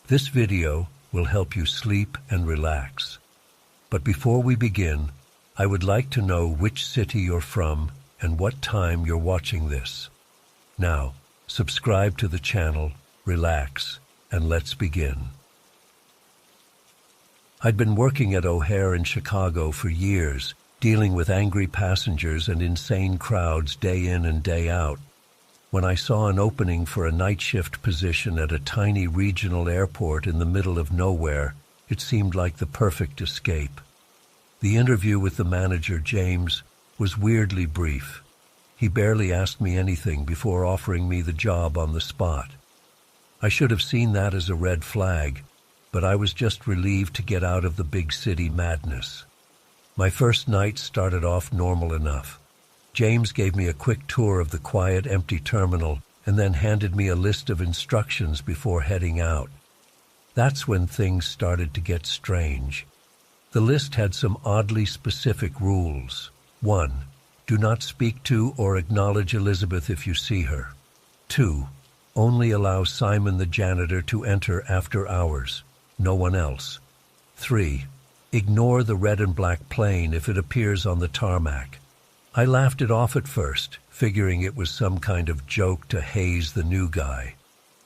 This video will help you sleep and relax. But before we begin, I would like to know which city you're from and what time you're watching this. Now, subscribe to the channel, relax, and let's begin. I'd been working at O'Hare in Chicago for years, dealing with angry passengers and insane crowds day in and day out. When I saw an opening for a night shift position at a tiny regional airport in the middle of nowhere, it seemed like the perfect escape. The interview with the manager, James, was weirdly brief. He barely asked me anything before offering me the job on the spot. I should have seen that as a red flag, but I was just relieved to get out of the big city madness. My first night started off normal enough. James gave me a quick tour of the quiet, empty terminal and then handed me a list of instructions before heading out. That's when things started to get strange. The list had some oddly specific rules. 1. Do not speak to or acknowledge Elizabeth if you see her. 2. Only allow Simon the janitor to enter after hours. No one else. 3. Ignore the red and black plane if it appears on the tarmac. I laughed it off at first, figuring it was some kind of joke to haze the new guy.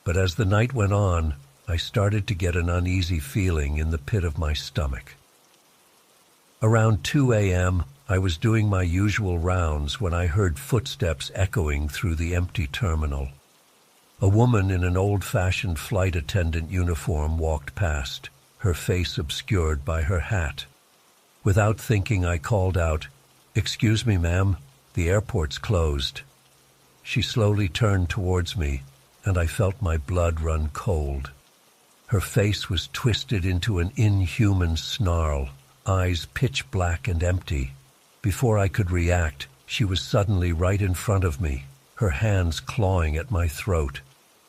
But as the night went on, I started to get an uneasy feeling in the pit of my stomach. Around 2 a.m., I was doing my usual rounds when I heard footsteps echoing through the empty terminal. A woman in an old-fashioned flight attendant uniform walked past, her face obscured by her hat. Without thinking, I called out, "Excuse me, ma'am, the airport's closed." She slowly turned towards me, and I felt my blood run cold. Her face was twisted into an inhuman snarl, eyes pitch black and empty. Before I could react, she was suddenly right in front of me, her hands clawing at my throat.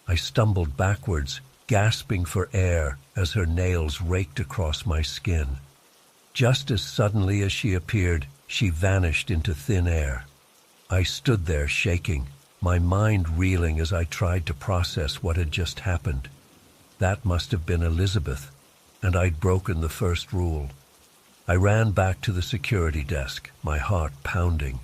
I stumbled backwards, gasping for air as her nails raked across my skin. Just as suddenly as she appeared, she vanished into thin air. I stood there shaking, my mind reeling as I tried to process what had just happened. That must have been Elizabeth, and I'd broken the first rule. I ran back to the security desk, my heart pounding.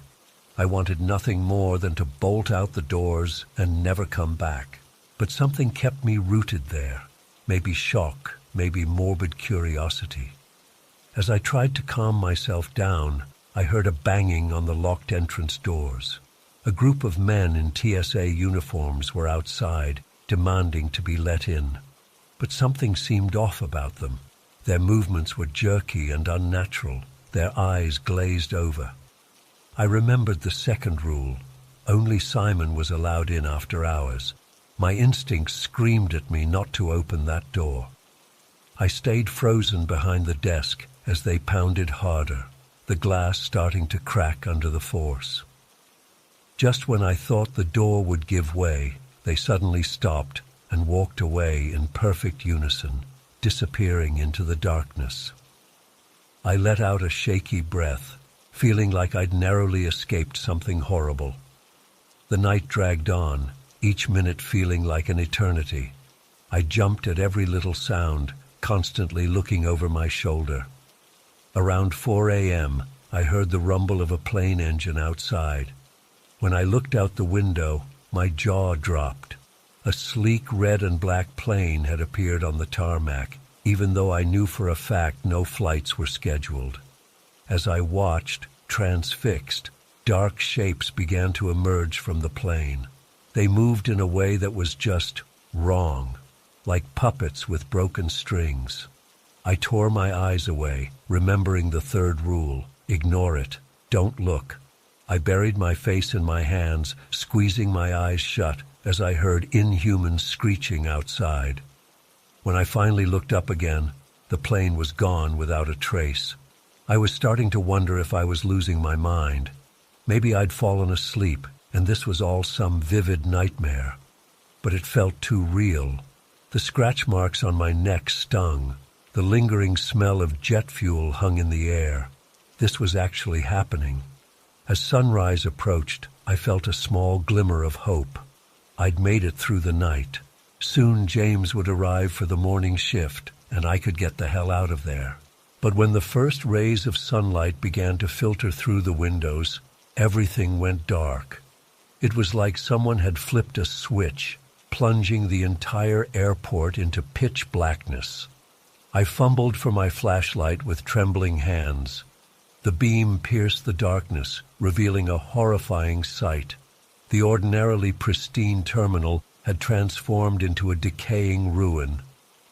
I wanted nothing more than to bolt out the doors and never come back. But something kept me rooted there, maybe shock, maybe morbid curiosity. As I tried to calm myself down, I heard a banging on the locked entrance doors. A group of men in TSA uniforms were outside, demanding to be let in. But something seemed off about them. Their movements were jerky and unnatural, their eyes glazed over. I remembered the second rule. Only Simon was allowed in after hours. My instincts screamed at me not to open that door. I stayed frozen behind the desk as they pounded harder, the glass starting to crack under the force. Just when I thought the door would give way, they suddenly stopped and walked away in perfect unison, disappearing into the darkness. I let out a shaky breath, feeling like I'd narrowly escaped something horrible. The night dragged on, each minute feeling like an eternity. I jumped at every little sound, constantly looking over my shoulder. Around 4 a.m., I heard the rumble of a plane engine outside. When I looked out the window, my jaw dropped. A sleek red and black plane had appeared on the tarmac, even though I knew for a fact no flights were scheduled. As I watched, transfixed, dark shapes began to emerge from the plane. They moved in a way that was just wrong, like puppets with broken strings. I tore my eyes away, remembering the third rule: ignore it, don't look. I buried my face in my hands, squeezing my eyes shut as I heard inhuman screeching outside. When I finally looked up again, the plane was gone without a trace. I was starting to wonder if I was losing my mind. Maybe I'd fallen asleep, and this was all some vivid nightmare. But it felt too real. The scratch marks on my neck stung. The lingering smell of jet fuel hung in the air. This was actually happening. As sunrise approached, I felt a small glimmer of hope. I'd made it through the night. Soon James would arrive for the morning shift, and I could get the hell out of there. But when the first rays of sunlight began to filter through the windows, everything went dark. It was like someone had flipped a switch, plunging the entire airport into pitch blackness. I fumbled for my flashlight with trembling hands. The beam pierced the darkness, revealing a horrifying sight. The ordinarily pristine terminal had transformed into a decaying ruin.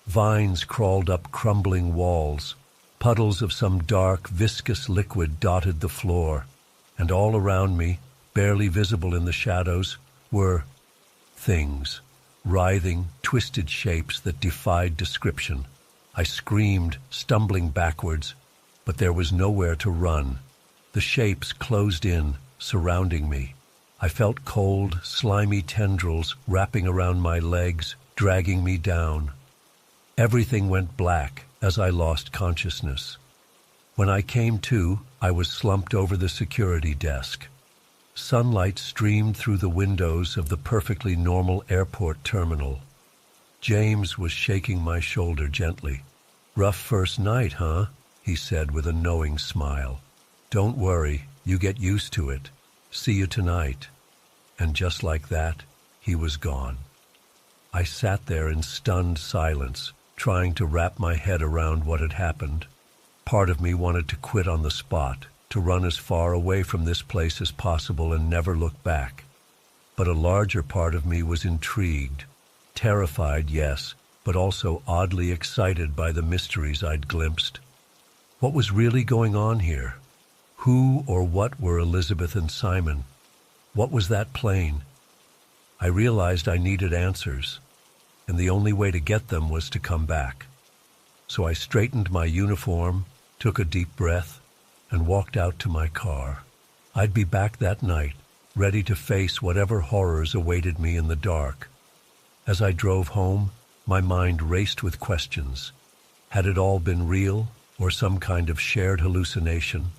Vines crawled up crumbling walls. Puddles of some dark, viscous liquid dotted the floor. And all around me, barely visible in the shadows, were things, writhing, twisted shapes that defied description. I screamed, stumbling backwards, but there was nowhere to run. The shapes closed in, surrounding me. I felt cold, slimy tendrils wrapping around my legs, dragging me down. Everything went black as I lost consciousness. When I came to, I was slumped over the security desk. Sunlight streamed through the windows of the perfectly normal airport terminal. James was shaking my shoulder gently. "Rough first night, huh?" he said with a knowing smile. "Don't worry, you get used to it. See you tonight." And just like that, he was gone. I sat there in stunned silence, trying to wrap my head around what had happened. Part of me wanted to quit on the spot, to run as far away from this place as possible and never look back. But a larger part of me was intrigued, terrified, yes, but also oddly excited by the mysteries I'd glimpsed. What was really going on here? Who or what were Elizabeth and Simon? What was that plane? I realized I needed answers, and the only way to get them was to come back. So I straightened my uniform, took a deep breath, and walked out to my car. I'd be back that night, ready to face whatever horrors awaited me in the dark. As I drove home, my mind raced with questions. Had it all been real, or some kind of shared hallucination?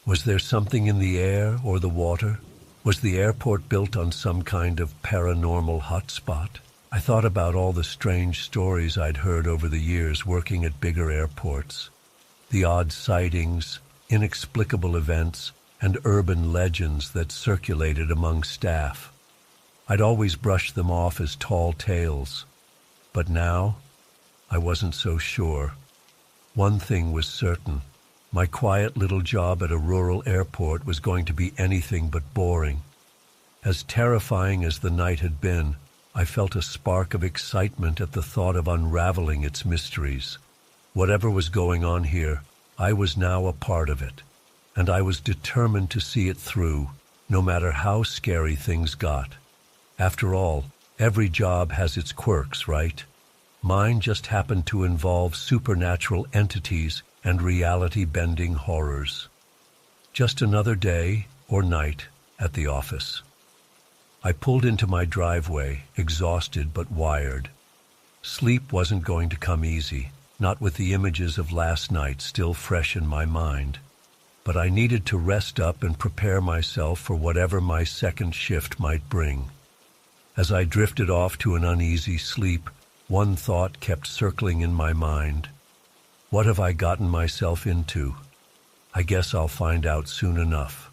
Was there something in the air or the water? Was the airport built on some kind of paranormal hotspot? I thought about all the strange stories I'd heard over the years working at bigger airports. The odd sightings, inexplicable events, and urban legends that circulated among staff. I'd always brushed them off as tall tales. But now, I wasn't so sure. One thing was certain. My quiet little job at a rural airport was going to be anything but boring. As terrifying as the night had been, I felt a spark of excitement at the thought of unraveling its mysteries. Whatever was going on here, I was now a part of it, and I was determined to see it through, no matter how scary things got. After all, every job has its quirks, right? Mine just happened to involve supernatural entities and reality-bending horrors. Just another day, or night, at the office. I pulled into my driveway, exhausted but wired. Sleep wasn't going to come easy, not with the images of last night still fresh in my mind. But I needed to rest up and prepare myself for whatever my second shift might bring. As I drifted off to an uneasy sleep, one thought kept circling in my mind. What have I gotten myself into? I guess I'll find out soon enough.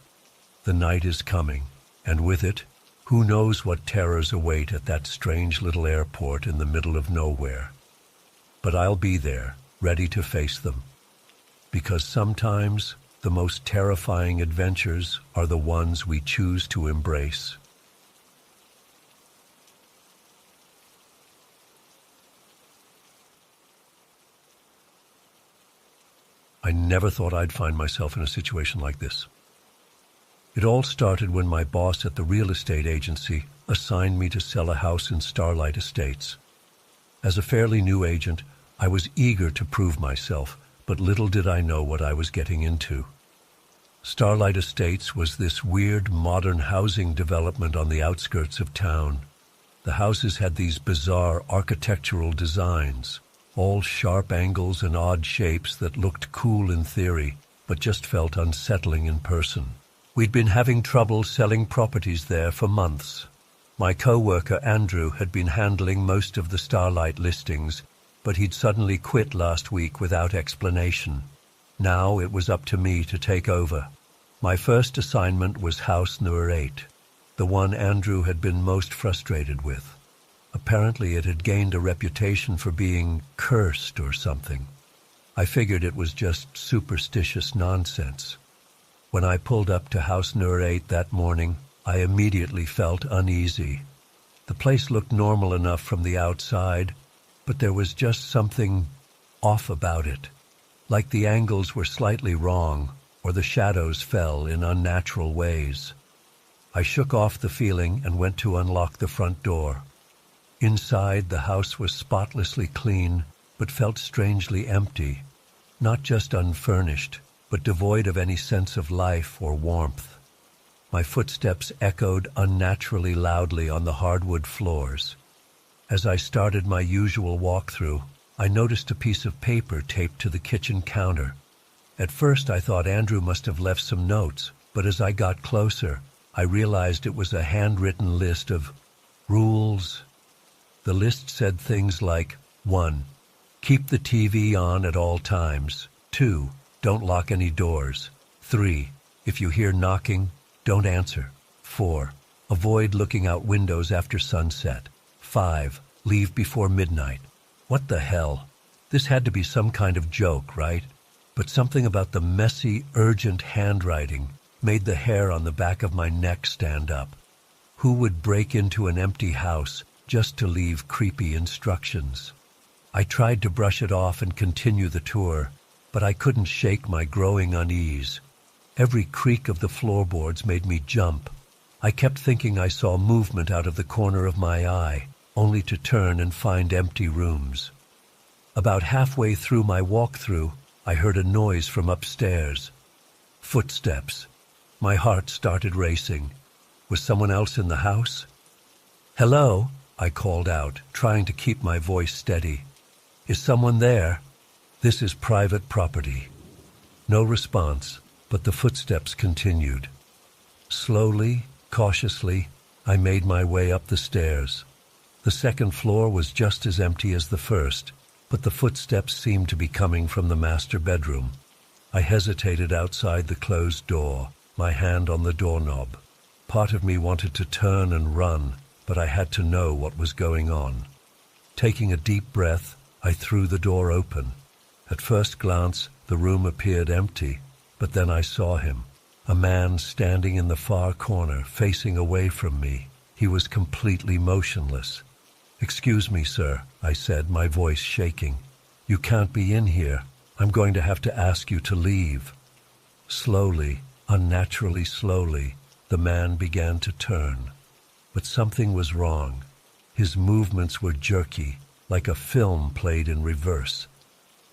The night is coming, and with it, who knows what terrors await at that strange little airport in the middle of nowhere. But I'll be there, ready to face them. Because sometimes, the most terrifying adventures are the ones we choose to embrace. I never thought I'd find myself in a situation like this. It all started when my boss at the real estate agency assigned me to sell a house in Starlight Estates. As a fairly new agent, I was eager to prove myself, but little did I know what I was getting into. Starlight Estates was this weird modern housing development on the outskirts of town. The houses had these bizarre architectural designs, all sharp angles and odd shapes that looked cool in theory, but just felt unsettling in person. We'd been having trouble selling properties there for months. My co-worker Andrew had been handling most of the Starlight listings, but he'd suddenly quit last week without explanation. Now it was up to me to take over. My first assignment was house number 8, the one Andrew had been most frustrated with. Apparently it had gained a reputation for being cursed or something. I figured it was just superstitious nonsense. When I pulled up to house number 8 that morning, I immediately felt uneasy. The place looked normal enough from the outside, but there was just something off about it. Like the angles were slightly wrong, or the shadows fell in unnatural ways. I shook off the feeling and went to unlock the front door. Inside, the house was spotlessly clean, but felt strangely empty. Not just unfurnished, but devoid of any sense of life or warmth. My footsteps echoed unnaturally loudly on the hardwood floors. As I started my usual walkthrough, I noticed a piece of paper taped to the kitchen counter. At first I thought Andrew must have left some notes, but as I got closer, I realized it was a handwritten list of rules. The list said things like, 1. Keep the TV on at all times. 2. Don't lock any doors. 3. If you hear knocking, don't answer. 4. Avoid looking out windows after sunset. 5. Leave before midnight. What the hell? This had to be some kind of joke, right? But something about the messy, urgent handwriting made the hair on the back of my neck stand up. Who would break into an empty house just to leave creepy instructions? I tried to brush it off and continue the tour, but I couldn't shake my growing unease. Every creak of the floorboards made me jump. I kept thinking I saw movement out of the corner of my eye, only to turn and find empty rooms. About halfway through my walkthrough, I heard a noise from upstairs. Footsteps. My heart started racing. Was someone else in the house? "Hello?" I called out, trying to keep my voice steady. "Is someone there? This is private property." No response, but the footsteps continued. Slowly, cautiously, I made my way up the stairs. The second floor was just as empty as the first, but the footsteps seemed to be coming from the master bedroom. I hesitated outside the closed door, my hand on the doorknob. Part of me wanted to turn and run, but I had to know what was going on. Taking a deep breath, I threw the door open. At first glance, the room appeared empty, but then I saw him. A man standing in the far corner, facing away from me. He was completely motionless. "Excuse me, sir," I said, my voice shaking. "You can't be in here. I'm going to have to ask you to leave." Slowly, unnaturally slowly, the man began to turn. But something was wrong. His movements were jerky, like a film played in reverse.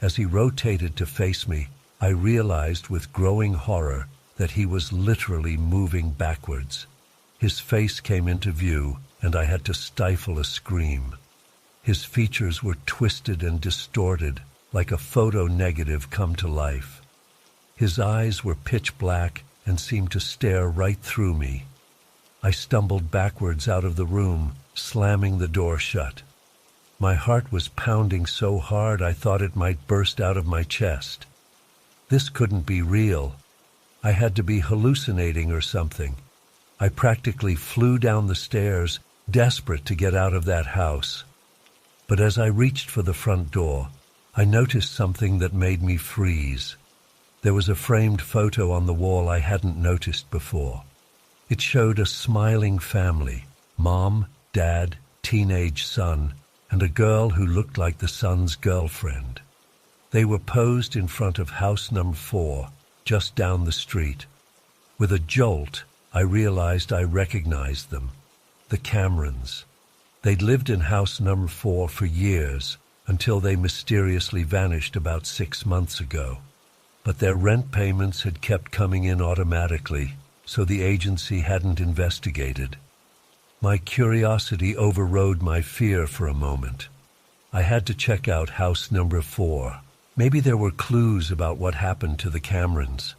As he rotated to face me, I realized with growing horror that he was literally moving backwards. His face came into view, and I had to stifle a scream. His features were twisted and distorted, like a photo negative come to life. His eyes were pitch black and seemed to stare right through me. I stumbled backwards out of the room, slamming the door shut. My heart was pounding so hard I thought it might burst out of my chest. This couldn't be real. I had to be hallucinating or something. I practically flew down the stairs, desperate to get out of that house. But as I reached for the front door, I noticed something that made me freeze. There was a framed photo on the wall I hadn't noticed before. It showed a smiling family, mom, dad, teenage son, and a girl who looked like the son's girlfriend. They were posed in front of house number 4, just down the street. With a jolt, I realized I recognized them. The Camerons. They'd lived in house number 4 for years, until they mysteriously vanished about 6 months ago. But their rent payments had kept coming in automatically, so the agency hadn't investigated. My curiosity overrode my fear for a moment. I had to check out house number 4. Maybe there were clues about what happened to the Camerons,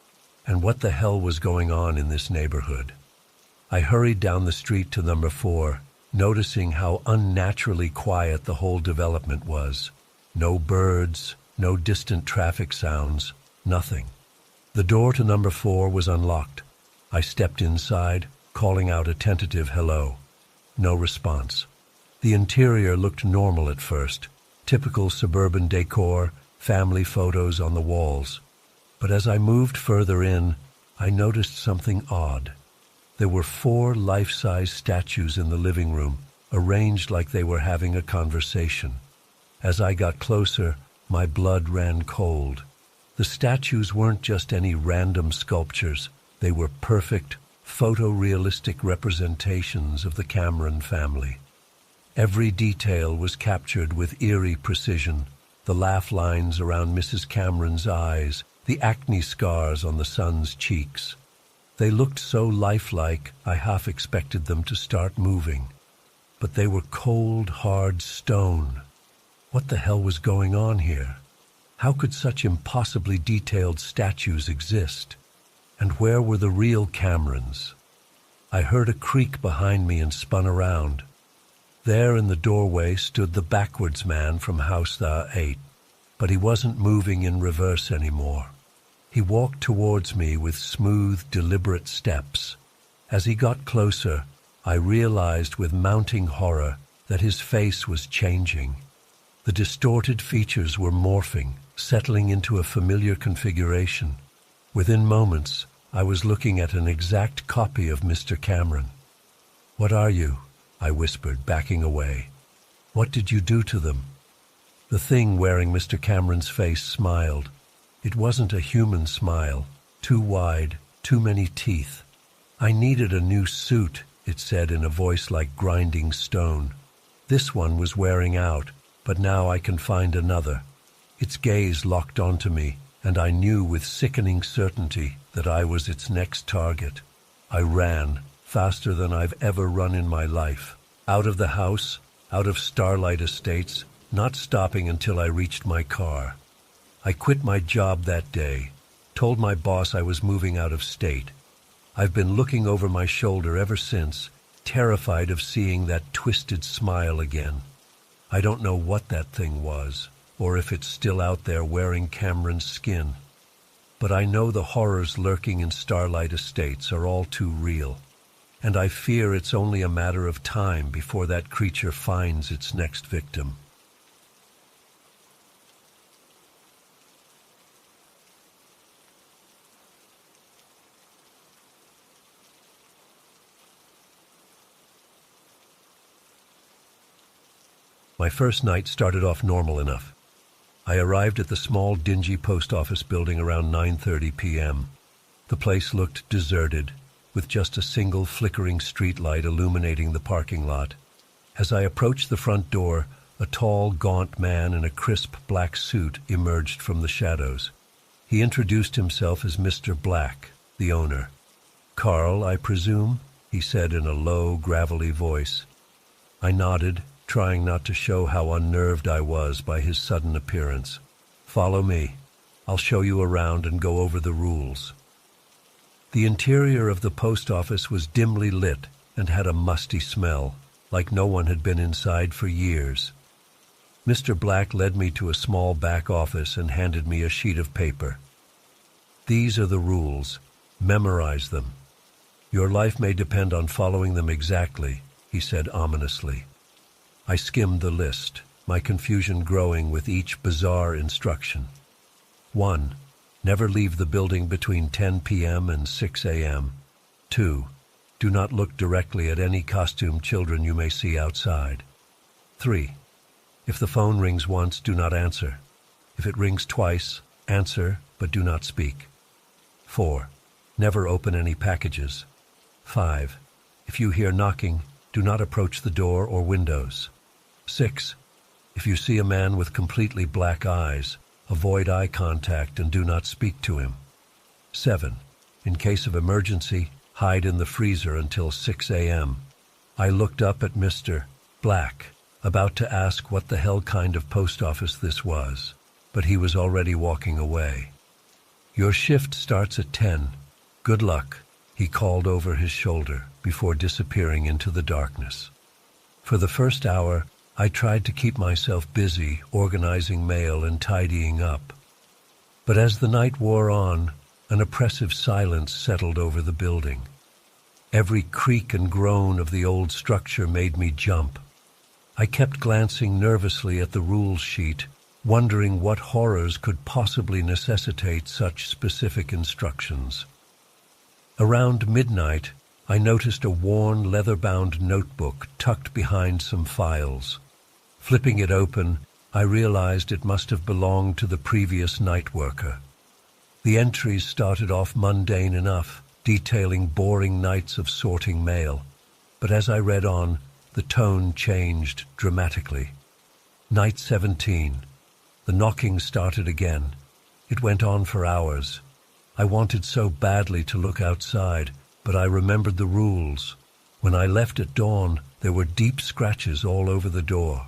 and what the hell was going on in this neighborhood. I hurried down the street to number 4, noticing how unnaturally quiet the whole development was. No birds, no distant traffic sounds, nothing. The door to number 4 was unlocked. I stepped inside, calling out a tentative hello. No response. The interior looked normal at first. Typical suburban decor, family photos on the walls. But as I moved further in, I noticed something odd. There were 4 life-size statues in the living room, arranged like they were having a conversation. As I got closer, my blood ran cold. The statues weren't just any random sculptures. They were perfect, photorealistic representations of the Cameron family. Every detail was captured with eerie precision. The laugh lines around Mrs. Cameron's eyes, the acne scars on the son's cheeks. They looked so lifelike, I half expected them to start moving. But they were cold, hard stone. What the hell was going on here? How could such impossibly detailed statues exist? And where were the real Camerons? I heard a creak behind me and spun around. There in the doorway stood the backwards man from House 8, but he wasn't moving in reverse anymore. He walked towards me with smooth, deliberate steps. As he got closer, I realized with mounting horror that his face was changing. The distorted features were morphing, settling into a familiar configuration. Within moments, I was looking at an exact copy of Mr. Cameron. "What are you?" I whispered, backing away. "What did you do to them?" The thing wearing Mr. Cameron's face smiled. It wasn't a human smile, too wide, too many teeth. "I needed a new suit," it said in a voice like grinding stone. "This one was wearing out, but now I can find another." Its gaze locked onto me, and I knew with sickening certainty that I was its next target. I ran, faster than I've ever run in my life. Out of the house, out of Starlight Estates, not stopping until I reached my car. I quit my job that day, told my boss I was moving out of state. I've been looking over my shoulder ever since, terrified of seeing that twisted smile again. I don't know what that thing was, or if it's still out there wearing Cameron's skin. But I know the horrors lurking in Starlight Estates are all too real, and I fear it's only a matter of time before that creature finds its next victim. My first night started off normal enough. I arrived at the small, dingy post office building around 9:30 p.m. The place looked deserted, with just a single flickering streetlight illuminating the parking lot. As I approached the front door, a tall, gaunt man in a crisp black suit emerged from the shadows. He introduced himself as Mr. Black, the owner. "Carl, I presume?" he said in a low, gravelly voice. I nodded, trying not to show how unnerved I was by his sudden appearance. "Follow me. I'll show you around and go over the rules." The interior of the post office was dimly lit and had a musty smell, like no one had been inside for years. Mr. Black led me to a small back office and handed me a sheet of paper. "These are the rules. Memorize them. Your life may depend on following them exactly," he said ominously. I skimmed the list, my confusion growing with each bizarre instruction. 1. Never leave the building between 10 p.m. and 6 a.m. 2. Do not look directly at any costumed children you may see outside. 3. If the phone rings once, do not answer. If it rings twice, answer, but do not speak. 4. Never open any packages. 5. If you hear knocking, do not approach the door or windows. 6. If you see a man with completely black eyes, avoid eye contact and do not speak to him. 7. In case of emergency, hide in the freezer until 6 a.m. I looked up at Mr. Black, about to ask what the hell kind of post office this was, but he was already walking away. "Your shift starts at 10. Good luck," he called over his shoulder before disappearing into the darkness. For the first hour, I tried to keep myself busy, organizing mail and tidying up. But as the night wore on, an oppressive silence settled over the building. Every creak and groan of the old structure made me jump. I kept glancing nervously at the rules sheet, wondering what horrors could possibly necessitate such specific instructions. Around midnight, I noticed a worn, leather-bound notebook tucked behind some files. Flipping it open, I realized it must have belonged to the previous night worker. The entries started off mundane enough, detailing boring nights of sorting mail, but as I read on, the tone changed dramatically. Night 17. The knocking started again. It went on for hours. I wanted so badly to look outside, but I remembered the rules. When I left at dawn, there were deep scratches all over the door.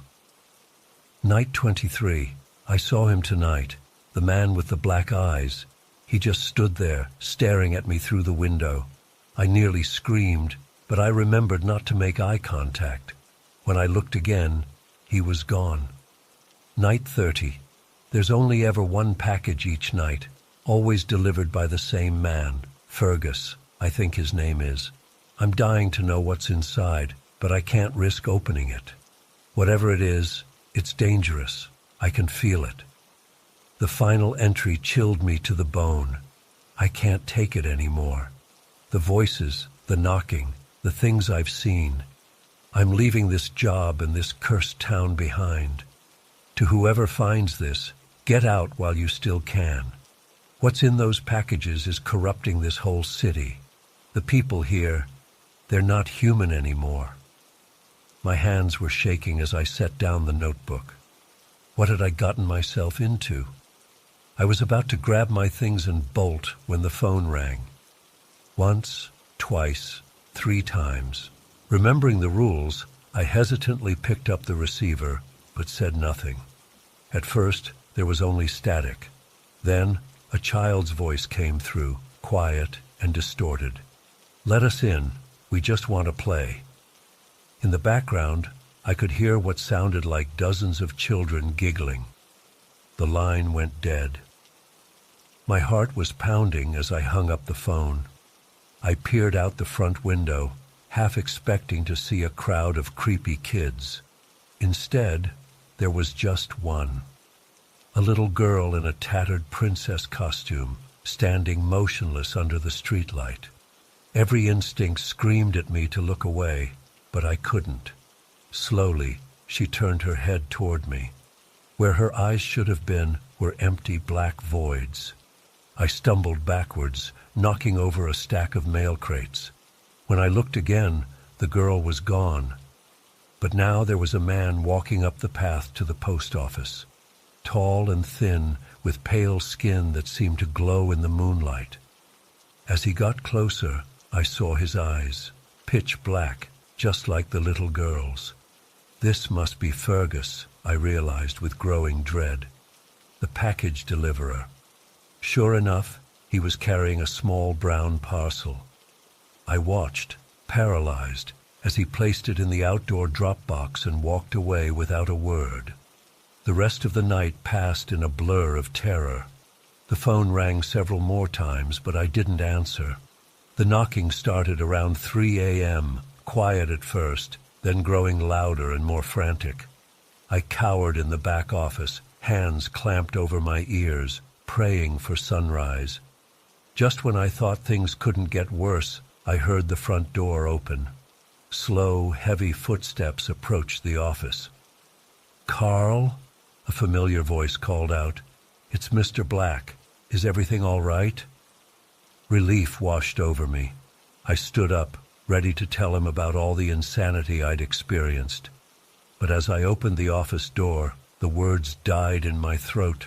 Night 23. I saw him tonight, the man with the black eyes. He just stood there, staring at me through the window. I nearly screamed, but I remembered not to make eye contact. When I looked again, he was gone. Night 30. There's only ever one package each night, always delivered by the same man, Fergus, I think his name is. I'm dying to know what's inside, but I can't risk opening it. Whatever it is, it's dangerous. I can feel it. The final entry chilled me to the bone. I can't take it anymore. The voices, the knocking, the things I've seen. I'm leaving this job and this cursed town behind. To whoever finds this, get out while you still can. What's in those packages is corrupting this whole city. The people here, they're not human anymore. My hands were shaking as I set down the notebook. What had I gotten myself into? I was about to grab my things and bolt when the phone rang. Once, twice, 3 times. Remembering the rules, I hesitantly picked up the receiver, but said nothing. At first, there was only static. Then, a child's voice came through, quiet and distorted. "Let us in. We just want to play." In the background, I could hear what sounded like dozens of children giggling. The line went dead. My heart was pounding as I hung up the phone. I peered out the front window, half expecting to see a crowd of creepy kids. Instead, there was just one. A little girl in a tattered princess costume, standing motionless under the streetlight. Every instinct screamed at me to look away, but I couldn't. Slowly, she turned her head toward me. Where her eyes should have been were empty black voids. I stumbled backwards, knocking over a stack of mail crates. When I looked again, the girl was gone. But now there was a man walking up the path to the post office. Tall and thin, with pale skin that seemed to glow in the moonlight. As he got closer, I saw his eyes, pitch black, just like the little girl's. This must be Fergus, I realized with growing dread. The package deliverer. Sure enough, he was carrying a small brown parcel. I watched, paralyzed, as he placed it in the outdoor drop box and walked away without a word. The rest of the night passed in a blur of terror. The phone rang several more times, but I didn't answer. The knocking started around 3 a.m., quiet at first, then growing louder and more frantic. I cowered in the back office, hands clamped over my ears, praying for sunrise. Just when I thought things couldn't get worse, I heard the front door open. Slow, heavy footsteps approached the office. "Carl?" a familiar voice called out. "It's Mr. Black. Is everything all right?" Relief washed over me. I stood up, ready to tell him about all the insanity I'd experienced. But as I opened the office door, the words died in my throat.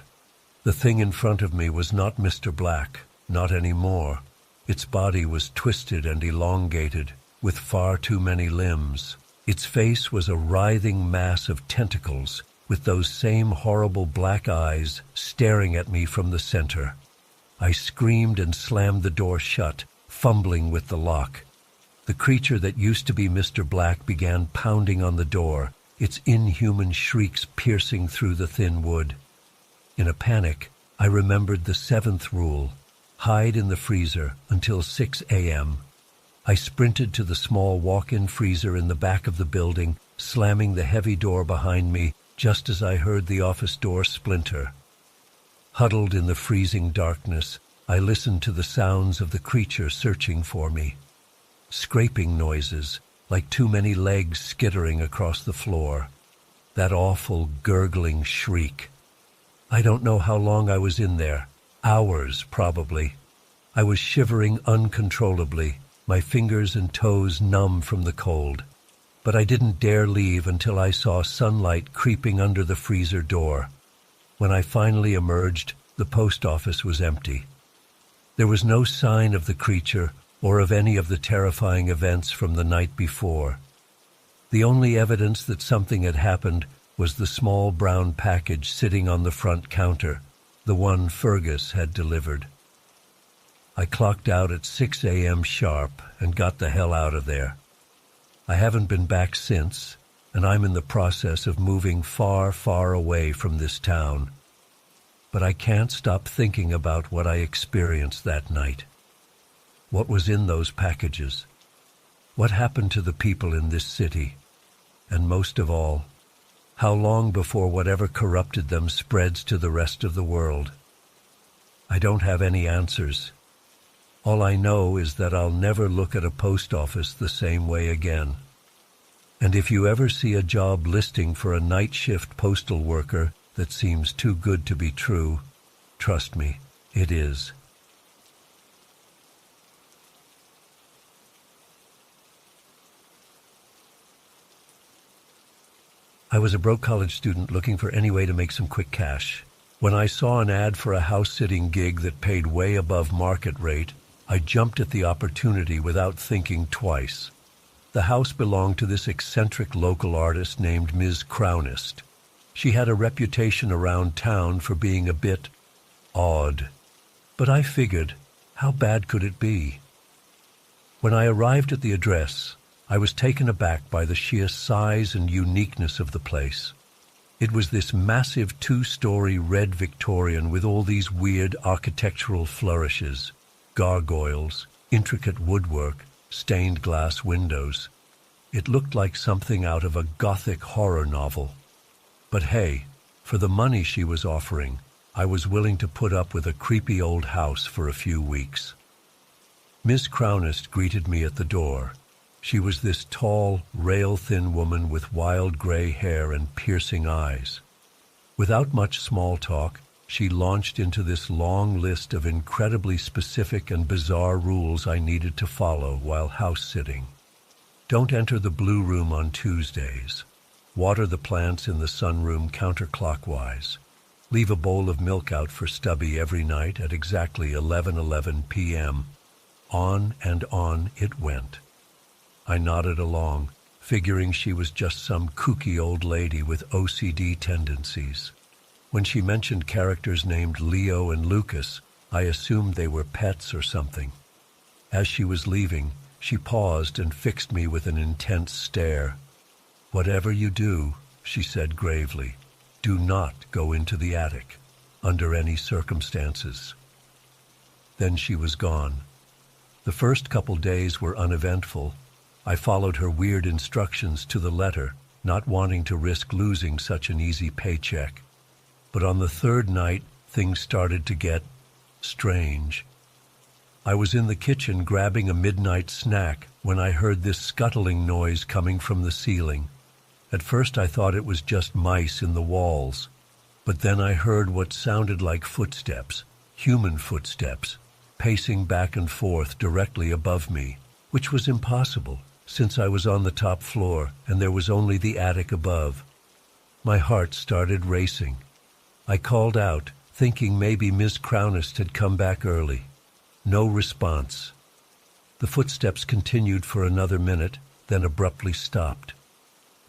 The thing in front of me was not Mr. Black, not anymore. Its body was twisted and elongated, with far too many limbs. Its face was a writhing mass of tentacles, with those same horrible black eyes staring at me from the center. I screamed and slammed the door shut, fumbling with the lock. The creature that used to be Mr. Black began pounding on the door, its inhuman shrieks piercing through the thin wood. In a panic, I remembered the seventh rule: hide in the freezer until 6 a.m. I sprinted to the small walk-in freezer in the back of the building, slamming the heavy door behind me just as I heard the office door splinter. Huddled in the freezing darkness, I listened to the sounds of the creature searching for me. Scraping noises, like too many legs skittering across the floor. That awful, gurgling shriek. I don't know how long I was in there. Hours, probably. I was shivering uncontrollably, my fingers and toes numb from the cold. But I didn't dare leave until I saw sunlight creeping under the freezer door. When I finally emerged, the post office was empty. There was no sign of the creature or of any of the terrifying events from the night before. The only evidence that something had happened was the small brown package sitting on the front counter, the one Fergus had delivered. I clocked out at 6 a.m. sharp and got the hell out of there. I haven't been back since, and I'm in the process of moving far, far away from this town. But I can't stop thinking about what I experienced that night. What was in those packages? What happened to the people in this city? And most of all, how long before whatever corrupted them spreads to the rest of the world? I don't have any answers. All I know is that I'll never look at a post office the same way again. And if you ever see a job listing for a night shift postal worker that seems too good to be true, trust me, it is. I was a broke college student looking for any way to make some quick cash. When I saw an ad for a house-sitting gig that paid way above market rate, I jumped at the opportunity without thinking twice. The house belonged to this eccentric local artist named Ms. Crownist. She had a reputation around town for being a bit odd. But I figured, how bad could it be? When I arrived at the address, I was taken aback by the sheer size and uniqueness of the place. It was this massive 2-story red Victorian with all these weird architectural flourishes, gargoyles, intricate woodwork, stained glass windows. It looked like something out of a gothic horror novel. But hey, for the money she was offering, I was willing to put up with a creepy old house for a few weeks. Miss Crownist greeted me at the door. She was this tall, rail-thin woman with wild gray hair and piercing eyes. Without much small talk, she launched into this long list of incredibly specific and bizarre rules I needed to follow while house-sitting. Don't enter the blue room on Tuesdays. Water the plants in the sunroom counterclockwise. Leave a bowl of milk out for Stubby every night at exactly 11:11 p.m. On and on it went. I nodded along, figuring she was just some kooky old lady with OCD tendencies. When she mentioned characters named Leo and Lucas, I assumed they were pets or something. As she was leaving, she paused and fixed me with an intense stare. "Whatever you do," she said gravely, "do not go into the attic, under any circumstances." Then she was gone. The first couple days were uneventful. I followed her weird instructions to the letter, not wanting to risk losing such an easy paycheck. But on the third night, things started to get strange. I was in the kitchen grabbing a midnight snack when I heard this scuttling noise coming from the ceiling. At first I thought it was just mice in the walls, but then I heard what sounded like footsteps, human footsteps, pacing back and forth directly above me, which was impossible, since I was on the top floor and there was only the attic above. My heart started racing. I called out, thinking maybe Miss Crownist had come back early. No response. The footsteps continued for another minute, then abruptly stopped.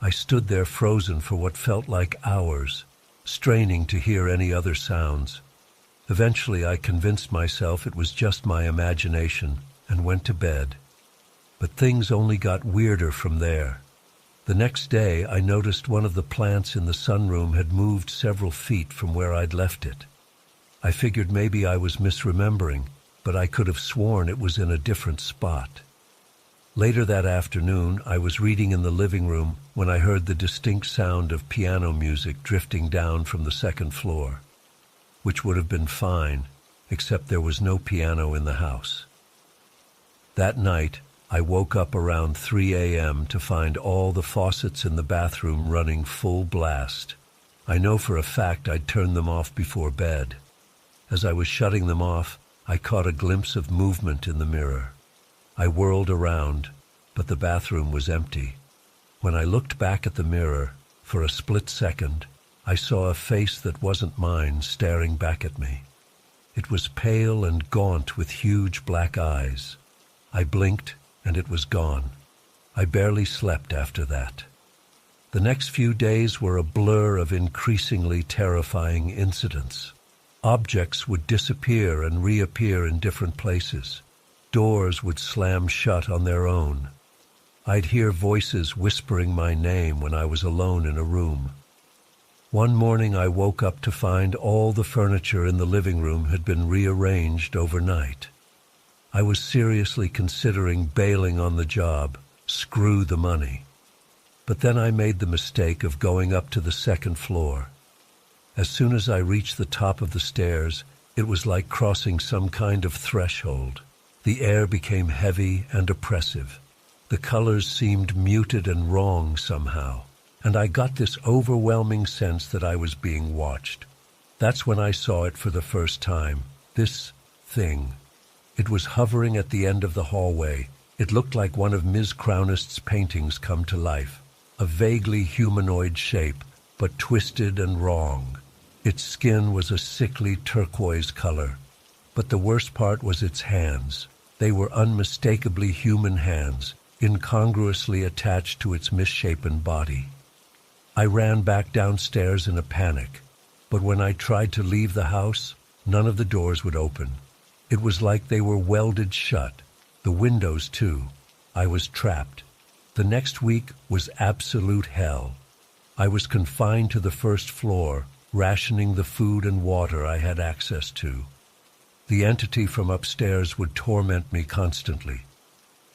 I stood there frozen for what felt like hours, straining to hear any other sounds. Eventually I convinced myself it was just my imagination and went to bed. But things only got weirder from there. The next day, I noticed one of the plants in the sunroom had moved several feet from where I'd left it. I figured maybe I was misremembering, but I could have sworn it was in a different spot. Later that afternoon, I was reading in the living room when I heard the distinct sound of piano music drifting down from the second floor, which would have been fine, except there was no piano in the house. That night, I woke up around 3 a.m. to find all the faucets in the bathroom running full blast. I know for a fact I'd turned them off before bed. As I was shutting them off, I caught a glimpse of movement in the mirror. I whirled around, but the bathroom was empty. When I looked back at the mirror, for a split second, I saw a face that wasn't mine staring back at me. It was pale and gaunt with huge black eyes. I blinked, and it was gone. I barely slept after that. The next few days were a blur of increasingly terrifying incidents. Objects would disappear and reappear in different places. Doors would slam shut on their own. I'd hear voices whispering my name when I was alone in a room. One morning I woke up to find all the furniture in the living room had been rearranged overnight. I was seriously considering bailing on the job, screw the money. But then I made the mistake of going up to the second floor. As soon as I reached the top of the stairs, it was like crossing some kind of threshold. The air became heavy and oppressive. The colors seemed muted and wrong somehow, and I got this overwhelming sense that I was being watched. That's when I saw it for the first time, this thing. It was hovering at the end of the hallway. It looked like one of Ms. Crownist's paintings come to life, a vaguely humanoid shape, but twisted and wrong. Its skin was a sickly turquoise color, but the worst part was its hands. They were unmistakably human hands, incongruously attached to its misshapen body. I ran back downstairs in a panic, but when I tried to leave the house, none of the doors would open. It was like they were welded shut, the windows too. I was trapped. The next week was absolute hell. I was confined to the first floor, rationing the food and water I had access to. The entity from upstairs would torment me constantly.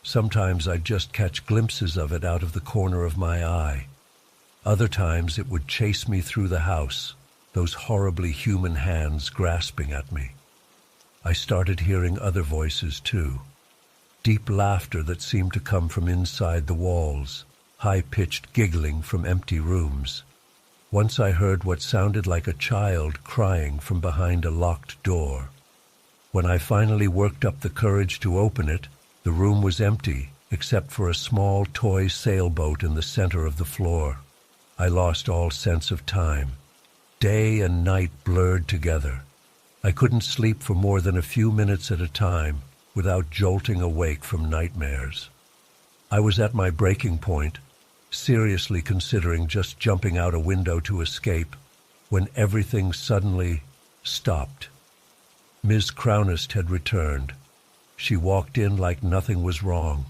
Sometimes I'd just catch glimpses of it out of the corner of my eye. Other times it would chase me through the house, those horribly human hands grasping at me. I started hearing other voices too. Deep laughter that seemed to come from inside the walls, high-pitched giggling from empty rooms. Once I heard what sounded like a child crying from behind a locked door. When I finally worked up the courage to open it, the room was empty, except for a small toy sailboat in the center of the floor. I lost all sense of time. Day and night blurred together. I couldn't sleep for more than a few minutes at a time without jolting awake from nightmares. I was at my breaking point, seriously considering just jumping out a window to escape, when everything suddenly stopped. Ms. Crownist had returned. She walked in like nothing was wrong,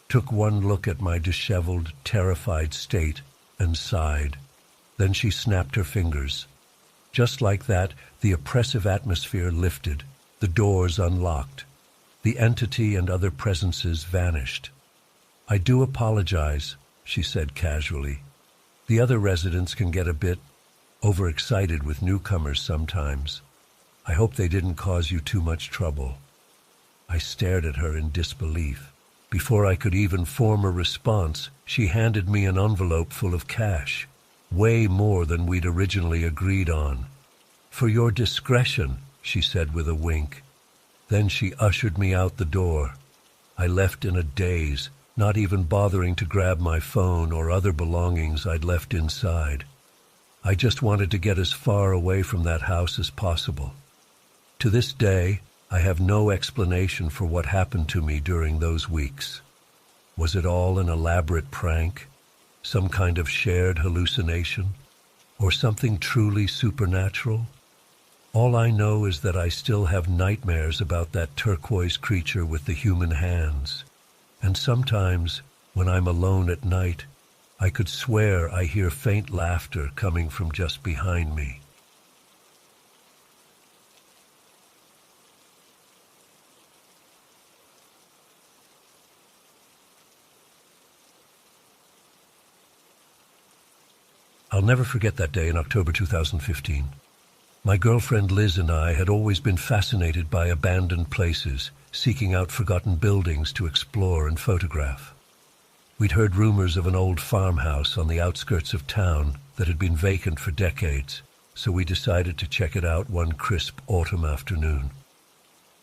took one look at my disheveled, terrified state, and sighed. Then she snapped her fingers. Just like that, the oppressive atmosphere lifted, the doors unlocked. The entity and other presences vanished. "I do apologize," she said casually. "The other residents can get a bit overexcited with newcomers sometimes. I hope they didn't cause you too much trouble." I stared at her in disbelief. Before I could even form a response, she handed me an envelope full of cash, way more than we'd originally agreed on. "For your discretion," she said with a wink. Then she ushered me out the door. I left in a daze, not even bothering to grab my phone or other belongings I'd left inside. I just wanted to get as far away from that house as possible. To this day, I have no explanation for what happened to me during those weeks. Was it all an elaborate prank, some kind of shared hallucination, or something truly supernatural? All I know is that I still have nightmares about that turquoise creature with the human hands. And sometimes, when I'm alone at night, I could swear I hear faint laughter coming from just behind me. I'll never forget that day in October 2015. My girlfriend Liz and I had always been fascinated by abandoned places, seeking out forgotten buildings to explore and photograph. We'd heard rumors of an old farmhouse on the outskirts of town that had been vacant for decades, so we decided to check it out one crisp autumn afternoon.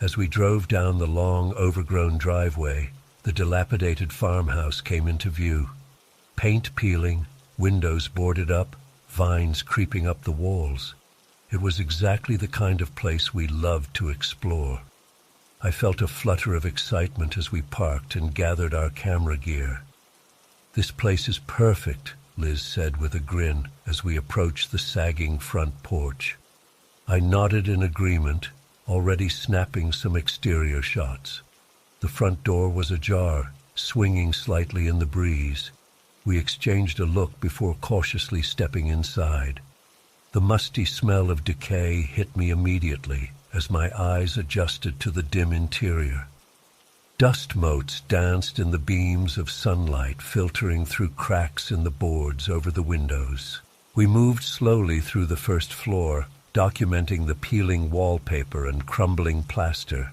As we drove down the long, overgrown driveway, the dilapidated farmhouse came into view. Paint peeling, windows boarded up, vines creeping up the walls. It was exactly the kind of place we loved to explore. I felt a flutter of excitement as we parked and gathered our camera gear. "This place is perfect," Liz said with a grin as we approached the sagging front porch. I nodded in agreement, already snapping some exterior shots. The front door was ajar, swinging slightly in the breeze. We exchanged a look before cautiously stepping inside. The musty smell of decay hit me immediately as my eyes adjusted to the dim interior. Dust motes danced in the beams of sunlight filtering through cracks in the boards over the windows. We moved slowly through the first floor, documenting the peeling wallpaper and crumbling plaster.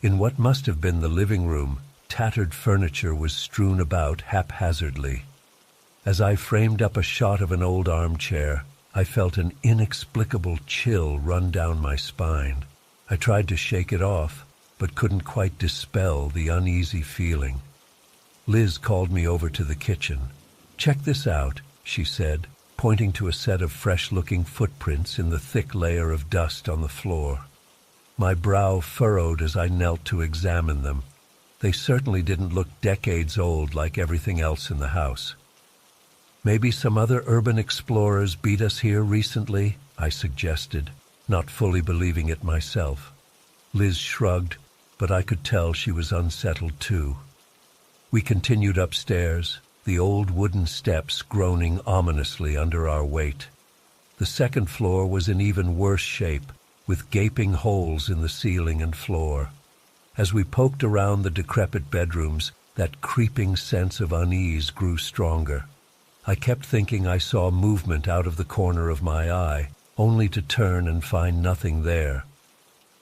In what must have been the living room, tattered furniture was strewn about haphazardly. As I framed up a shot of an old armchair, I felt an inexplicable chill run down my spine. I tried to shake it off, but couldn't quite dispel the uneasy feeling. Liz called me over to the kitchen. "Check this out," she said, pointing to a set of fresh-looking footprints in the thick layer of dust on the floor. My brow furrowed as I knelt to examine them. They certainly didn't look decades old like everything else in the house. "Maybe some other urban explorers beat us here recently," I suggested, not fully believing it myself. Liz shrugged, but I could tell she was unsettled too. We continued upstairs, the old wooden steps groaning ominously under our weight. The second floor was in even worse shape, with gaping holes in the ceiling and floor. As we poked around the decrepit bedrooms, that creeping sense of unease grew stronger. I kept thinking I saw movement out of the corner of my eye, only to turn and find nothing there.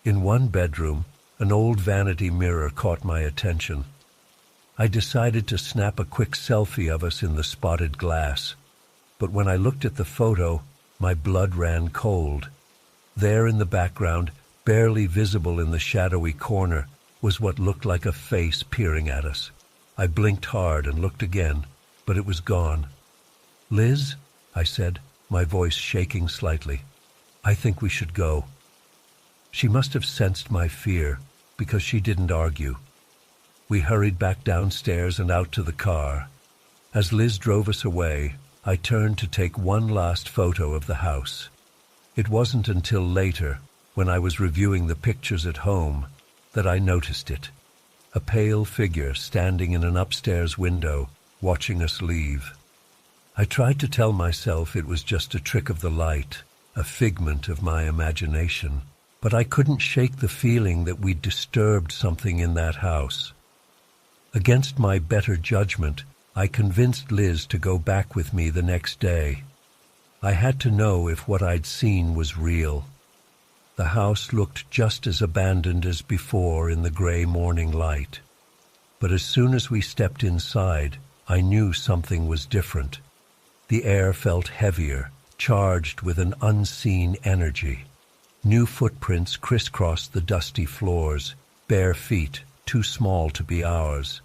In one bedroom, an old vanity mirror caught my attention. I decided to snap a quick selfie of us in the spotted glass, but when I looked at the photo, my blood ran cold. There in the background, barely visible in the shadowy corner, was what looked like a face peering at us. I blinked hard and looked again, but it was gone. "Liz," I said, my voice shaking slightly, "I think we should go." She must have sensed my fear, because she didn't argue. We hurried back downstairs and out to the car. As Liz drove us away, I turned to take one last photo of the house. It wasn't until later, when I was reviewing the pictures at home, that I noticed it. A pale figure standing in an upstairs window, watching us leave. I tried to tell myself it was just a trick of the light, a figment of my imagination, but I couldn't shake the feeling that we'd disturbed something in that house. Against my better judgment, I convinced Liz to go back with me the next day. I had to know if what I'd seen was real. The house looked just as abandoned as before in the gray morning light. But as soon as we stepped inside, I knew something was different. The air felt heavier, charged with an unseen energy. New footprints crisscrossed the dusty floors, bare feet, too small to be ours.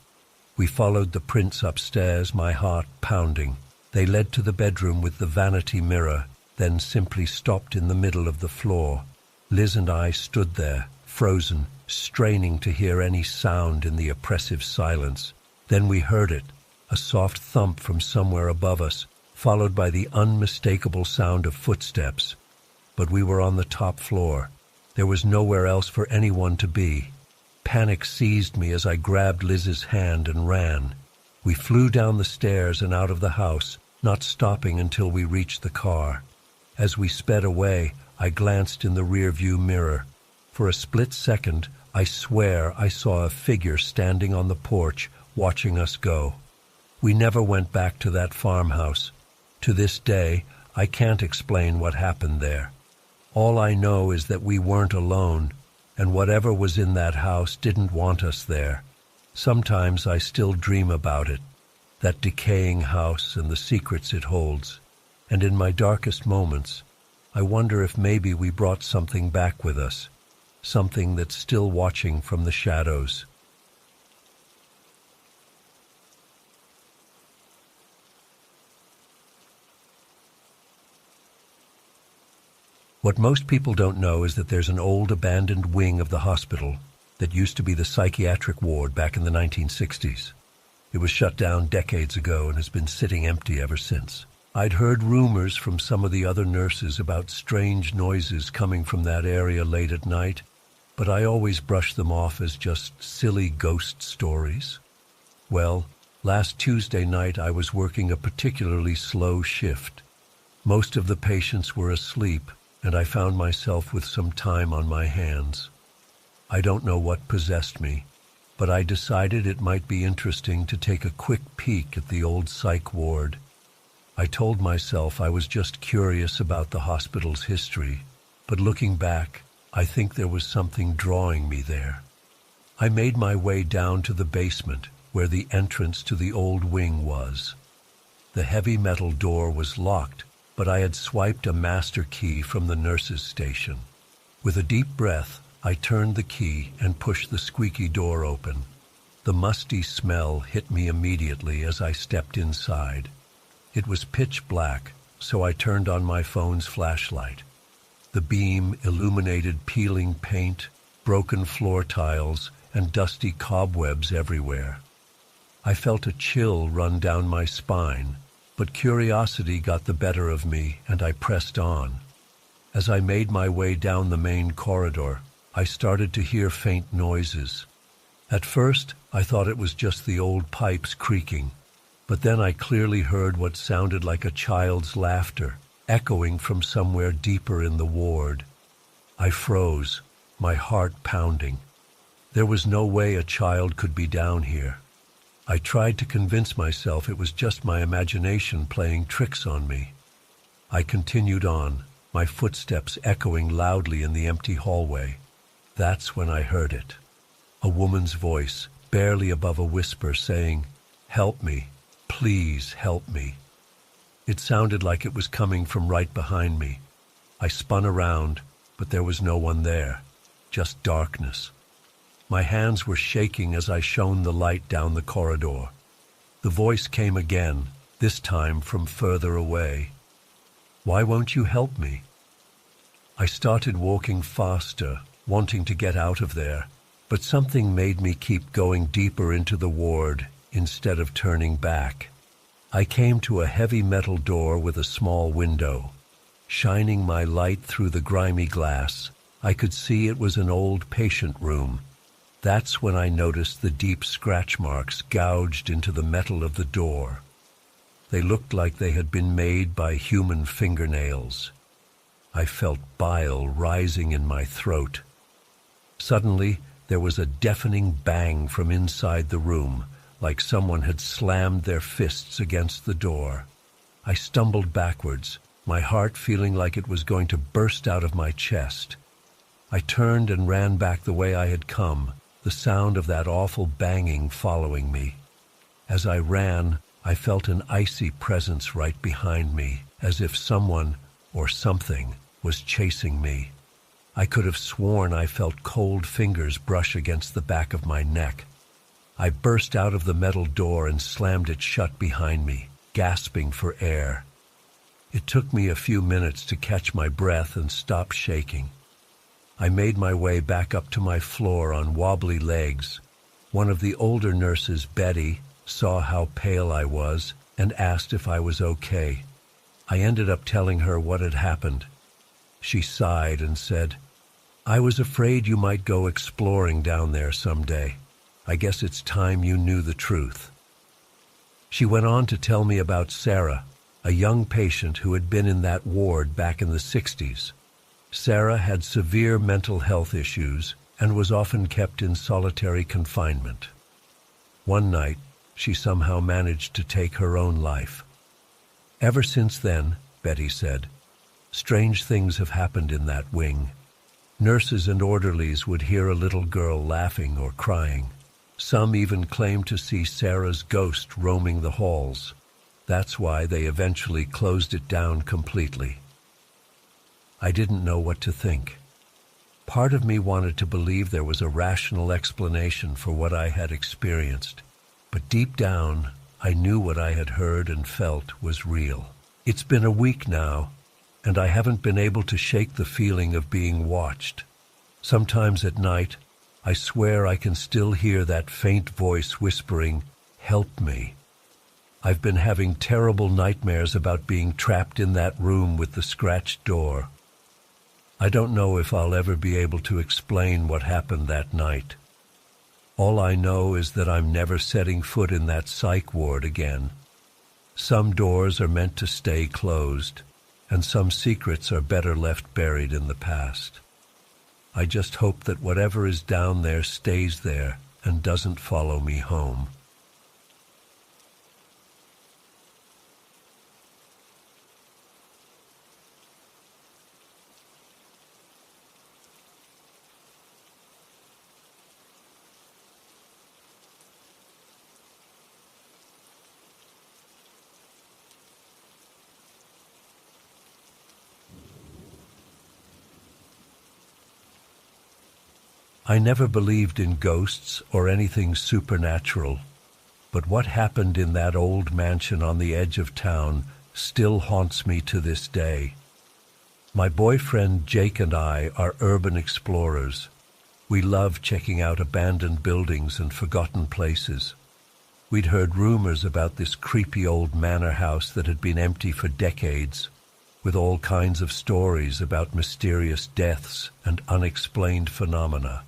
We followed the prints upstairs, my heart pounding. They led to the bedroom with the vanity mirror, then simply stopped in the middle of the floor. Liz and I stood there, frozen, straining to hear any sound in the oppressive silence. Then we heard it, a soft thump from somewhere above us, followed by the unmistakable sound of footsteps. But we were on the top floor. There was nowhere else for anyone to be. Panic seized me as I grabbed Liz's hand and ran. We flew down the stairs and out of the house, not stopping until we reached the car. As we sped away, I glanced in the rearview mirror. For a split second, I swear I saw a figure standing on the porch, watching us go. We never went back to that farmhouse. To this day, I can't explain what happened there. All I know is that we weren't alone, and whatever was in that house didn't want us there. Sometimes I still dream about it, that decaying house and the secrets it holds. And in my darkest moments, I wonder if maybe we brought something back with us, something that's still watching from the shadows. What most people don't know is that there's an old abandoned wing of the hospital that used to be the psychiatric ward back in the 1960s. It was shut down decades ago and has been sitting empty ever since. I'd heard rumors from some of the other nurses about strange noises coming from that area late at night, but I always brushed them off as just silly ghost stories. Well, last Tuesday night I was working a particularly slow shift. Most of the patients were asleep, and I found myself with some time on my hands. I don't know what possessed me, but I decided it might be interesting to take a quick peek at the old psych ward. I told myself I was just curious about the hospital's history, but looking back, I think there was something drawing me there. I made my way down to the basement, where the entrance to the old wing was. The heavy metal door was locked, but I had swiped a master key from the nurse's station. With a deep breath, I turned the key and pushed the squeaky door open. The musty smell hit me immediately as I stepped inside. It was pitch black, so I turned on my phone's flashlight. The beam illuminated peeling paint, broken floor tiles, and dusty cobwebs everywhere. I felt a chill run down my spine, but curiosity got the better of me, and I pressed on. As I made my way down the main corridor, I started to hear faint noises. At first, I thought it was just the old pipes creaking, but then I clearly heard what sounded like a child's laughter, echoing from somewhere deeper in the ward. I froze, my heart pounding. There was no way a child could be down here. I tried to convince myself it was just my imagination playing tricks on me. I continued on, my footsteps echoing loudly in the empty hallway. That's when I heard it. A woman's voice, barely above a whisper, saying, "Help me, please help me." It sounded like it was coming from right behind me. I spun around, but there was no one there, just darkness. My hands were shaking as I shone the light down the corridor. The voice came again, this time from further away. "Why won't you help me?" I started walking faster, wanting to get out of there, but something made me keep going deeper into the ward instead of turning back. I came to a heavy metal door with a small window. Shining my light through the grimy glass, I could see it was an old patient room. That's when I noticed the deep scratch marks gouged into the metal of the door. They looked like they had been made by human fingernails. I felt bile rising in my throat. Suddenly, there was a deafening bang from inside the room, like someone had slammed their fists against the door. I stumbled backwards, my heart feeling like it was going to burst out of my chest. I turned and ran back the way I had come, the sound of that awful banging following me. As I ran, I felt an icy presence right behind me, as if someone, or something, was chasing me. I could have sworn I felt cold fingers brush against the back of my neck. I burst out of the metal door and slammed it shut behind me, gasping for air. It took me a few minutes to catch my breath and stop shaking. I made my way back up to my floor on wobbly legs. One of the older nurses, Betty, saw how pale I was and asked if I was okay. I ended up telling her what had happened. She sighed and said, I was afraid you might go exploring down there someday. I guess it's time you knew the truth." She went on to tell me about Sarah, a young patient who had been in that ward back in the 60s. Sarah had severe mental health issues and was often kept in solitary confinement. One night, she somehow managed to take her own life. Ever since then, Betty said, strange things have happened in that wing. Nurses and orderlies would hear a little girl laughing or crying. Some even claimed to see Sarah's ghost roaming the halls. That's why they eventually closed it down completely. I didn't know what to think. Part of me wanted to believe there was a rational explanation for what I had experienced, but deep down, I knew what I had heard and felt was real. It's been a week now, and I haven't been able to shake the feeling of being watched. Sometimes at night, I swear I can still hear that faint voice whispering, "Help me." I've been having terrible nightmares about being trapped in that room with the scratched door. I don't know if I'll ever be able to explain what happened that night. All I know is that I'm never setting foot in that psych ward again. Some doors are meant to stay closed, and some secrets are better left buried in the past. I just hope that whatever is down there stays there and doesn't follow me home. I never believed in ghosts or anything supernatural, but what happened in that old mansion on the edge of town still haunts me to this day. My boyfriend Jake and I are urban explorers. We love checking out abandoned buildings and forgotten places. We'd heard rumors about this creepy old manor house that had been empty for decades, with all kinds of stories about mysterious deaths and unexplained phenomena.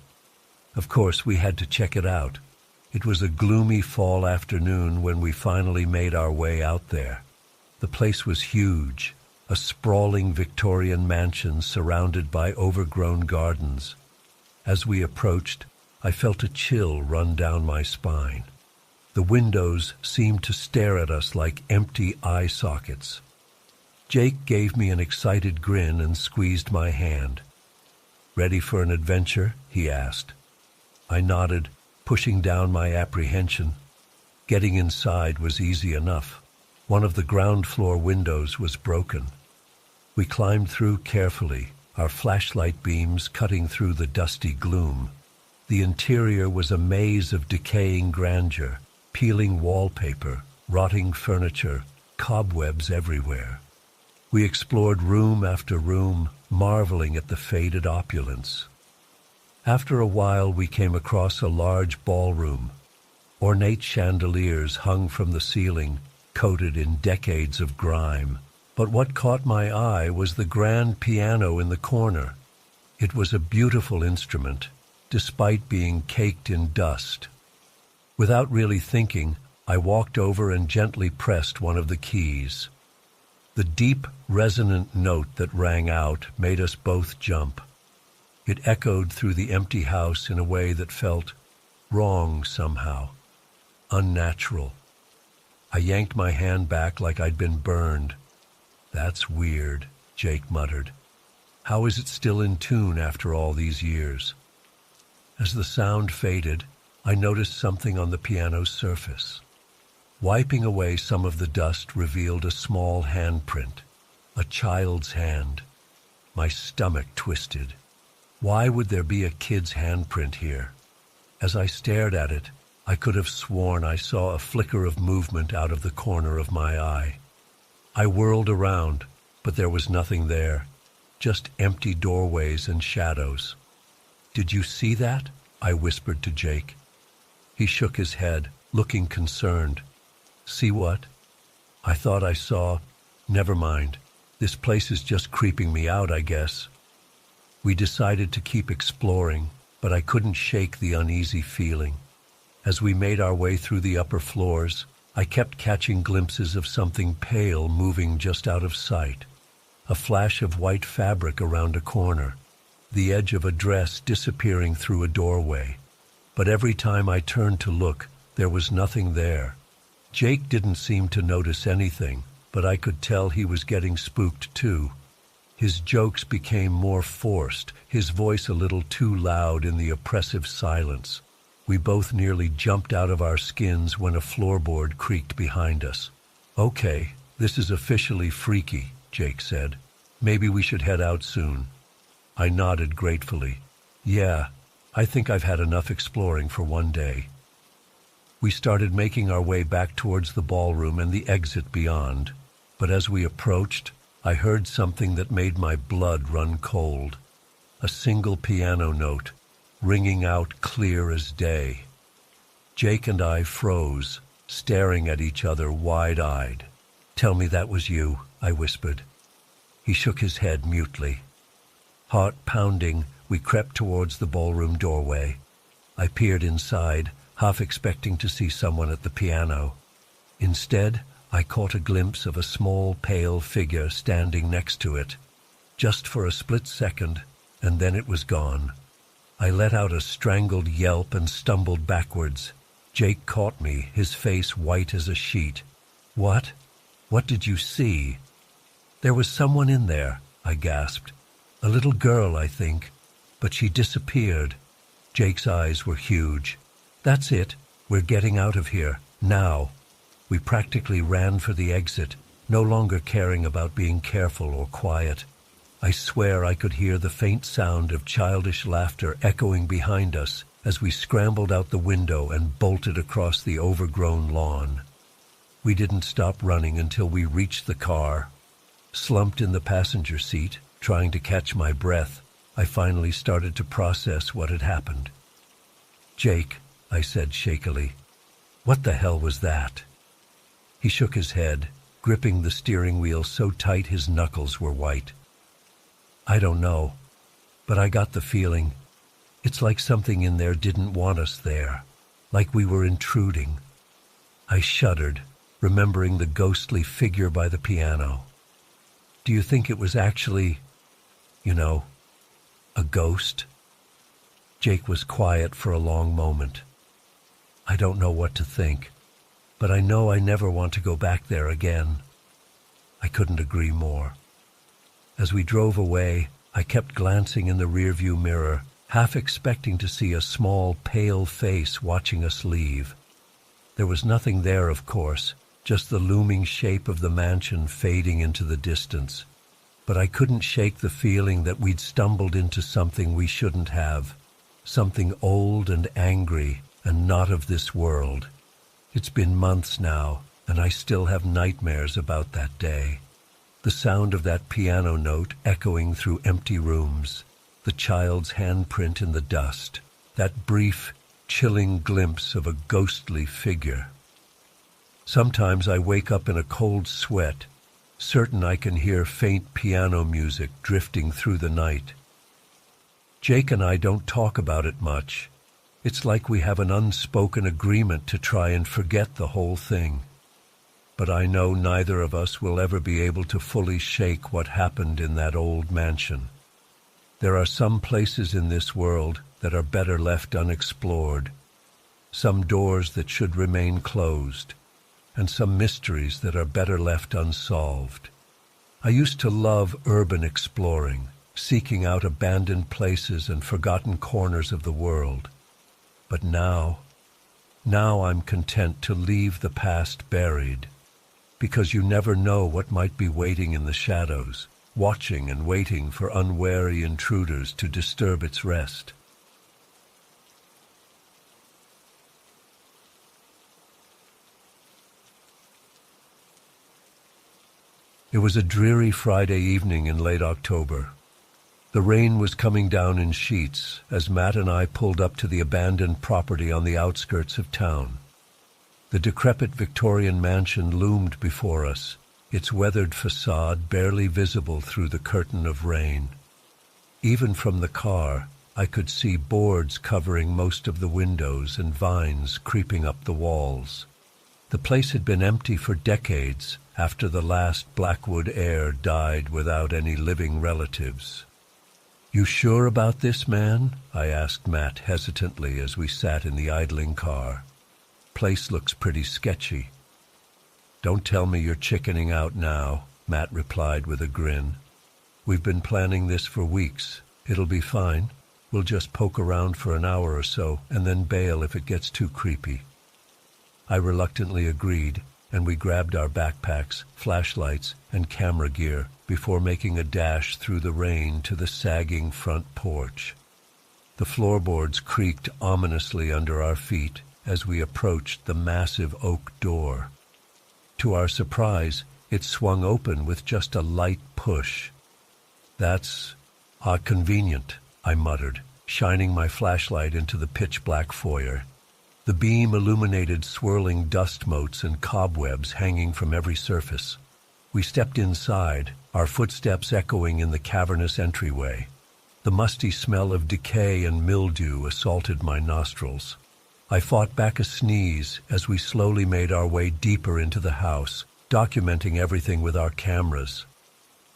Of course, we had to check it out. It was a gloomy fall afternoon when we finally made our way out there. The place was huge, a sprawling Victorian mansion surrounded by overgrown gardens. As we approached, I felt a chill run down my spine. The windows seemed to stare at us like empty eye sockets. Jake gave me an excited grin and squeezed my hand. "Ready for an adventure?" he asked. I nodded, pushing down my apprehension. Getting inside was easy enough. One of the ground floor windows was broken. We climbed through carefully, our flashlight beams cutting through the dusty gloom. The interior was a maze of decaying grandeur, peeling wallpaper, rotting furniture, cobwebs everywhere. We explored room after room, marveling at the faded opulence. After a while, we came across a large ballroom. Ornate chandeliers hung from the ceiling, coated in decades of grime. But what caught my eye was the grand piano in the corner. It was a beautiful instrument, despite being caked in dust. Without really thinking, I walked over and gently pressed one of the keys. The deep, resonant note that rang out made us both jump. It echoed through the empty house in a way that felt wrong somehow, unnatural. I yanked my hand back like I'd been burned. "That's weird," Jake muttered. "How is it still in tune after all these years?" As the sound faded, I noticed something on the piano's surface. Wiping away some of the dust revealed a small handprint, a child's hand. My stomach twisted. Why would there be a kid's handprint here? As I stared at it, I could have sworn I saw a flicker of movement out of the corner of my eye. I whirled around, but there was nothing there, just empty doorways and shadows. "Did you see that?" I whispered to Jake. He shook his head, looking concerned. "See what?" "I thought I saw—" "Never mind. This place is just creeping me out, I guess." We decided to keep exploring, but I couldn't shake the uneasy feeling. As we made our way through the upper floors, I kept catching glimpses of something pale moving just out of sight. A flash of white fabric around a corner, the edge of a dress disappearing through a doorway. But every time I turned to look, there was nothing there. Jake didn't seem to notice anything, but I could tell he was getting spooked too. His jokes became more forced, his voice a little too loud in the oppressive silence. We both nearly jumped out of our skins when a floorboard creaked behind us. "Okay, this is officially freaky," Jake said. "Maybe we should head out soon." I nodded gratefully. "Yeah, I think I've had enough exploring for one day." We started making our way back towards the ballroom and the exit beyond, but as we approached, I heard something that made my blood run cold. A single piano note, ringing out clear as day. Jake and I froze, staring at each other wide-eyed. "Tell me that was you," I whispered. He shook his head mutely. Heart pounding, we crept towards the ballroom doorway. I peered inside, half expecting to see someone at the piano. Instead, I caught a glimpse of a small, pale figure standing next to it. Just for a split second, and then it was gone. I let out a strangled yelp and stumbled backwards. Jake caught me, his face white as a sheet. "What? What did you see?" "There was someone in there," I gasped. "A little girl, I think. But she disappeared." Jake's eyes were huge. "That's it. We're getting out of here. Now." We practically ran for the exit, no longer caring about being careful or quiet. I swear I could hear the faint sound of childish laughter echoing behind us as we scrambled out the window and bolted across the overgrown lawn. We didn't stop running until we reached the car. Slumped in the passenger seat, trying to catch my breath, I finally started to process what had happened. "Jake," I said shakily, "what the hell was that?" He shook his head, gripping the steering wheel so tight his knuckles were white. "I don't know, but I got the feeling. It's like something in there didn't want us there, like we were intruding." I shuddered, remembering the ghostly figure by the piano. "Do you think it was actually, a ghost?" Jake was quiet for a long moment. "I don't know what to think, but I know I never want to go back there again." I couldn't agree more. As we drove away, I kept glancing in the rearview mirror, half expecting to see a small, pale face watching us leave. There was nothing there, of course, just the looming shape of the mansion fading into the distance. But I couldn't shake the feeling that we'd stumbled into something we shouldn't have, something old and angry and not of this world. It's been months now, and I still have nightmares about that day. The sound of that piano note echoing through empty rooms, the child's handprint in the dust, that brief, chilling glimpse of a ghostly figure. Sometimes I wake up in a cold sweat, certain I can hear faint piano music drifting through the night. Jake and I don't talk about it much. It's like we have an unspoken agreement to try and forget the whole thing. But I know neither of us will ever be able to fully shake what happened in that old mansion. There are some places in this world that are better left unexplored, some doors that should remain closed, and some mysteries that are better left unsolved. I used to love urban exploring, seeking out abandoned places and forgotten corners of the world. But now I'm content to leave the past buried, because you never know what might be waiting in the shadows, watching and waiting for unwary intruders to disturb its rest. It was a dreary Friday evening in late October. The rain was coming down in sheets as Matt and I pulled up to the abandoned property on the outskirts of town. The decrepit Victorian mansion loomed before us, its weathered facade barely visible through the curtain of rain. Even from the car, I could see boards covering most of the windows and vines creeping up the walls. The place had been empty for decades after the last Blackwood heir died without any living relatives. "You sure about this, man?" I asked Matt hesitantly as we sat in the idling car. "Place looks pretty sketchy." "Don't tell me you're chickening out now," Matt replied with a grin. "We've been planning this for weeks. It'll be fine. We'll just poke around for an hour or so and then bail if it gets too creepy." I reluctantly agreed, and we grabbed our backpacks, flashlights, and camera gear before making a dash through the rain to the sagging front porch. The floorboards creaked ominously under our feet as we approached the massive oak door. To our surprise, it swung open with just a light push. "That's convenient," I muttered, shining my flashlight into the pitch-black foyer. The beam illuminated swirling dust motes and cobwebs hanging from every surface. We stepped inside, our footsteps echoing in the cavernous entryway. The musty smell of decay and mildew assaulted my nostrils. I fought back a sneeze as we slowly made our way deeper into the house, documenting everything with our cameras.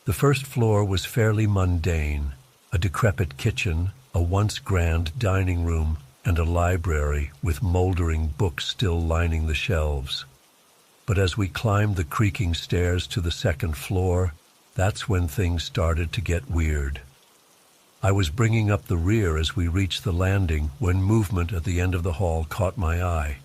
The first floor was fairly mundane: a decrepit kitchen, a once grand dining room, and a library with moldering books still lining the shelves. But as we climbed the creaking stairs to the second floor, that's when things started to get weird. I was bringing up the rear as we reached the landing when movement at the end of the hall caught my eye.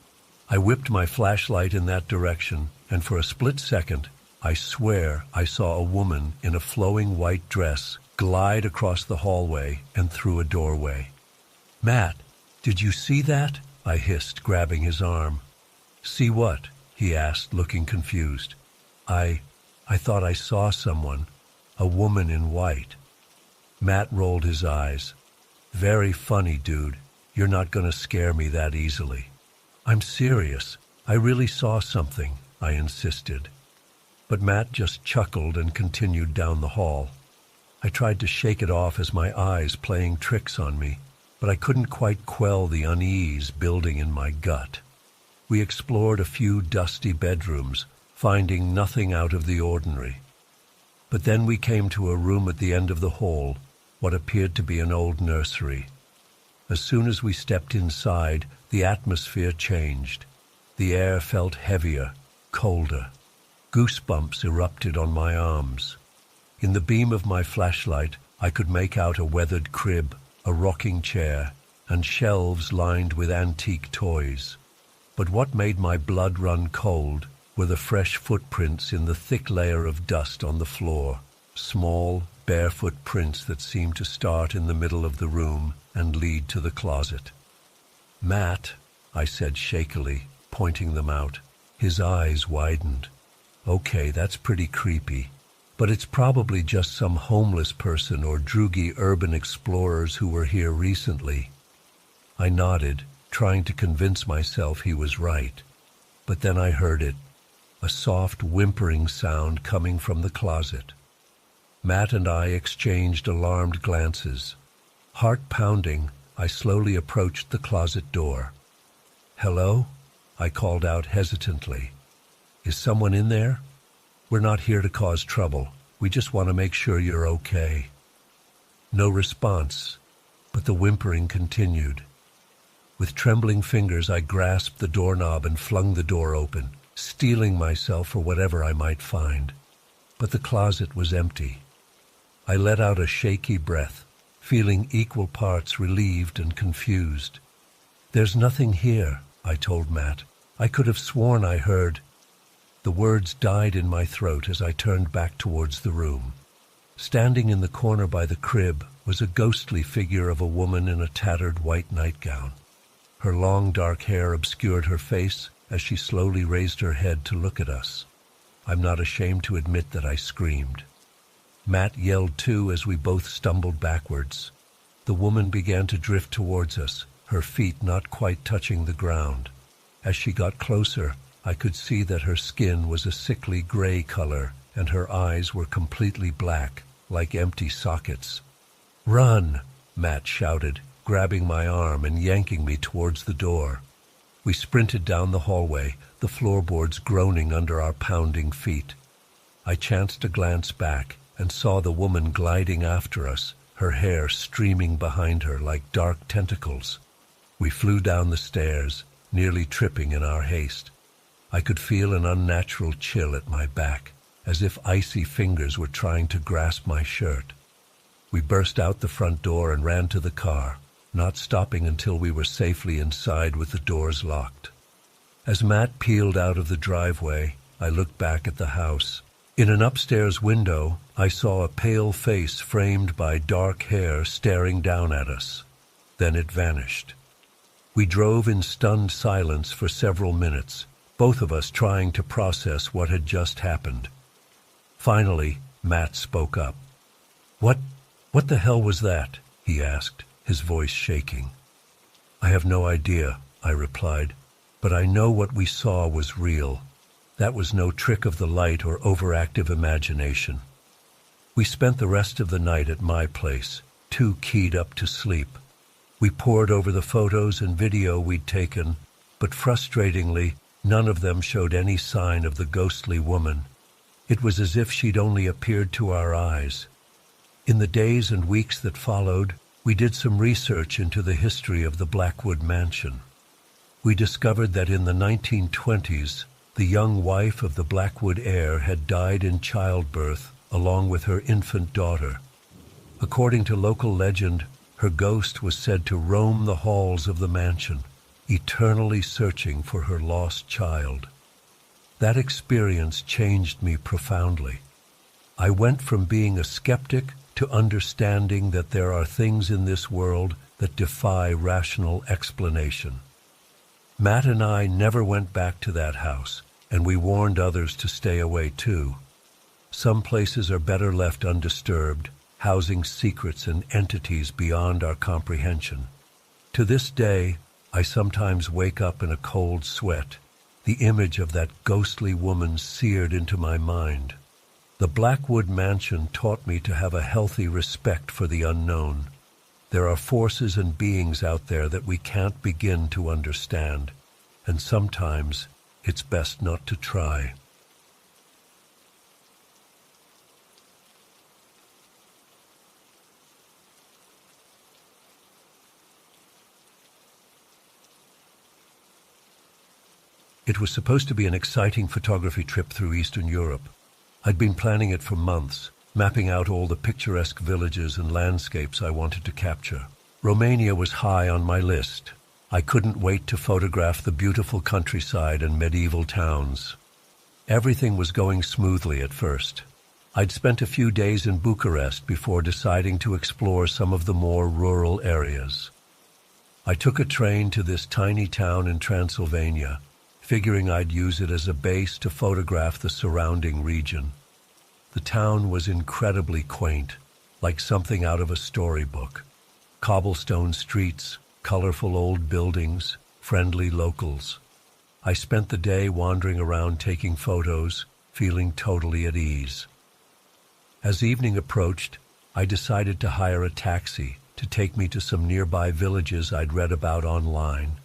I whipped my flashlight in that direction, and for a split second, I swear I saw a woman in a flowing white dress glide across the hallway and through a doorway. "Matt, did you see that?" I hissed, grabbing his arm. "See what?" he asked, looking confused. I thought I saw someone, a woman in white." Matt rolled his eyes. "Very funny, dude. You're not going to scare me that easily." "I'm serious. I really saw something," I insisted. But Matt just chuckled and continued down the hall. I tried to shake it off as my eyes playing tricks on me, but I couldn't quite quell the unease building in my gut. We explored a few dusty bedrooms, finding nothing out of the ordinary. But then we came to a room at the end of the hall, what appeared to be an old nursery. As soon as we stepped inside, the atmosphere changed. The air felt heavier, colder. Goosebumps erupted on my arms. In the beam of my flashlight, I could make out a weathered crib, a rocking chair, and shelves lined with antique toys. But what made my blood run cold were the fresh footprints in the thick layer of dust on the floor, small, barefoot prints that seemed to start in the middle of the room and lead to the closet. "Matt," I said shakily, pointing them out. His eyes widened. "Okay, that's pretty creepy. But it's probably just some homeless person or droogy urban explorers who were here recently." I nodded, trying to convince myself he was right. But then I heard it, a soft whimpering sound coming from the closet. Matt and I exchanged alarmed glances. Heart pounding, I slowly approached the closet door. "Hello?" I called out hesitantly. "Is someone in there? We're not here to cause trouble. We just want to make sure you're okay." No response, but the whimpering continued. With trembling fingers, I grasped the doorknob and flung the door open, steeling myself for whatever I might find. But the closet was empty. I let out a shaky breath, feeling equal parts relieved and confused. "There's nothing here," I told Matt. "I could have sworn I heard—" The words died in my throat as I turned back towards the room. Standing in the corner by the crib was a ghostly figure of a woman in a tattered white nightgown. Her long dark hair obscured her face as she slowly raised her head to look at us. I'm not ashamed to admit that I screamed. Matt yelled too as we both stumbled backwards. The woman began to drift towards us, her feet not quite touching the ground. As she got closer, I could see that her skin was a sickly gray color and her eyes were completely black, like empty sockets. "Run!" Matt shouted, grabbing my arm and yanking me towards the door. We sprinted down the hallway, the floorboards groaning under our pounding feet. I chanced a glance back and saw the woman gliding after us, her hair streaming behind her like dark tentacles. We flew down the stairs, nearly tripping in our haste. I could feel an unnatural chill at my back, as if icy fingers were trying to grasp my shirt. We burst out the front door and ran to the car, not stopping until we were safely inside with the doors locked. As Matt peeled out of the driveway, I looked back at the house. In an upstairs window, I saw a pale face framed by dark hair staring down at us. Then it vanished. We drove in stunned silence for several minutes, both of us trying to process what had just happened. Finally, Matt spoke up. What the hell was that?" he asked, his voice shaking. "I have no idea," I replied, "but I know what we saw was real. That was no trick of the light or overactive imagination." We spent the rest of the night at my place, too keyed up to sleep. We pored over the photos and video we'd taken, but frustratingly, none of them showed any sign of the ghostly woman. It was as if she'd only appeared to our eyes. In the days and weeks that followed, we did some research into the history of the Blackwood Mansion. We discovered that in the 1920s, the young wife of the Blackwood heir had died in childbirth along with her infant daughter. According to local legend, her ghost was said to roam the halls of the mansion, eternally searching for her lost child. That experience changed me profoundly. I went from being a skeptic to understanding that there are things in this world that defy rational explanation. Matt and I never went back to that house, and we warned others to stay away too. Some places are better left undisturbed, housing secrets and entities beyond our comprehension. To this day, I sometimes wake up in a cold sweat, the image of that ghostly woman seared into my mind. The Blackwood Mansion taught me to have a healthy respect for the unknown. There are forces and beings out there that we can't begin to understand, and sometimes it's best not to try. It was supposed to be an exciting photography trip through Eastern Europe. I'd been planning it for months, mapping out all the picturesque villages and landscapes I wanted to capture. Romania was high on my list. I couldn't wait to photograph the beautiful countryside and medieval towns. Everything was going smoothly at first. I'd spent a few days in Bucharest before deciding to explore some of the more rural areas. I took a train to this tiny town in Transylvania, figuring I'd use it as a base to photograph the surrounding region. The town was incredibly quaint, like something out of a storybook. Cobblestone streets, colorful old buildings, friendly locals. I spent the day wandering around taking photos, feeling totally at ease. As evening approached, I decided to hire a taxi to take me to some nearby villages I'd read about online.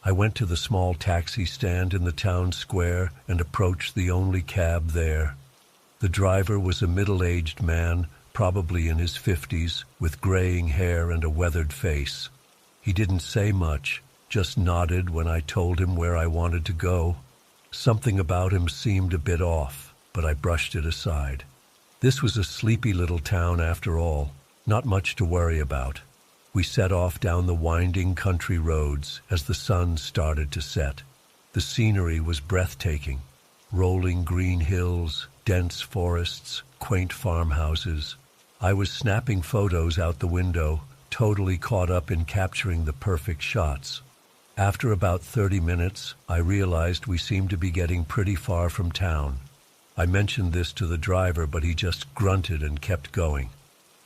I went to the small taxi stand in the town square and approached the only cab there. The driver was a middle-aged man, probably in his 50s, with graying hair and a weathered face. He didn't say much, just nodded when I told him where I wanted to go. Something about him seemed a bit off, but I brushed it aside. This was a sleepy little town after all, not much to worry about. We set off down the winding country roads as the sun started to set. The scenery was breathtaking. Rolling green hills, dense forests, quaint farmhouses. I was snapping photos out the window, totally caught up in capturing the perfect shots. After about 30 minutes, I realized we seemed to be getting pretty far from town. I mentioned this to the driver, but he just grunted and kept going.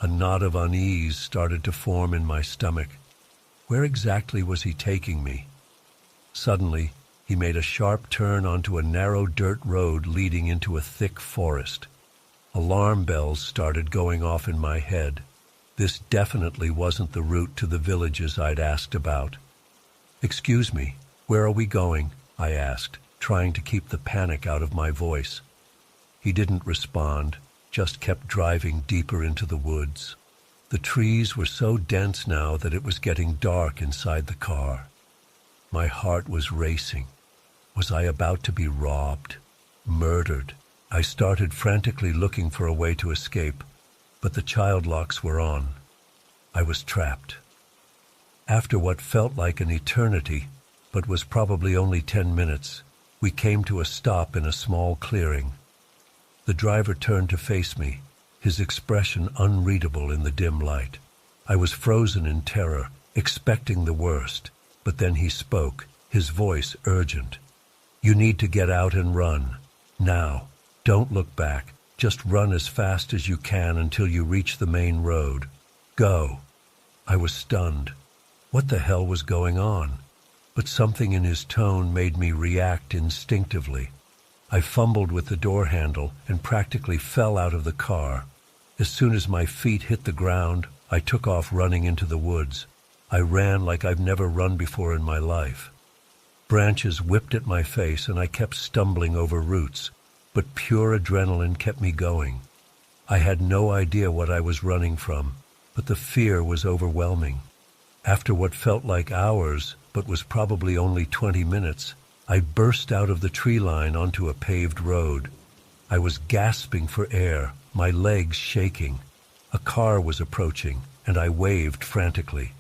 A knot of unease started to form in my stomach. Where exactly was he taking me? Suddenly, he made a sharp turn onto a narrow dirt road leading into a thick forest. Alarm bells started going off in my head. This definitely wasn't the route to the villages I'd asked about. "Excuse me, where are we going?" I asked, trying to keep the panic out of my voice. He didn't respond, just kept driving deeper into the woods. The trees were so dense now that it was getting dark inside the car. My heart was racing. Was I about to be robbed? Murdered? I started frantically looking for a way to escape, but the child locks were on. I was trapped. After what felt like an eternity, but was probably only 10 minutes, we came to a stop in a small clearing. The driver turned to face me, his expression unreadable in the dim light. I was frozen in terror, expecting the worst, but then he spoke, his voice urgent. "You need to get out and run. Now. Don't look back. Just run as fast as you can until you reach the main road. Go." I was stunned. What the hell was going on? But something in his tone made me react instinctively. I fumbled with the door handle and practically fell out of the car. As soon as my feet hit the ground, I took off running into the woods. I ran like I've never run before in my life. Branches whipped at my face and I kept stumbling over roots, but pure adrenaline kept me going. I had no idea what I was running from, but the fear was overwhelming. After what felt like hours, but was probably only 20 minutes, I burst out of the tree line onto a paved road. I was gasping for air, my legs shaking. A car was approaching, and I waved frantically.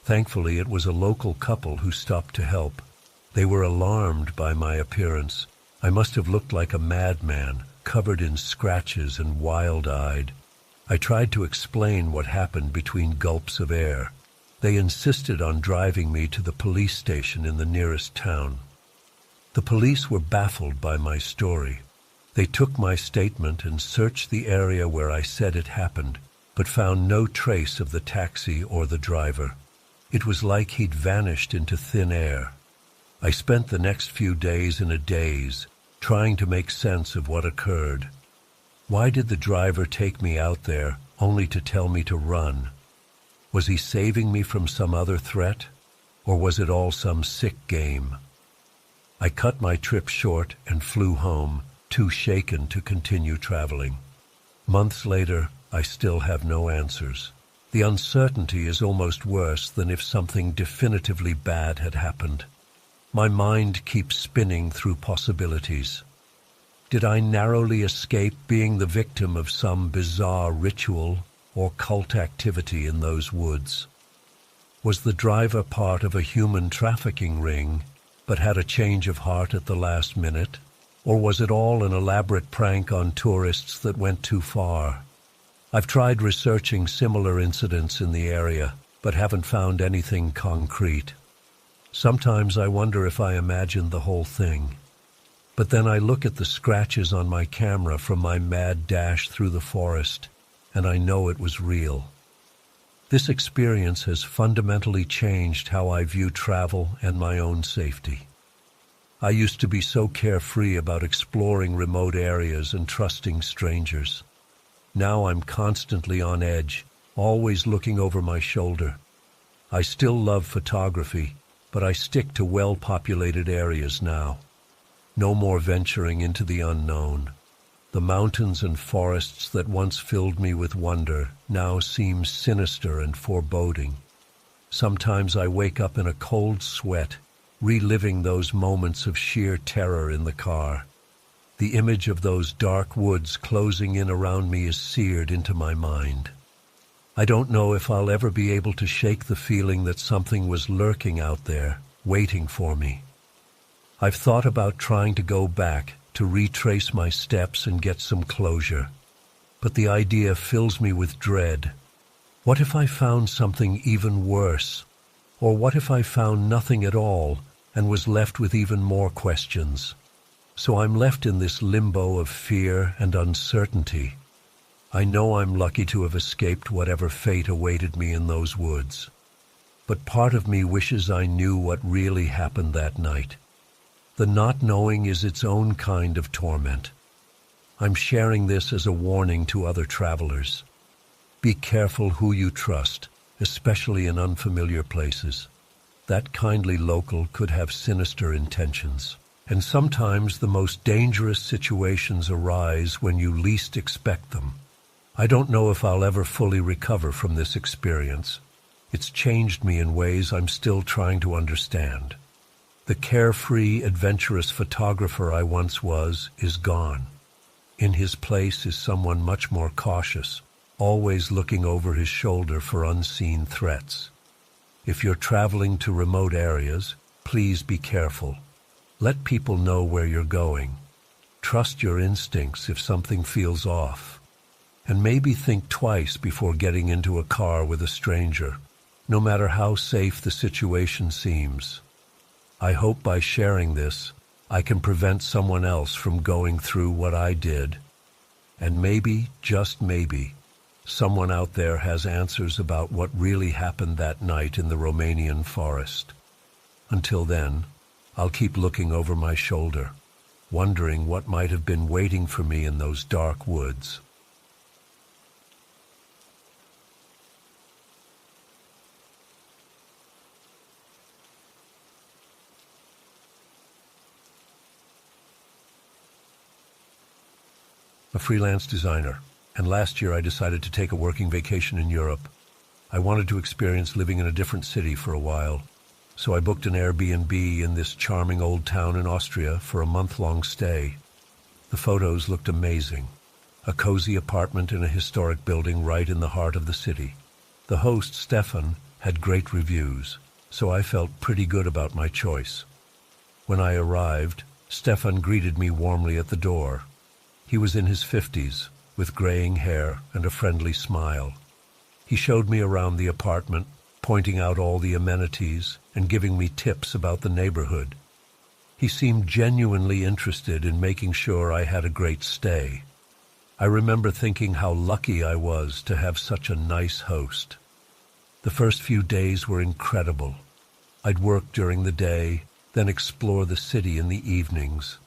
Thankfully, it was a local couple who stopped to help. They were alarmed by my appearance. I must have looked like a madman, covered in scratches and wild-eyed. I tried to explain what happened between gulps of air. They insisted on driving me to the police station in the nearest town. The police were baffled by my story. They took my statement and searched the area where I said it happened, but found no trace of the taxi or the driver. It was like he'd vanished into thin air. I spent the next few days in a daze, trying to make sense of what occurred. Why did the driver take me out there, only to tell me to run? Was he saving me from some other threat, or was it all some sick game? I cut my trip short and flew home, too shaken to continue traveling. Months later, I still have no answers. The uncertainty is almost worse than if something definitively bad had happened. My mind keeps spinning through possibilities. Did I narrowly escape being the victim of some bizarre ritual or cult activity in those woods? Was the driver part of a human trafficking ring, but had a change of heart at the last minute? Or was it all an elaborate prank on tourists that went too far? I've tried researching similar incidents in the area, but haven't found anything concrete. Sometimes I wonder if I imagined the whole thing. But then I look at the scratches on my camera from my mad dash through the forest, and I know it was real. This experience has fundamentally changed how I view travel and my own safety. I used to be so carefree about exploring remote areas and trusting strangers. Now I'm constantly on edge, always looking over my shoulder. I still love photography, but I stick to well-populated areas now. No more venturing into the unknown. The mountains and forests that once filled me with wonder now seem sinister and foreboding. Sometimes I wake up in a cold sweat, reliving those moments of sheer terror in the car. The image of those dark woods closing in around me is seared into my mind. I don't know if I'll ever be able to shake the feeling that something was lurking out there, waiting for me. I've thought about trying to go back, to retrace my steps and get some closure. But the idea fills me with dread. What if I found something even worse? Or what if I found nothing at all and was left with even more questions? So I'm left in this limbo of fear and uncertainty. I know I'm lucky to have escaped whatever fate awaited me in those woods. But part of me wishes I knew what really happened that night. The not knowing is its own kind of torment. I'm sharing this as a warning to other travelers. Be careful who you trust, especially in unfamiliar places. That kindly local could have sinister intentions. And sometimes the most dangerous situations arise when you least expect them. I don't know if I'll ever fully recover from this experience. It's changed me in ways I'm still trying to understand. The carefree, adventurous photographer I once was is gone. In his place is someone much more cautious, always looking over his shoulder for unseen threats. If you're traveling to remote areas, please be careful. Let people know where you're going. Trust your instincts if something feels off. And maybe think twice before getting into a car with a stranger, no matter how safe the situation seems. I hope by sharing this, I can prevent someone else from going through what I did. And maybe, just maybe, someone out there has answers about what really happened that night in the Romanian forest. Until then, I'll keep looking over my shoulder, wondering what might have been waiting for me in those dark woods. A freelance designer, and last year I decided to take a working vacation in Europe. I wanted to experience living in a different city for a while, so I booked an Airbnb in this charming old town in Austria for a month-long stay. The photos looked amazing. A cozy apartment in a historic building right in the heart of the city. The host, Stefan, had great reviews, so I felt pretty good about my choice. When I arrived, Stefan greeted me warmly at the door. He was in his 50s, with graying hair and a friendly smile. He showed me around the apartment, pointing out all the amenities and giving me tips about the neighborhood. He seemed genuinely interested in making sure I had a great stay. I remember thinking how lucky I was to have such a nice host. The first few days were incredible. I'd work during the day, then explore the city in the evenings.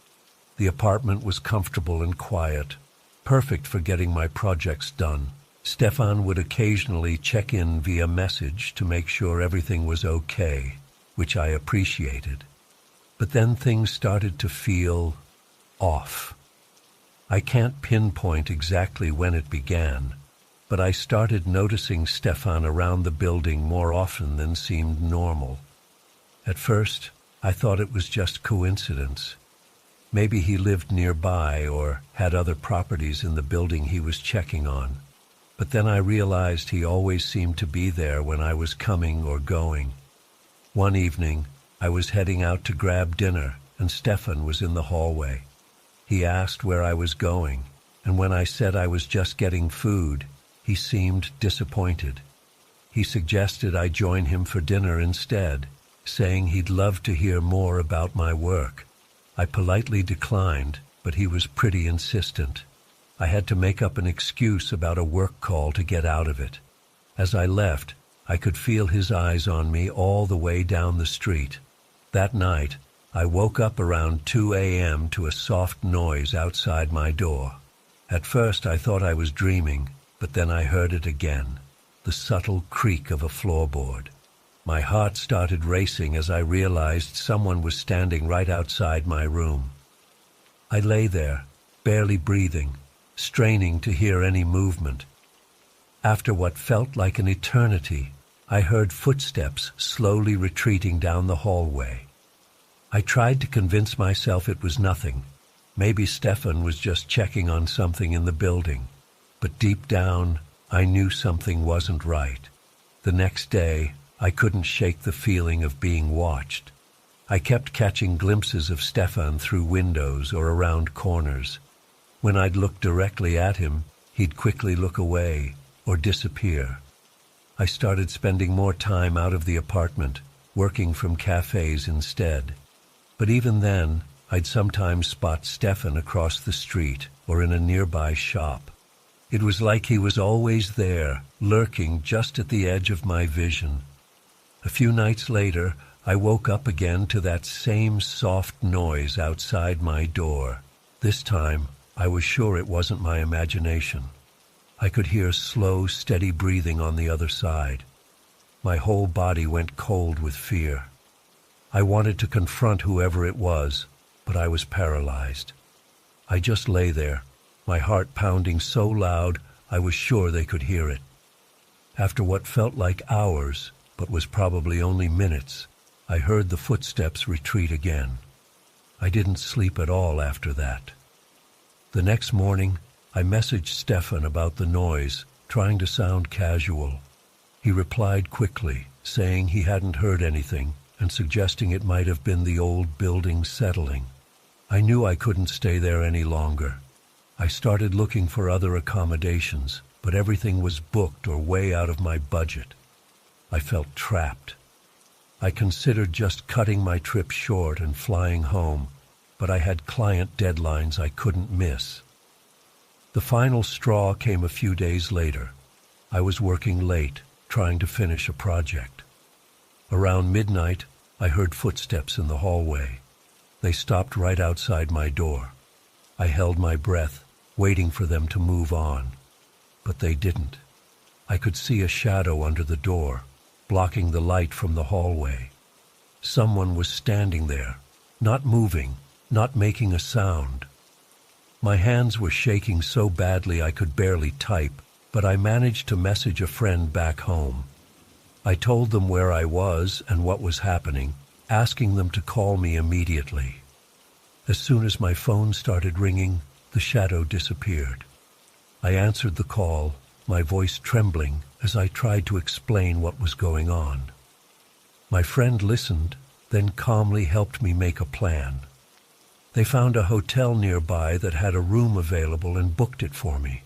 The apartment was comfortable and quiet, perfect for getting my projects done. Stefan would occasionally check in via message to make sure everything was okay, which I appreciated. But then things started to feel off. I can't pinpoint exactly when it began, but I started noticing Stefan around the building more often than seemed normal. At first, I thought it was just coincidence. Maybe he lived nearby or had other properties in the building he was checking on. But then I realized he always seemed to be there when I was coming or going. One evening, I was heading out to grab dinner, and Stefan was in the hallway. He asked where I was going, and when I said I was just getting food, he seemed disappointed. He suggested I join him for dinner instead, saying he'd love to hear more about my work. I politely declined, but he was pretty insistent. I had to make up an excuse about a work call to get out of it. As I left, I could feel his eyes on me all the way down the street. That night, I woke up around 2 a.m. to a soft noise outside my door. At first I thought I was dreaming, but then I heard it again, the subtle creak of a floorboard. My heart started racing as I realized someone was standing right outside my room. I lay there, barely breathing, straining to hear any movement. After what felt like an eternity, I heard footsteps slowly retreating down the hallway. I tried to convince myself it was nothing. Maybe Stefan was just checking on something in the building. But deep down, I knew something wasn't right. The next day, I couldn't shake the feeling of being watched. I kept catching glimpses of Stefan through windows or around corners. When I'd look directly at him, he'd quickly look away or disappear. I started spending more time out of the apartment, working from cafes instead. But even then, I'd sometimes spot Stefan across the street or in a nearby shop. It was like he was always there, lurking just at the edge of my vision. A few nights later, I woke up again to that same soft noise outside my door. This time, I was sure it wasn't my imagination. I could hear slow, steady breathing on the other side. My whole body went cold with fear. I wanted to confront whoever it was, but I was paralyzed. I just lay there, my heart pounding so loud I was sure they could hear it. After what felt like hours, but was probably only minutes, I heard the footsteps retreat again. I didn't sleep at all after that. The next morning, I messaged Stefan about the noise, trying to sound casual. He replied quickly, saying he hadn't heard anything and suggesting it might have been the old building settling. I knew I couldn't stay there any longer. I started looking for other accommodations, but everything was booked or way out of my budget. I felt trapped. I considered just cutting my trip short and flying home, but I had client deadlines I couldn't miss. The final straw came a few days later. I was working late, trying to finish a project. Around midnight, I heard footsteps in the hallway. They stopped right outside my door. I held my breath, waiting for them to move on. But they didn't. I could see a shadow under the door, blocking the light from the hallway. Someone was standing there, not moving, not making a sound. My hands were shaking so badly I could barely type, but I managed to message a friend back home. I told them where I was and what was happening, asking them to call me immediately. As soon as my phone started ringing, the shadow disappeared. I answered the call, my voice trembling as I tried to explain what was going on. My friend listened, then calmly helped me make a plan. They found a hotel nearby that had a room available and booked it for me.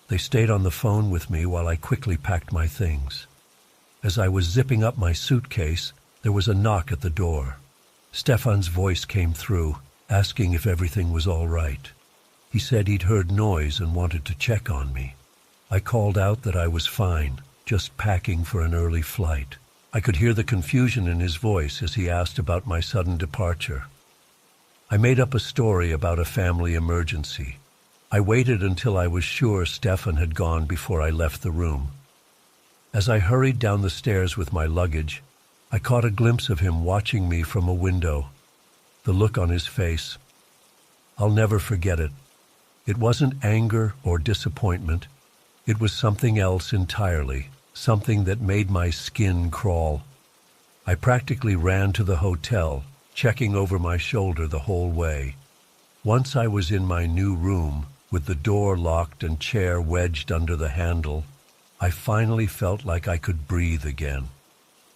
They stayed on the phone with me while I quickly packed my things. As I was zipping up my suitcase, there was a knock at the door. Stefan's voice came through, asking if everything was all right. He said he'd heard noise and wanted to check on me. I called out that I was fine, just packing for an early flight. I could hear the confusion in his voice as he asked about my sudden departure. I made up a story about a family emergency. I waited until I was sure Stefan had gone before I left the room. As I hurried down the stairs with my luggage, I caught a glimpse of him watching me from a window. The look on his face. I'll never forget it. It wasn't anger or disappointment. It was something else entirely, something that made my skin crawl. I practically ran to the hotel, checking over my shoulder the whole way. Once I was in my new room, with the door locked and chair wedged under the handle, I finally felt like I could breathe again.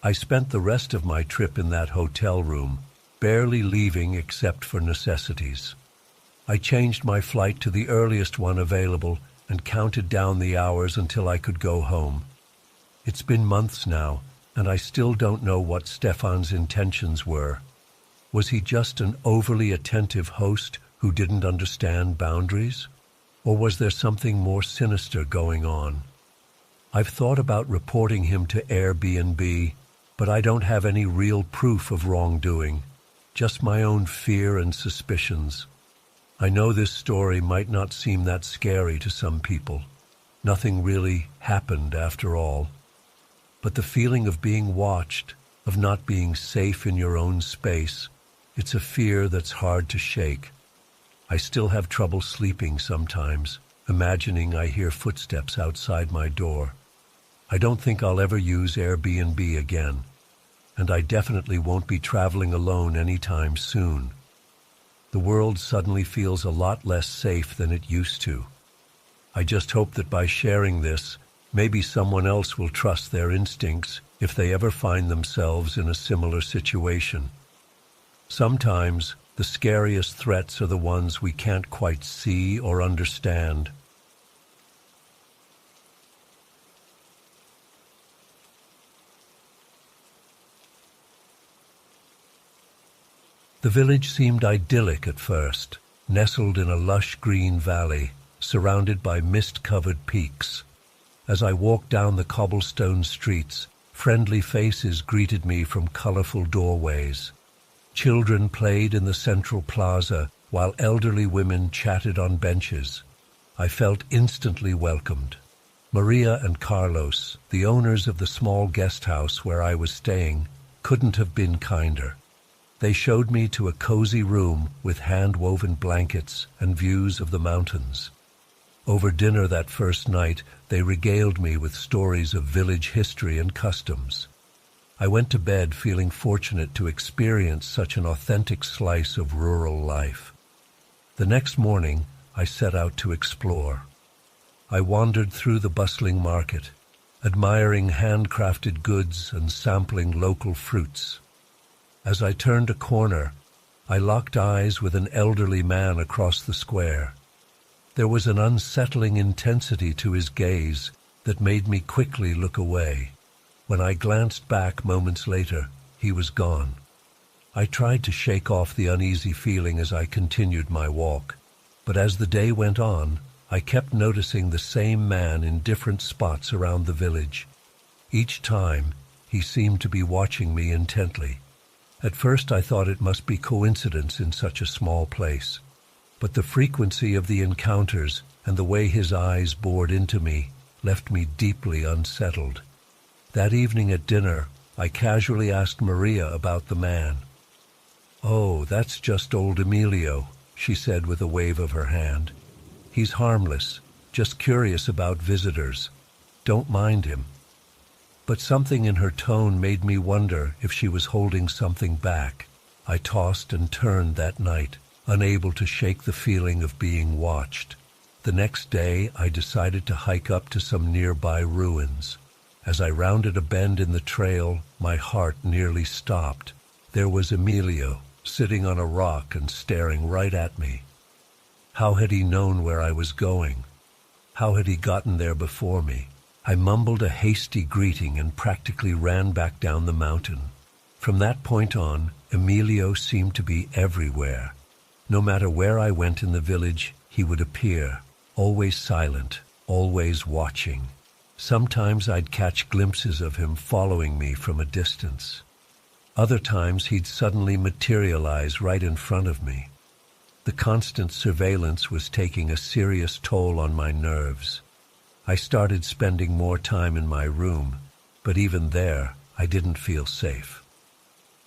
I spent the rest of my trip in that hotel room, barely leaving except for necessities. I changed my flight to the earliest one available and counted down the hours until I could go home. It's been months now, and I still don't know what Stefan's intentions were. Was he just an overly attentive host who didn't understand boundaries? Or was there something more sinister going on? I've thought about reporting him to Airbnb, but I don't have any real proof of wrongdoing, just my own fear and suspicions. I know this story might not seem that scary to some people. Nothing really happened after all. But the feeling of being watched, of not being safe in your own space, it's a fear that's hard to shake. I still have trouble sleeping sometimes, imagining I hear footsteps outside my door. I don't think I'll ever use Airbnb again, and I definitely won't be traveling alone anytime soon. The world suddenly feels a lot less safe than it used to. I just hope that by sharing this, maybe someone else will trust their instincts if they ever find themselves in a similar situation. Sometimes, the scariest threats are the ones we can't quite see or understand. The village seemed idyllic at first, nestled in a lush green valley, surrounded by mist-covered peaks. As I walked down the cobblestone streets, friendly faces greeted me from colorful doorways. Children played in the central plaza, while elderly women chatted on benches. I felt instantly welcomed. Maria and Carlos, the owners of the small guest house where I was staying, couldn't have been kinder. They showed me to a cozy room with hand-woven blankets and views of the mountains. Over dinner that first night, they regaled me with stories of village history and customs. I went to bed feeling fortunate to experience such an authentic slice of rural life. The next morning, I set out to explore. I wandered through the bustling market, admiring handcrafted goods and sampling local fruits. As I turned a corner, I locked eyes with an elderly man across the square. There was an unsettling intensity to his gaze that made me quickly look away. When I glanced back moments later, he was gone. I tried to shake off the uneasy feeling as I continued my walk, but as the day went on, I kept noticing the same man in different spots around the village. Each time, he seemed to be watching me intently. At first I thought it must be coincidence in such a small place, but the frequency of the encounters and the way his eyes bored into me left me deeply unsettled. That evening at dinner, I casually asked Maria about the man. "Oh, that's just old Emilio," she said with a wave of her hand. "He's harmless, just curious about visitors. Don't mind him." But something in her tone made me wonder if she was holding something back. I tossed and turned that night, unable to shake the feeling of being watched. The next day, I decided to hike up to some nearby ruins. As I rounded a bend in the trail, my heart nearly stopped. There was Emilio, sitting on a rock and staring right at me. How had he known where I was going? How had he gotten there before me? I mumbled a hasty greeting and practically ran back down the mountain. From that point on, Emilio seemed to be everywhere. No matter where I went in the village, he would appear, always silent, always watching. Sometimes I'd catch glimpses of him following me from a distance. Other times he'd suddenly materialize right in front of me. The constant surveillance was taking a serious toll on my nerves. I started spending more time in my room, but even there, I didn't feel safe.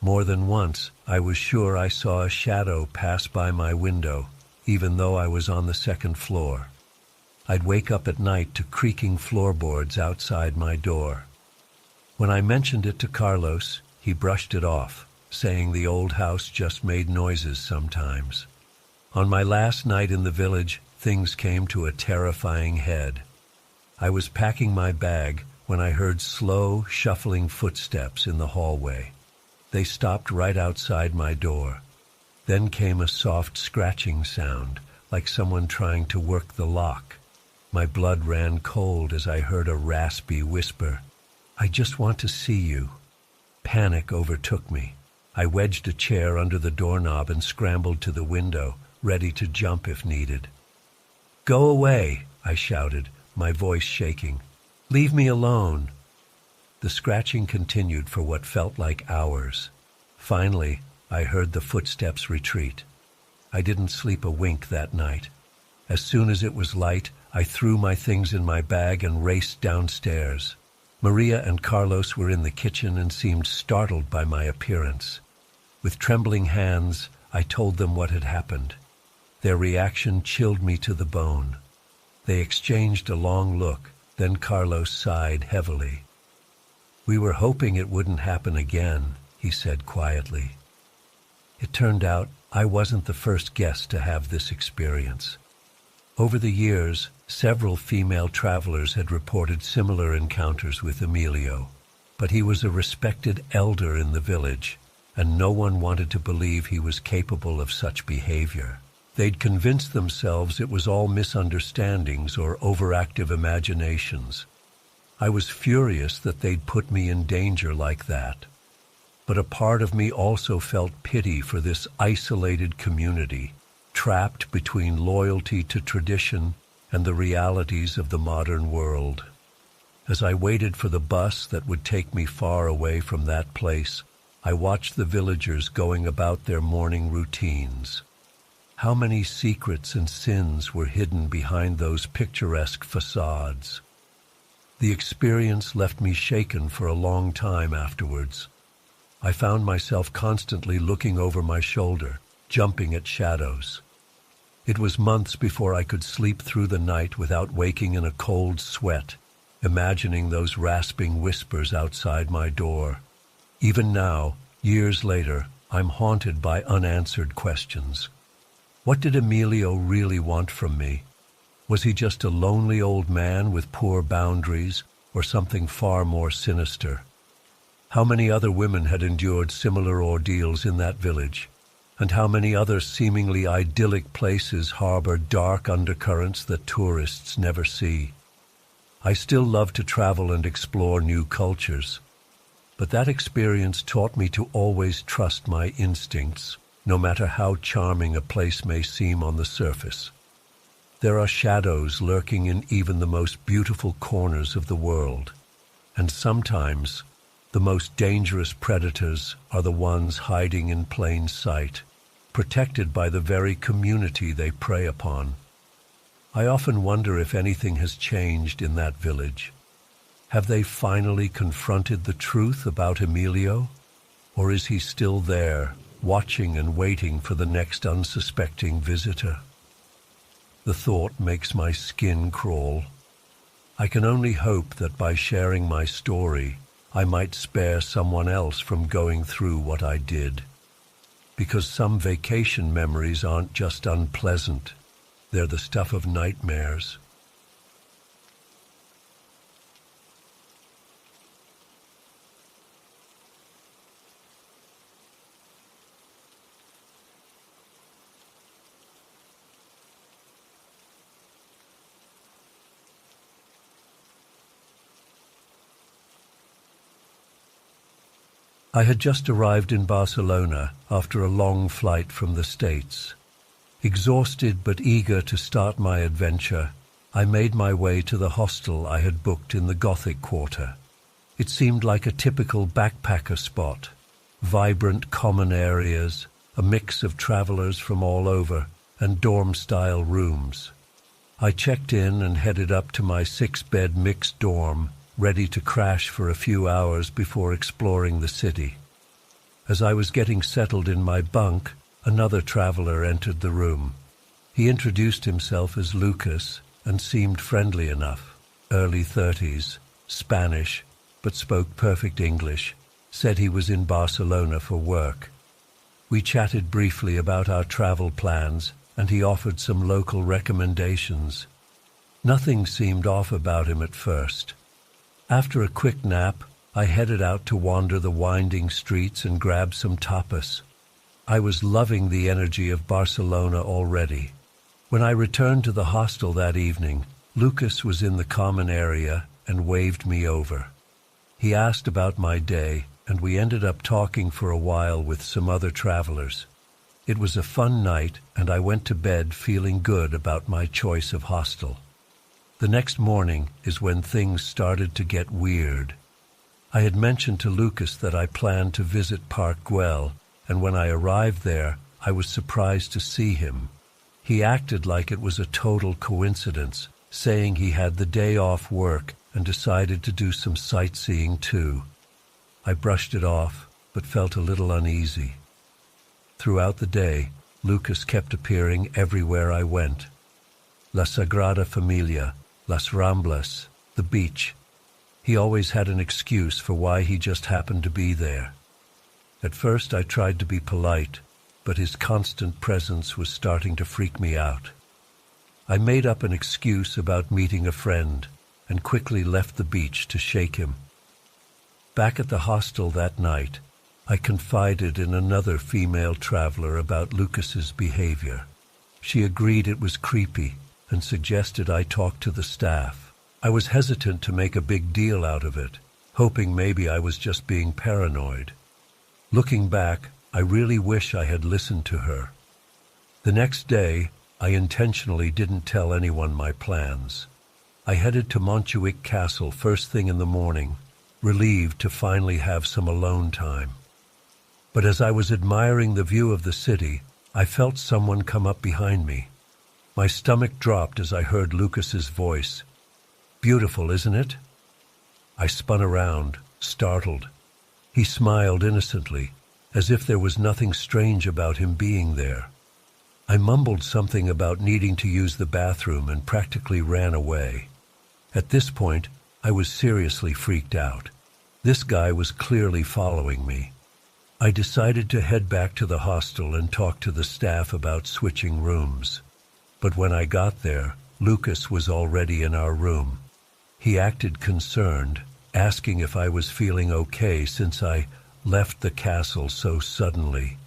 More than once, I was sure I saw a shadow pass by my window, even though I was on the second floor. I'd wake up at night to creaking floorboards outside my door. When I mentioned it to Carlos, he brushed it off, saying the old house just made noises sometimes. On my last night in the village, things came to a terrifying head. I was packing my bag when I heard slow, shuffling footsteps in the hallway. They stopped right outside my door. Then came a soft scratching sound, like someone trying to work the lock. My blood ran cold as I heard a raspy whisper, "I just want to see you." Panic overtook me. I wedged a chair under the doorknob and scrambled to the window, ready to jump if needed. "Go away," I shouted, my voice shaking. "Leave me alone." The scratching continued for what felt like hours. Finally, I heard the footsteps retreat. I didn't sleep a wink that night. As soon as it was light, I threw my things in my bag and raced downstairs. Maria and Carlos were in the kitchen and seemed startled by my appearance. With trembling hands, I told them what had happened. Their reaction chilled me to the bone. They exchanged a long look, then Carlos sighed heavily. "We were hoping it wouldn't happen again," he said quietly. It turned out I wasn't the first guest to have this experience. Over the years, several female travelers had reported similar encounters with Emilio, but he was a respected elder in the village, and no one wanted to believe he was capable of such behavior. They'd convinced themselves it was all misunderstandings or overactive imaginations. I was furious that they'd put me in danger like that. But a part of me also felt pity for this isolated community, trapped between loyalty to tradition and the realities of the modern world. As I waited for the bus that would take me far away from that place, I watched the villagers going about their morning routines. How many secrets and sins were hidden behind those picturesque facades? The experience left me shaken for a long time afterwards. I found myself constantly looking over my shoulder, jumping at shadows. It was months before I could sleep through the night without waking in a cold sweat, imagining those rasping whispers outside my door. Even now, years later, I'm haunted by unanswered questions. What did Emilio really want from me? Was he just a lonely old man with poor boundaries, or something far more sinister? How many other women had endured similar ordeals in that village? And how many other seemingly idyllic places harbor dark undercurrents that tourists never see? I still love to travel and explore new cultures, but that experience taught me to always trust my instincts, no matter how charming a place may seem on the surface. There are shadows lurking in even the most beautiful corners of the world, and sometimes the most dangerous predators are the ones hiding in plain sight, protected by the very community they prey upon. I often wonder if anything has changed in that village. Have they finally confronted the truth about Emilio? Or is he still there, watching and waiting for the next unsuspecting visitor? The thought makes my skin crawl. I can only hope that by sharing my story, I might spare someone else from going through what I did. Because some vacation memories aren't just unpleasant, they're the stuff of nightmares. I had just arrived in Barcelona after a long flight from the States. Exhausted but eager to start my adventure, I made my way to the hostel I had booked in the Gothic Quarter. It seemed like a typical backpacker spot. Vibrant common areas, a mix of travelers from all over, and dorm-style rooms. I checked in and headed up to my 6-bed mixed dorm, ready to crash for a few hours before exploring the city. As I was getting settled in my bunk, another traveler entered the room. He introduced himself as Lucas and seemed friendly enough. Early 30s, Spanish, but spoke perfect English, said he was in Barcelona for work. We chatted briefly about our travel plans, and he offered some local recommendations. Nothing seemed off about him at first. After a quick nap, I headed out to wander the winding streets and grab some tapas. I was loving the energy of Barcelona already. When I returned to the hostel that evening, Lucas was in the common area and waved me over. He asked about my day, and we ended up talking for a while with some other travelers. It was a fun night, and I went to bed feeling good about my choice of hostel. The next morning is when things started to get weird. I had mentioned to Lucas that I planned to visit Park Güell, and when I arrived there, I was surprised to see him. He acted like it was a total coincidence, saying he had the day off work and decided to do some sightseeing too. I brushed it off, but felt a little uneasy. Throughout the day, Lucas kept appearing everywhere I went. La Sagrada Familia, Las Ramblas, the beach. He always had an excuse for why he just happened to be there. At first I tried to be polite, but his constant presence was starting to freak me out. I made up an excuse about meeting a friend and quickly left the beach to shake him. Back at the hostel that night, I confided in another female traveler about Lucas's behavior. She agreed it was creepy and suggested I talk to the staff. I was hesitant to make a big deal out of it, hoping maybe I was just being paranoid. Looking back, I really wish I had listened to her. The next day, I intentionally didn't tell anyone my plans. I headed to Montjuic Castle first thing in the morning, relieved to finally have some alone time. But as I was admiring the view of the city, I felt someone come up behind me. My stomach dropped as I heard Lucas's voice. "Beautiful, isn't it?" I spun around, startled. He smiled innocently, as if there was nothing strange about him being there. I mumbled something about needing to use the bathroom and practically ran away. At this point, I was seriously freaked out. This guy was clearly following me. I decided to head back to the hostel and talk to the staff about switching rooms. But when I got there, Lucas was already in our room. He acted concerned, asking if I was feeling okay since I left the castle so suddenly.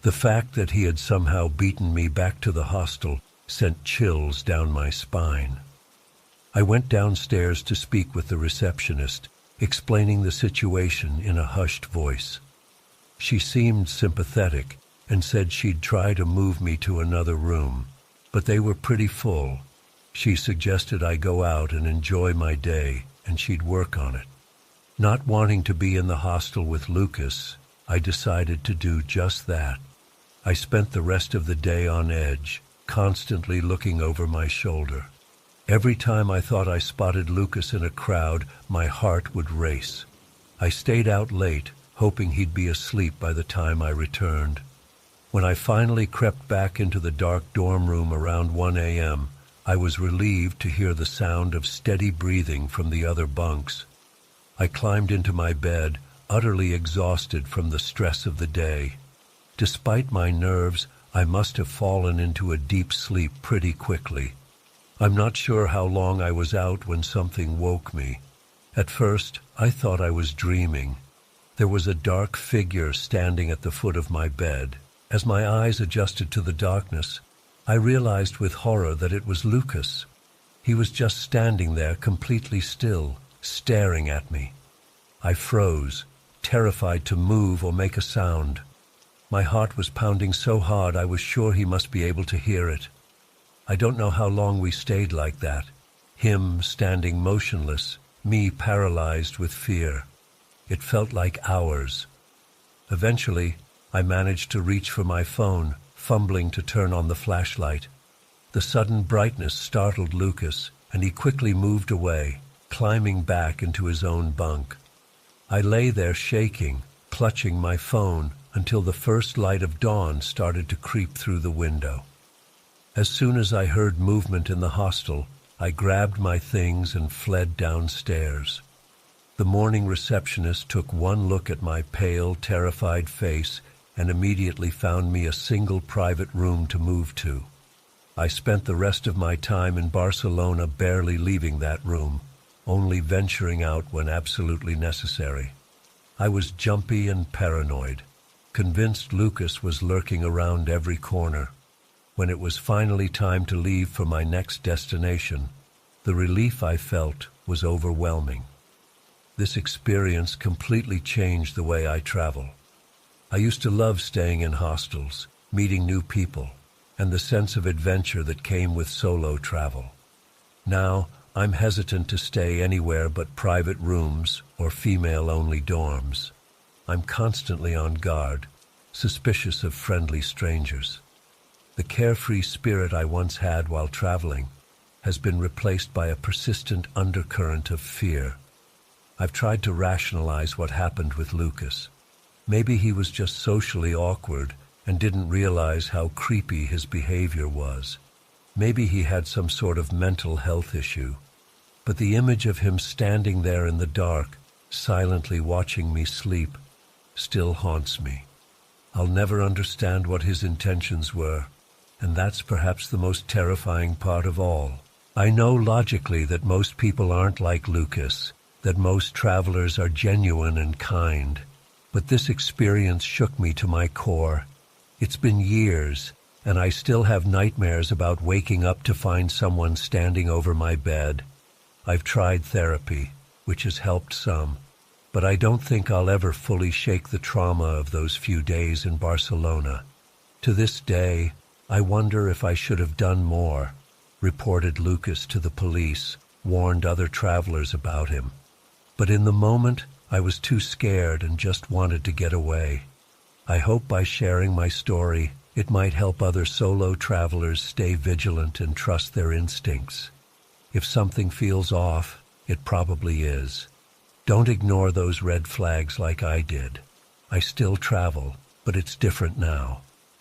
The fact that he had somehow beaten me back to the hostel sent chills down my spine. I went downstairs to speak with the receptionist, explaining the situation in a hushed voice. She seemed sympathetic and said she'd try to move me to another room, but they were pretty full. She suggested I go out and enjoy my day, and she'd work on it. Not wanting to be in the hostel with Lucas, I decided to do just that. I spent the rest of the day on edge, constantly looking over my shoulder. Every time I thought I spotted Lucas in a crowd, my heart would race. I stayed out late, hoping he'd be asleep by the time I returned. When I finally crept back into the dark dorm room around 1 a.m., I was relieved to hear the sound of steady breathing from the other bunks. I climbed into my bed, utterly exhausted from the stress of the day. Despite my nerves, I must have fallen into a deep sleep pretty quickly. I'm not sure how long I was out when something woke me. At first, I thought I was dreaming. There was a dark figure standing at the foot of my bed. As my eyes adjusted to the darkness, I realized with horror that it was Lucas. He was just standing there completely still, staring at me. I froze, terrified to move or make a sound. My heart was pounding so hard I was sure he must be able to hear it. I don't know how long we stayed like that, him standing motionless, me paralyzed with fear. It felt like hours. Eventually, I managed to reach for my phone, fumbling to turn on the flashlight. The sudden brightness startled Lucas, and he quickly moved away, climbing back into his own bunk. I lay there shaking, clutching my phone, until the first light of dawn started to creep through the window. As soon as I heard movement in the hostel, I grabbed my things and fled downstairs. The morning receptionist took one look at my pale, terrified face and immediately found me a single private room to move to. I spent the rest of my time in Barcelona barely leaving that room, only venturing out when absolutely necessary. I was jumpy and paranoid, convinced Lucas was lurking around every corner. When it was finally time to leave for my next destination, the relief I felt was overwhelming. This experience completely changed the way I travel. I used to love staying in hostels, meeting new people, and the sense of adventure that came with solo travel. Now, I'm hesitant to stay anywhere but private rooms or female-only dorms. I'm constantly on guard, suspicious of friendly strangers. The carefree spirit I once had while traveling has been replaced by a persistent undercurrent of fear. I've tried to rationalize what happened with Lucas. Maybe he was just socially awkward and didn't realize how creepy his behavior was. Maybe he had some sort of mental health issue. But the image of him standing there in the dark, silently watching me sleep, still haunts me. I'll never understand what his intentions were, and that's perhaps the most terrifying part of all. I know logically that most people aren't like Lucas, that most travelers are genuine and kind, but this experience shook me to my core. It's been years, and I still have nightmares about waking up to find someone standing over my bed. I've tried therapy, which has helped some, but I don't think I'll ever fully shake the trauma of those few days in Barcelona. To this day, I wonder if I should have done more, reported Lucas to the police, warned other travelers about him. But in the moment, I was too scared and just wanted to get away. I hope by sharing my story, it might help other solo travelers stay vigilant and trust their instincts. If something feels off, it probably is. Don't ignore those red flags like I did. I still travel, but it's different now.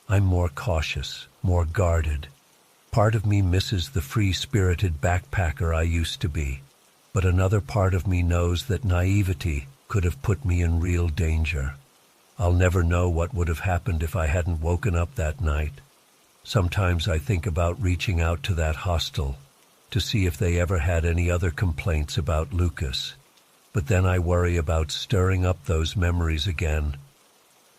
I'm more cautious, more guarded. Part of me misses the free-spirited backpacker I used to be, but another part of me knows that naivety could have put me in real danger. I'll never know what would have happened if I hadn't woken up that night. Sometimes I think about reaching out to that hostel to see if they ever had any other complaints about Lucas, but then I worry about stirring up those memories again.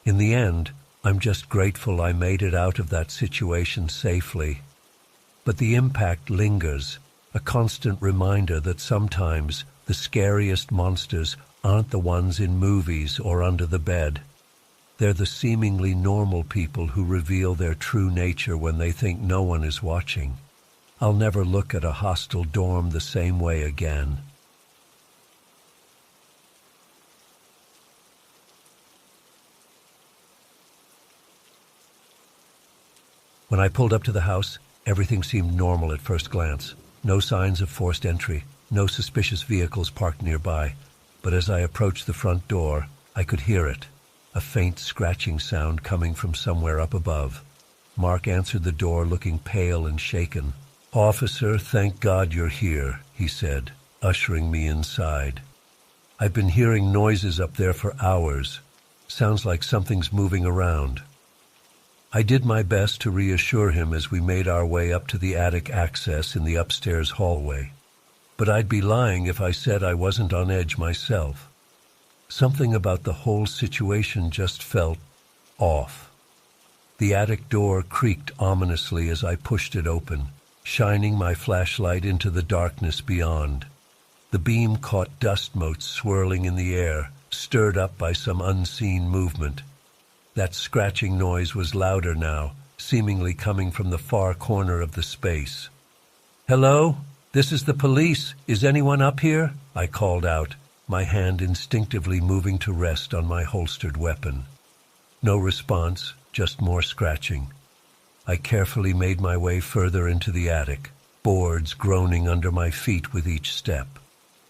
In the end, I'm just grateful I made it out of that situation safely. But the impact lingers, a constant reminder that sometimes the scariest monsters aren't the ones in movies or under the bed. They're the seemingly normal people who reveal their true nature when they think no one is watching. I'll never look at a hostel dorm the same way again. When I pulled up to the house, everything seemed normal at first glance. No signs of forced entry, no suspicious vehicles parked nearby. But as I approached the front door, I could hear it, a faint scratching sound coming from somewhere up above. Mark answered the door looking pale and shaken. "Officer, thank God you're here," he said, ushering me inside. "I've been hearing noises up there for hours. Sounds like something's moving around." I did my best to reassure him as we made our way up to the attic access in the upstairs hallway. But I'd be lying if I said I wasn't on edge myself. Something about the whole situation just felt off. The attic door creaked ominously as I pushed it open, shining my flashlight into the darkness beyond. The beam caught dust motes swirling in the air, stirred up by some unseen movement. That scratching noise was louder now, seemingly coming from the far corner of the space. "Hello? This is the police. Is anyone up here?" I called out, my hand instinctively moving to rest on my holstered weapon. No response, just more scratching. I carefully made my way further into the attic, boards groaning under my feet with each step.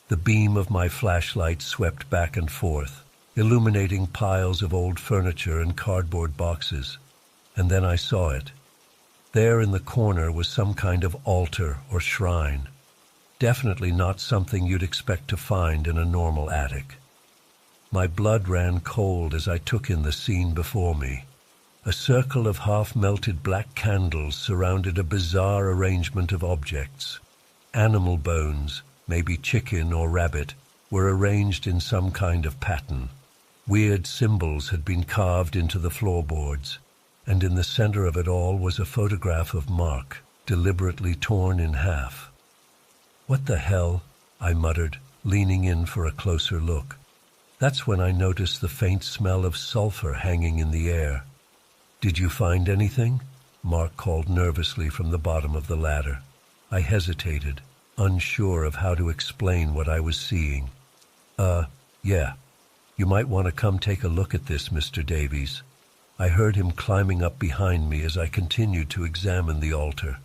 The beam of my flashlight swept back and forth, illuminating piles of old furniture and cardboard boxes. And then I saw it. There in the corner was some kind of altar or shrine. Definitely not something you'd expect to find in a normal attic. My blood ran cold as I took in the scene before me. A circle of half-melted black candles surrounded a bizarre arrangement of objects. Animal bones, maybe chicken or rabbit, were arranged in some kind of pattern. Weird symbols had been carved into the floorboards, and in the center of it all was a photograph of Mark, deliberately torn in half. "What the hell?" I muttered, leaning in for a closer look. That's when I noticed the faint smell of sulfur hanging in the air. "Did you find anything?" Mark called nervously from the bottom of the ladder. I hesitated, unsure of how to explain what I was seeing. Yeah. You might want to come take a look at this, Mr. Davies." I heard him climbing up behind me as I continued to examine the altar.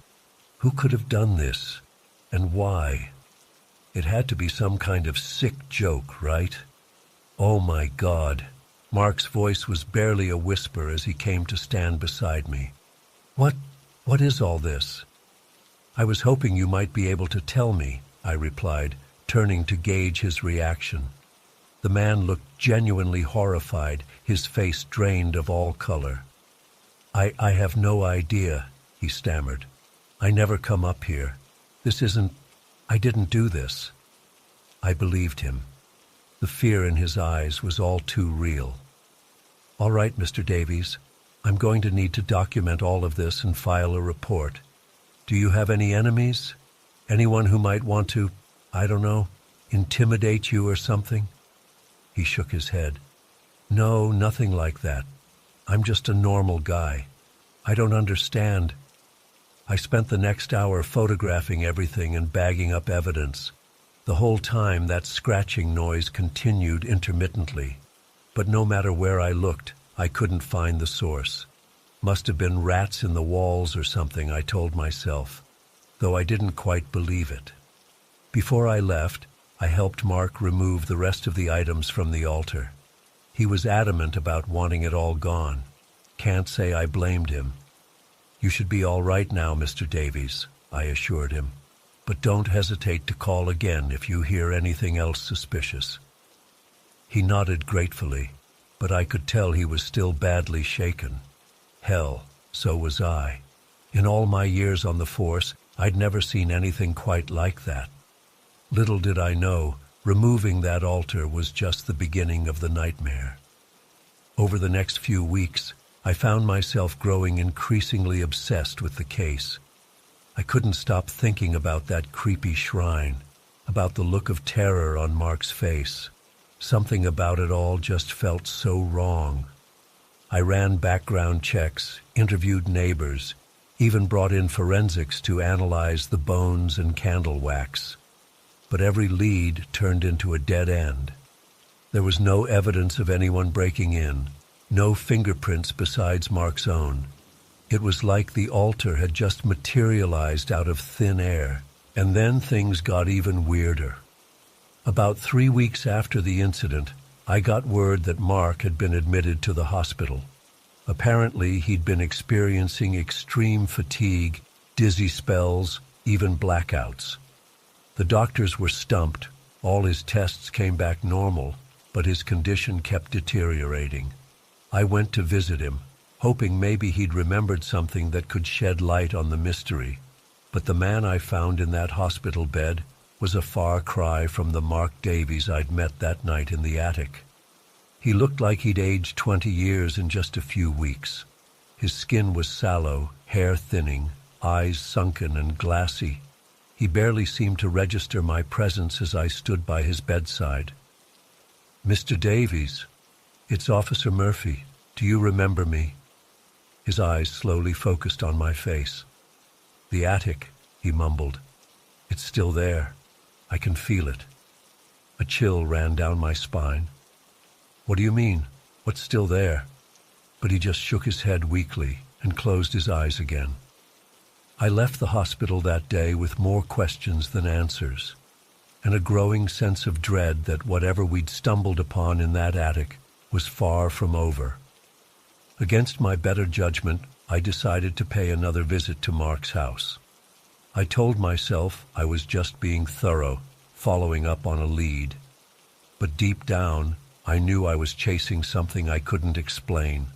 Who could have done this? And why? It had to be some kind of sick joke, right? "Oh my God." Mark's voice was barely a whisper as he came to stand beside me. What is all this?" "I was hoping you might be able to tell me," I replied, turning to gauge his reaction. The man looked genuinely horrified, his face drained of all color. I have no idea," he stammered. "I never come up here. I didn't do this." I believed him. The fear in his eyes was all too real. "All right, Mr. Davies, I'm going to need to document all of this and file a report. Do you have any enemies? Anyone who might want to, I don't know, intimidate you or something?" He shook his head. "No, nothing like that. I'm just a normal guy. I don't understand." I spent the next hour photographing everything and bagging up evidence. The whole time that scratching noise continued intermittently. But no matter where I looked, I couldn't find the source. Must have been rats in the walls or something, I told myself, though I didn't quite believe it. Before I left, I helped Mark remove the rest of the items from the altar. He was adamant about wanting it all gone. Can't say I blamed him. "You should be all right now, Mr. Davies," I assured him. "But don't hesitate to call again if you hear anything else suspicious." He nodded gratefully, but I could tell he was still badly shaken. Hell, so was I. In all my years on the force, I'd never seen anything quite like that. Little did I know, removing that altar was just the beginning of the nightmare. Over the next few weeks, I found myself growing increasingly obsessed with the case. I couldn't stop thinking about that creepy shrine, about the look of terror on Mark's face. Something about it all just felt so wrong. I ran background checks, interviewed neighbors, even brought in forensics to analyze the bones and candle wax. But every lead turned into a dead end. There was no evidence of anyone breaking in, no fingerprints besides Mark's own. It was like the altar had just materialized out of thin air, and then things got even weirder. About 3 weeks after the incident, I got word that Mark had been admitted to the hospital. Apparently, he'd been experiencing extreme fatigue, dizzy spells, even blackouts. The doctors were stumped. All his tests came back normal, but his condition kept deteriorating. I went to visit him, hoping maybe he'd remembered something that could shed light on the mystery. But the man I found in that hospital bed was a far cry from the Mark Davies I'd met that night in the attic. He looked like he'd aged 20 years in just a few weeks. His skin was sallow, hair thinning, eyes sunken and glassy. He barely seemed to register my presence as I stood by his bedside. "Mr. Davies, it's Officer Murphy. Do you remember me?" His eyes slowly focused on my face. "The attic," he mumbled. "It's still there. I can feel it." A chill ran down my spine. "What do you mean? What's still there?" But he just shook his head weakly and closed his eyes again. I left the hospital that day with more questions than answers, and a growing sense of dread that whatever we'd stumbled upon in that attic was far from over. Against my better judgment, I decided to pay another visit to Mark's house. I told myself I was just being thorough, following up on a lead. But deep down, I knew I was chasing something I couldn't explain.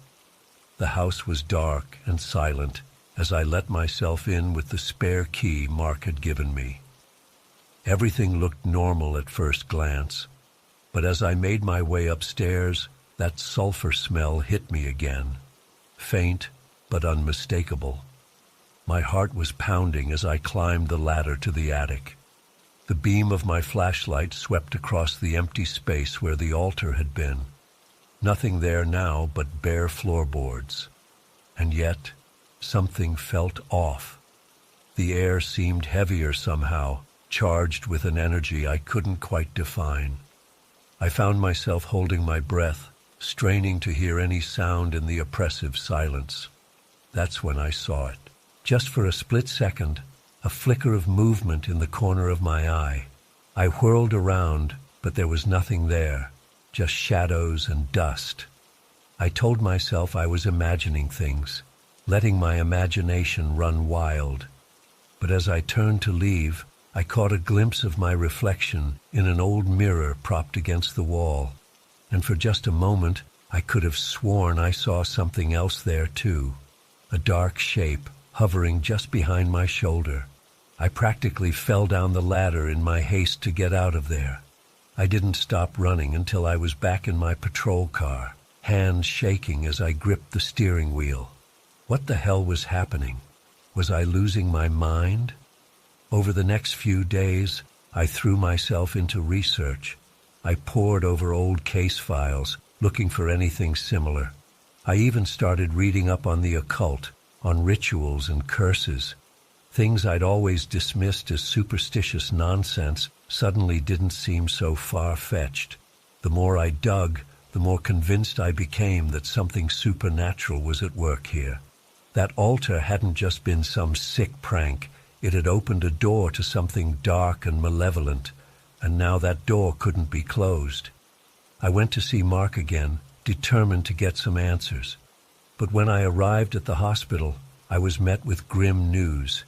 The house was dark and silent as I let myself in with the spare key Mark had given me. Everything looked normal at first glance, but as I made my way upstairs, that sulfur smell hit me again, faint but unmistakable. My heart was pounding as I climbed the ladder to the attic. The beam of my flashlight swept across the empty space where the altar had been. Nothing there now but bare floorboards. And yet, something felt off. The air seemed heavier somehow, charged with an energy I couldn't quite define. I found myself holding my breath, straining to hear any sound in the oppressive silence. That's when I saw it. Just for a split second, a flicker of movement in the corner of my eye. I whirled around, but there was nothing there, just shadows and dust. I told myself I was imagining things, letting my imagination run wild. But as I turned to leave, I caught a glimpse of my reflection in an old mirror propped against the wall, and for just a moment I could have sworn I saw something else there too, a dark shape hovering just behind my shoulder. I practically fell down the ladder in my haste to get out of there. I didn't stop running until I was back in my patrol car, hands shaking as I gripped the steering wheel. What the hell was happening? Was I losing my mind? Over the next few days, I threw myself into research. I pored over old case files, looking for anything similar. I even started reading up on the occult, on rituals and curses. Things I'd always dismissed as superstitious nonsense suddenly didn't seem so far-fetched. The more I dug, the more convinced I became that something supernatural was at work here. That altar hadn't just been some sick prank. It had opened a door to something dark and malevolent, and now that door couldn't be closed. I went to see Mark again, determined to get some answers. But when I arrived at the hospital, I was met with grim news.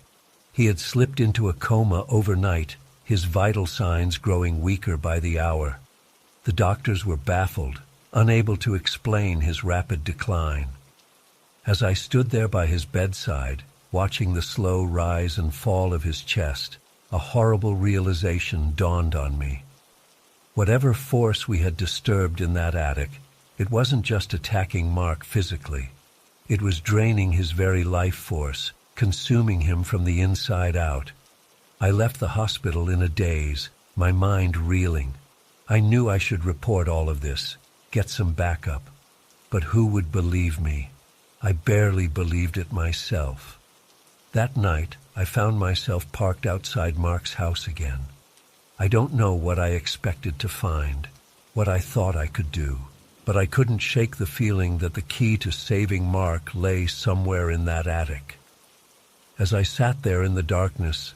He had slipped into a coma overnight, his vital signs growing weaker by the hour. The doctors were baffled, unable to explain his rapid decline. As I stood there by his bedside, watching the slow rise and fall of his chest, a horrible realization dawned on me. Whatever force we had disturbed in that attic, it wasn't just attacking Mark physically. It was draining his very life force, consuming him from the inside out. I left the hospital in a daze, my mind reeling. I knew I should report all of this, get some backup. But who would believe me? I barely believed it myself. That night, I found myself parked outside Mark's house again. I don't know what I expected to find, what I thought I could do, but I couldn't shake the feeling that the key to saving Mark lay somewhere in that attic. As I sat there in the darkness,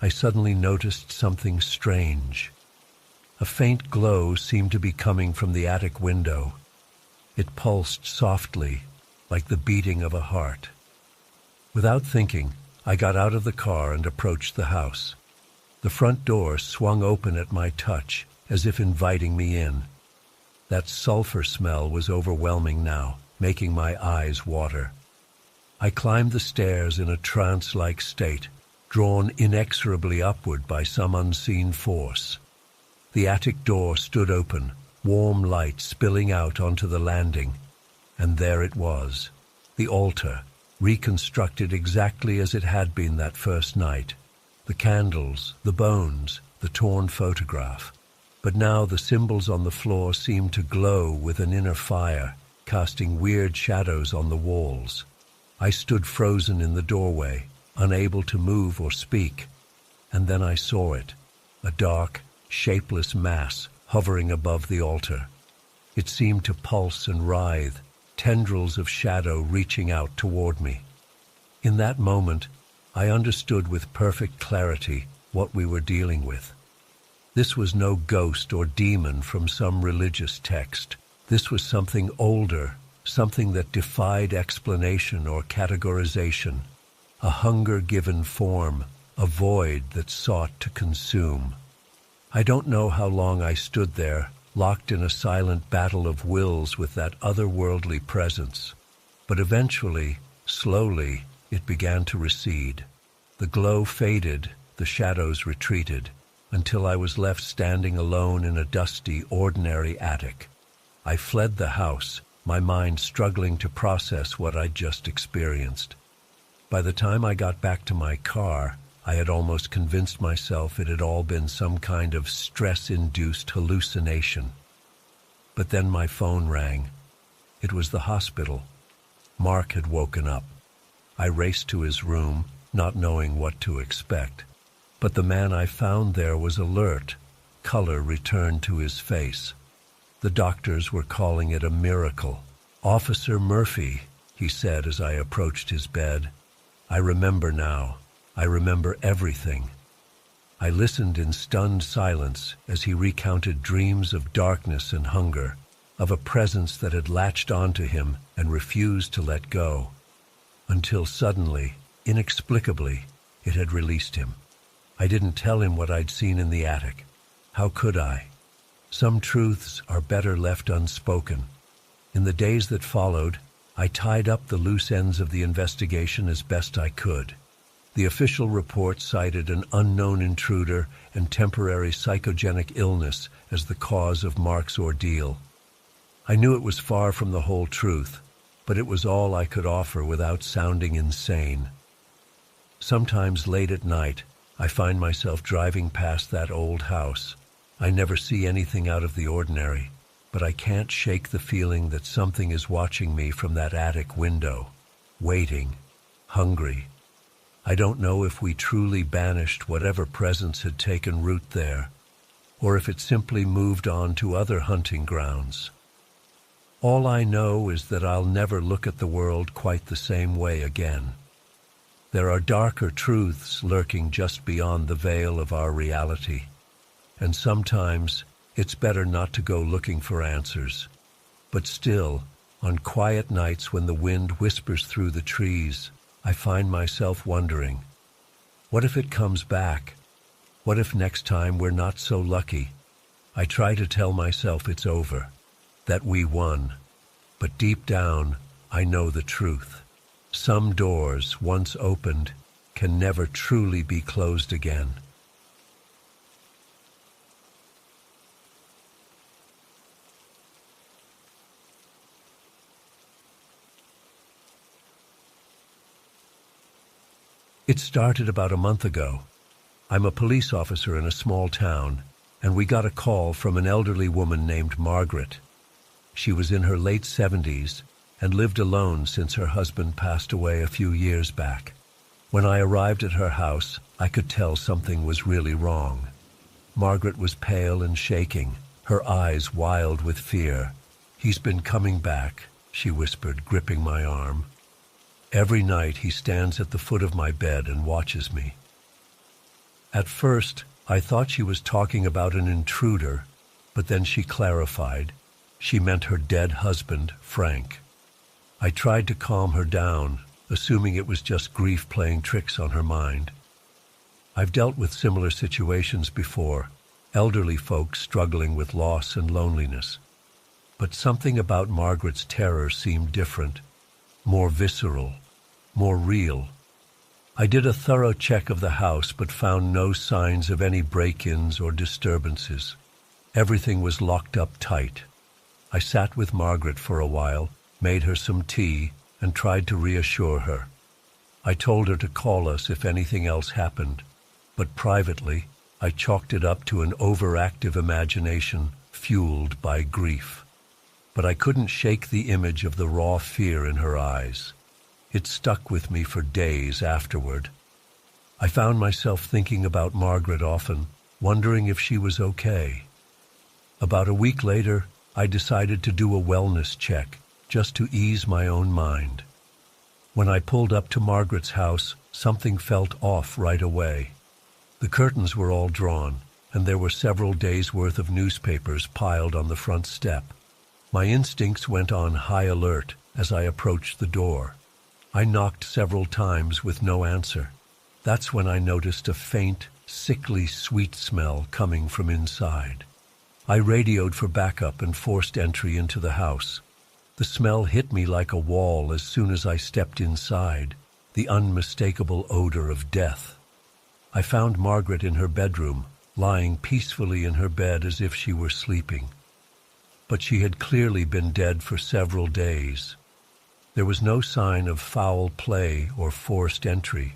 I suddenly noticed something strange. A faint glow seemed to be coming from the attic window. It pulsed softly, like the beating of a heart. Without thinking, I got out of the car and approached the house. The front door swung open at my touch, as if inviting me in. That sulfur smell was overwhelming now, making my eyes water. I climbed the stairs in a trance-like state, drawn inexorably upward by some unseen force. The attic door stood open, warm light spilling out onto the landing. And there it was, the altar, reconstructed exactly as it had been that first night. The candles, the bones, the torn photograph. But now the symbols on the floor seemed to glow with an inner fire, casting weird shadows on the walls. I stood frozen in the doorway, unable to move or speak. And then I saw it, a dark, shapeless mass hovering above the altar. It seemed to pulse and writhe, tendrils of shadow reaching out toward me. In that moment, I understood with perfect clarity what we were dealing with. This was no ghost or demon from some religious text. This was something older, something that defied explanation or categorization, a hunger given form, a void that sought to consume. I don't know how long I stood there, locked in a silent battle of wills with that otherworldly presence. But eventually, slowly, it began to recede. The glow faded, the shadows retreated, until I was left standing alone in a dusty, ordinary attic. I fled the house, my mind struggling to process what I'd just experienced. By the time I got back to my car, I had almost convinced myself it had all been some kind of stress-induced hallucination. But then my phone rang. It was the hospital. Mark had woken up. I raced to his room, not knowing what to expect. But the man I found there was alert. Color returned to his face. The doctors were calling it a miracle. "Officer Murphy," he said as I approached his bed. "I remember now. I remember everything." I listened in stunned silence as he recounted dreams of darkness and hunger, of a presence that had latched onto him and refused to let go. Until suddenly, inexplicably, it had released him. I didn't tell him what I'd seen in the attic. How could I? Some truths are better left unspoken. In the days that followed, I tied up the loose ends of the investigation as best I could. The official report cited an unknown intruder and temporary psychogenic illness as the cause of Mark's ordeal. I knew it was far from the whole truth, but it was all I could offer without sounding insane. Sometimes late at night, I find myself driving past that old house. I never see anything out of the ordinary, but I can't shake the feeling that something is watching me from that attic window, waiting, hungry. I don't know if we truly banished whatever presence had taken root there, or if it simply moved on to other hunting grounds. All I know is that I'll never look at the world quite the same way again. There are darker truths lurking just beyond the veil of our reality, and sometimes it's better not to go looking for answers. But still, on quiet nights when the wind whispers through the trees, I find myself wondering, what if it comes back? What if next time we're not so lucky? I try to tell myself it's over, that we won. But deep down, I know the truth. Some doors, once opened, can never truly be closed again. It started about a month ago. I'm a police officer in a small town, and we got a call from an elderly woman named Margaret. She was in her late 70s and lived alone since her husband passed away a few years back. When I arrived at her house, I could tell something was really wrong. Margaret was pale and shaking, her eyes wild with fear. "He's been coming back," she whispered, gripping my arm. "Every night he stands at the foot of my bed and watches me." At first, I thought she was talking about an intruder, but then she clarified. She meant her dead husband, Frank. I tried to calm her down, assuming it was just grief playing tricks on her mind. I've dealt with similar situations before, elderly folks struggling with loss and loneliness. But something about Margaret's terror seemed different, more visceral, more real. I did a thorough check of the house but found no signs of any break-ins or disturbances. Everything was locked up tight. I sat with Margaret for a while, made her some tea, and tried to reassure her. I told her to call us if anything else happened, but privately, I chalked it up to an overactive imagination fueled by grief. But I couldn't shake the image of the raw fear in her eyes. It stuck with me for days afterward. I found myself thinking about Margaret often, wondering if she was okay. About a week later, I decided to do a wellness check, just to ease my own mind. When I pulled up to Margaret's house, something felt off right away. The curtains were all drawn, and there were several days' worth of newspapers piled on the front step. My instincts went on high alert as I approached the door. I knocked several times with no answer. That's when I noticed a faint, sickly sweet smell coming from inside. I radioed for backup and forced entry into the house. The smell hit me like a wall as soon as I stepped inside, the unmistakable odor of death. I found Margaret in her bedroom, lying peacefully in her bed as if she were sleeping. But she had clearly been dead for several days. There was no sign of foul play or forced entry.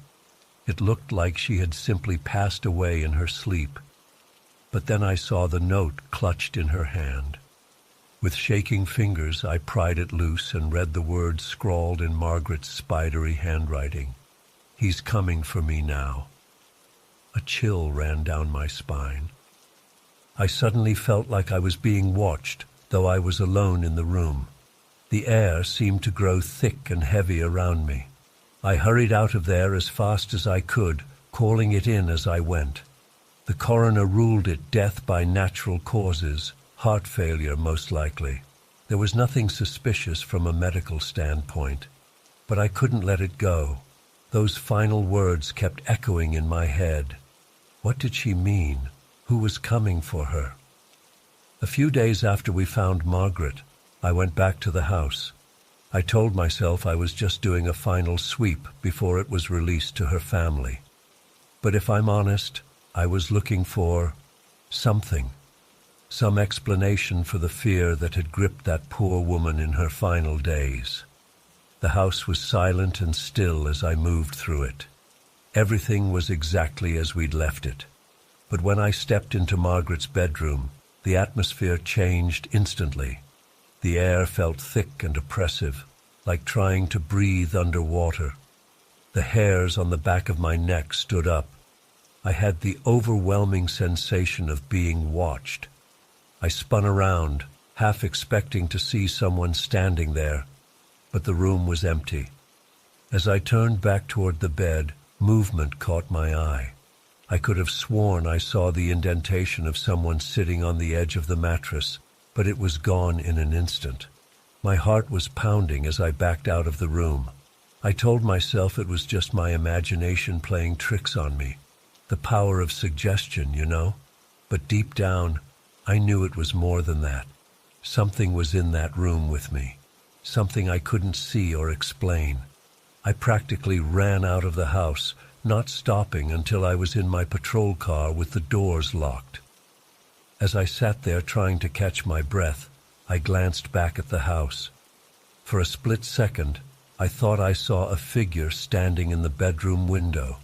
It looked like she had simply passed away in her sleep. But then I saw the note clutched in her hand. With shaking fingers, I pried it loose and read the words scrawled in Margaret's spidery handwriting. "He's coming for me now." A chill ran down my spine. I suddenly felt like I was being watched, though I was alone in the room. The air seemed to grow thick and heavy around me. I hurried out of there as fast as I could, calling it in as I went. The coroner ruled it death by natural causes, heart failure most likely. There was nothing suspicious from a medical standpoint, but I couldn't let it go. Those final words kept echoing in my head. What did she mean? Who was coming for her? A few days after we found Margaret, I went back to the house. I told myself I was just doing a final sweep before it was released to her family. But if I'm honest, I was looking for something, some explanation for the fear that had gripped that poor woman in her final days. The house was silent and still as I moved through it. Everything was exactly as we'd left it. But when I stepped into Margaret's bedroom, the atmosphere changed instantly. The air felt thick and oppressive, like trying to breathe underwater. The hairs on the back of my neck stood up. I had the overwhelming sensation of being watched. I spun around, half expecting to see someone standing there, but the room was empty. As I turned back toward the bed, movement caught my eye. I could have sworn I saw the indentation of someone sitting on the edge of the mattress, but it was gone in an instant. My heart was pounding as I backed out of the room. I told myself it was just my imagination playing tricks on me. The power of suggestion, you know? But deep down, I knew it was more than that. Something was in that room with me. Something I couldn't see or explain. I practically ran out of the house, not stopping until I was in my patrol car with the doors locked. As I sat there trying to catch my breath, I glanced back at the house. For a split second, I thought I saw a figure standing in the bedroom window,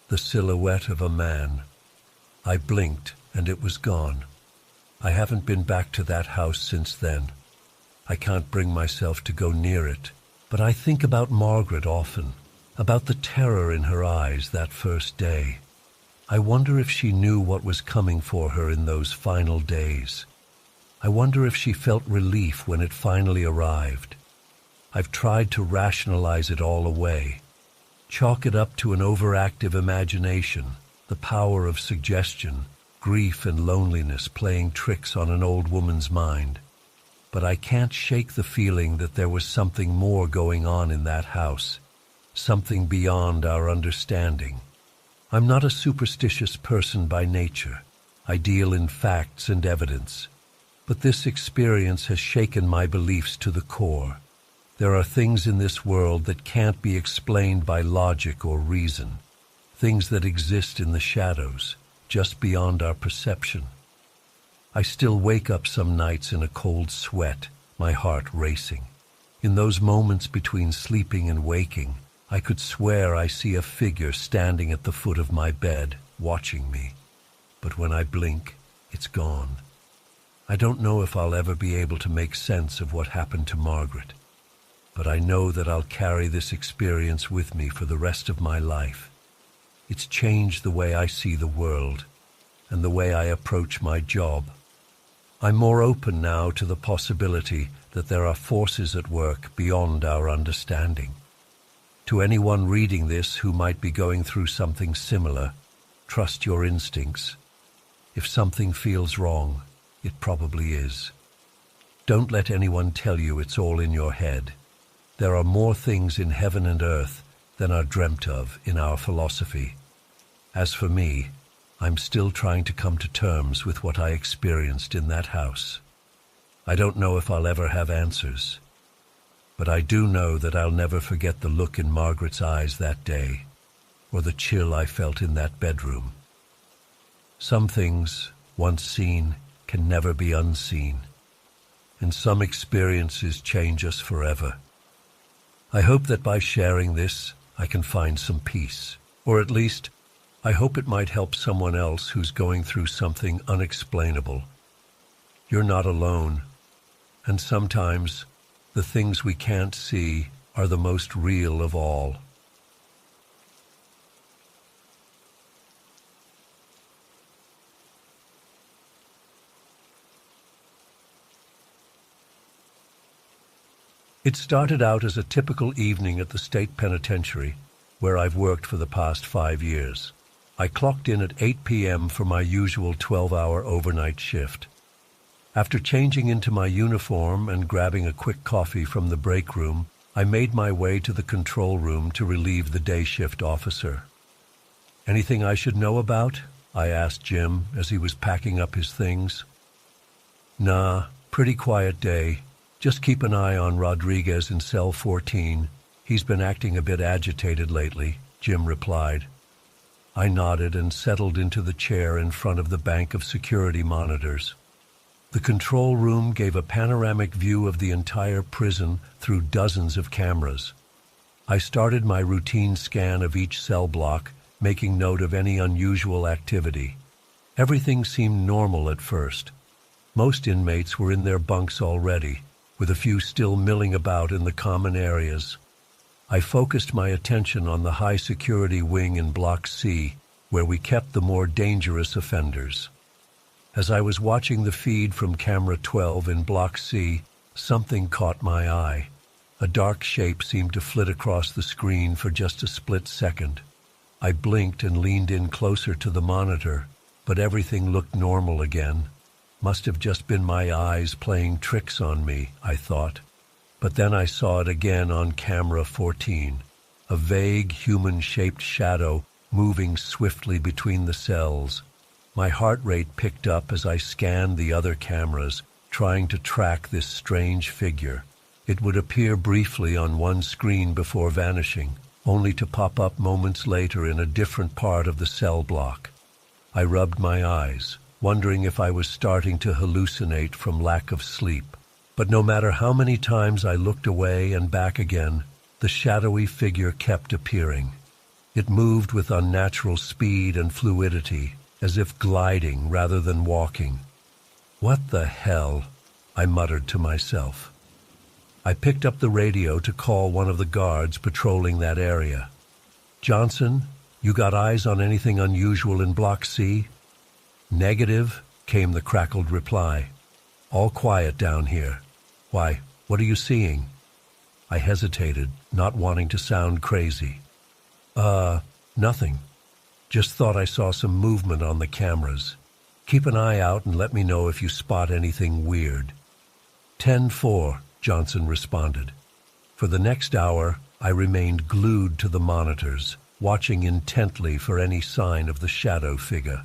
the silhouette of a man. I blinked, and it was gone. I haven't been back to that house since then. I can't bring myself to go near it, but I think about Margaret often, about the terror in her eyes that first day. I wonder if she knew what was coming for her in those final days. I wonder if she felt relief when it finally arrived. I've tried to rationalize it all away, chalk it up to an overactive imagination, the power of suggestion, grief and loneliness playing tricks on an old woman's mind. But I can't shake the feeling that there was something more going on in that house, something beyond our understanding. I'm not a superstitious person by nature. I deal in facts and evidence. But this experience has shaken my beliefs to the core. There are things in this world that can't be explained by logic or reason, things that exist in the shadows, just beyond our perception. I still wake up some nights in a cold sweat, my heart racing. In those moments between sleeping and waking, I could swear I see a figure standing at the foot of my bed, watching me. But when I blink, it's gone. I don't know if I'll ever be able to make sense of what happened to Margaret, but I know that I'll carry this experience with me for the rest of my life. It's changed the way I see the world and the way I approach my job. I'm more open now to the possibility that there are forces at work beyond our understanding. To anyone reading this who might be going through something similar, trust your instincts. If something feels wrong, it probably is. Don't let anyone tell you it's all in your head. There are more things in heaven and earth than are dreamt of in our philosophy. As for me, I'm still trying to come to terms with what I experienced in that house. I don't know if I'll ever have answers, but I do know that I'll never forget the look in Margaret's eyes that day, or the chill I felt in that bedroom. Some things, once seen, can never be unseen, and some experiences change us forever. I hope that by sharing this, I can find some peace, or at least, I hope it might help someone else who's going through something unexplainable. You're not alone, and sometimes the things we can't see are the most real of all. It started out as a typical evening at the state penitentiary, where I've worked for the past 5 years. I clocked in at 8 p.m. for my usual 12-hour overnight shift. After changing into my uniform and grabbing a quick coffee from the break room, I made my way to the control room to relieve the day shift officer. "Anything I should know about?" I asked Jim as he was packing up his things. "Nah, pretty quiet day. Just keep an eye on Rodriguez in cell 14. He's been acting a bit agitated lately," Jim replied. I nodded and settled into the chair in front of the bank of security monitors. The control room gave a panoramic view of the entire prison through dozens of cameras. I started my routine scan of each cell block, making note of any unusual activity. Everything seemed normal at first. Most inmates were in their bunks already, with a few still milling about in the common areas. I focused my attention on the high-security wing in Block C, where we kept the more dangerous offenders. As I was watching the feed from Camera 12 in Block C, something caught my eye. A dark shape seemed to flit across the screen for just a split second. I blinked and leaned in closer to the monitor, but everything looked normal again. Must have just been my eyes playing tricks on me, I thought. But then I saw it again on camera 14, a vague human-shaped shadow moving swiftly between the cells. My heart rate picked up as I scanned the other cameras, trying to track this strange figure. It would appear briefly on one screen before vanishing, only to pop up moments later in a different part of the cell block. I rubbed my eyes, wondering if I was starting to hallucinate from lack of sleep. But no matter how many times I looked away and back again, the shadowy figure kept appearing. It moved with unnatural speed and fluidity, as if gliding rather than walking. "What the hell?" I muttered to myself. I picked up the radio to call one of the guards patrolling that area. "Johnson, you got eyes on anything unusual in Block C?" "Negative," came the crackled reply. "All quiet down here." "Why, what are you seeing?" I hesitated, not wanting to sound crazy. Nothing. Just thought I saw some movement on the cameras. Keep an eye out and let me know if you spot anything weird." 10-4, Johnson responded. For the next hour, I remained glued to the monitors, watching intently for any sign of the shadow figure.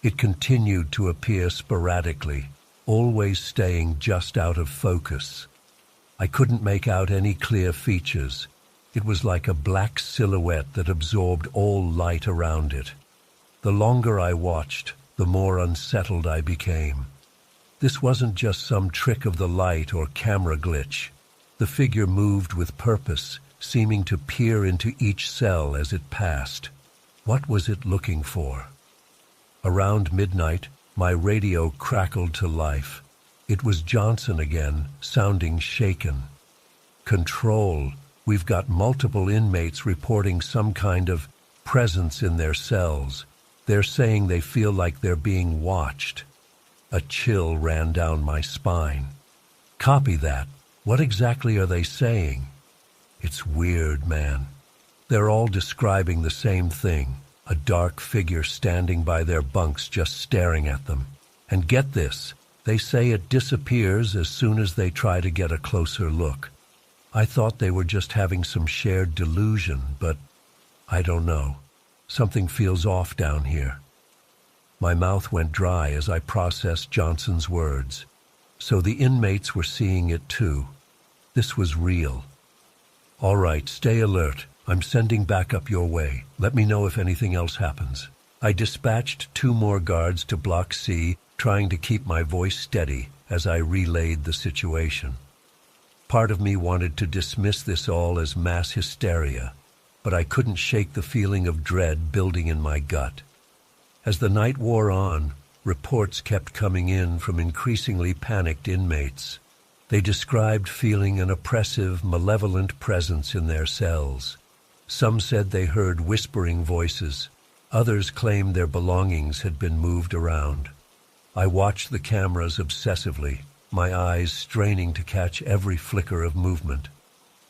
It continued to appear sporadically, always staying just out of focus. I couldn't make out any clear features. It was like a black silhouette that absorbed all light around it. The longer I watched, the more unsettled I became. This wasn't just some trick of the light or camera glitch. The figure moved with purpose, seeming to peer into each cell as it passed. What was it looking for? Around midnight, my radio crackled to life. It was Johnson again, sounding shaken. "Control. We've got multiple inmates reporting some kind of presence in their cells. They're saying they feel like they're being watched." A chill ran down my spine. "Copy that. What exactly are they saying?" "It's weird, man. They're all describing the same thing, a dark figure standing by their bunks just staring at them. And get this, they say it disappears as soon as they try to get a closer look. I thought they were just having some shared delusion, but I don't know. Something feels off down here." My mouth went dry as I processed Johnson's words. So the inmates were seeing it too. This was real. "All right, stay alert. I'm sending backup your way. Let me know if anything else happens." I dispatched 2 more guards to Block C, trying to keep my voice steady as I relayed the situation. Part of me wanted to dismiss this all as mass hysteria, but I couldn't shake the feeling of dread building in my gut. As the night wore on, reports kept coming in from increasingly panicked inmates. They described feeling an oppressive, malevolent presence in their cells. Some said they heard whispering voices. Others claimed their belongings had been moved around. I watched the cameras obsessively, my eyes straining to catch every flicker of movement.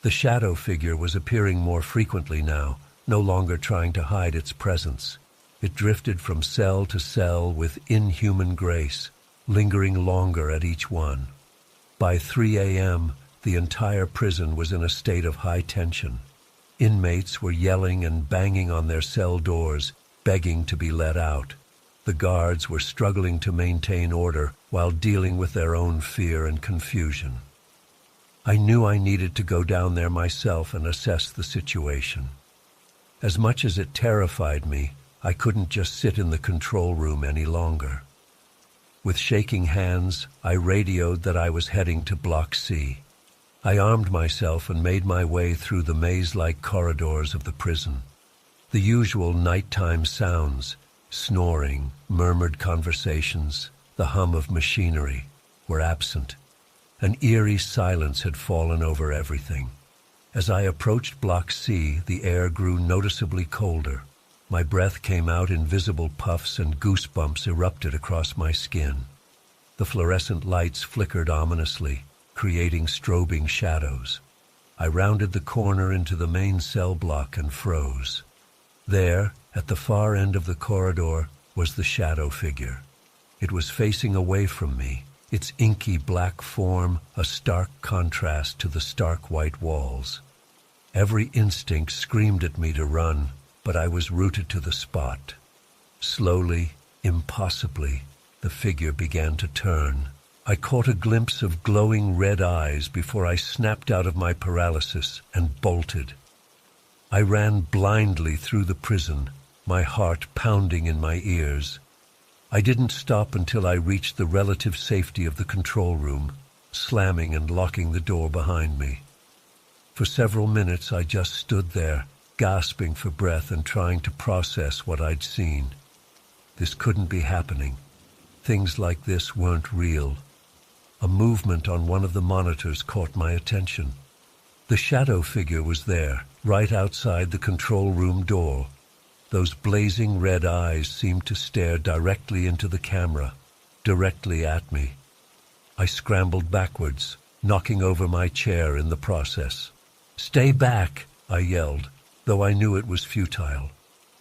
The shadow figure was appearing more frequently now, no longer trying to hide its presence. It drifted from cell to cell with inhuman grace, lingering longer at each one. By 3 a.m., the entire prison was in a state of high tension. Inmates were yelling and banging on their cell doors, begging to be let out. The guards were struggling to maintain order while dealing with their own fear and confusion. I knew I needed to go down there myself and assess the situation. As much as it terrified me, I couldn't just sit in the control room any longer. With shaking hands, I radioed that I was heading to Block C. I armed myself and made my way through the maze-like corridors of the prison. The usual nighttime sounds, snoring, murmured conversations, the hum of machinery, were absent. An eerie silence had fallen over everything. As I approached Block C, the air grew noticeably colder. My breath came out in visible puffs and goosebumps erupted across my skin. The fluorescent lights flickered ominously, creating strobing shadows. I rounded the corner into the main cell block and froze. There, at the far end of the corridor, was the shadow figure. It was facing away from me, its inky black form a stark contrast to the stark white walls. Every instinct screamed at me to run, but I was rooted to the spot. Slowly, impossibly, the figure began to turn. I caught a glimpse of glowing red eyes before I snapped out of my paralysis and bolted. I ran blindly through the prison, my heart pounding in my ears. I didn't stop until I reached the relative safety of the control room, slamming and locking the door behind me. For several minutes I just stood there, gasping for breath and trying to process what I'd seen. This couldn't be happening. Things like this weren't real. A movement on one of the monitors caught my attention. The shadow figure was there, right outside the control room door. Those blazing red eyes seemed to stare directly into the camera, directly at me. I scrambled backwards, knocking over my chair in the process. "Stay back!" I yelled, though I knew it was futile.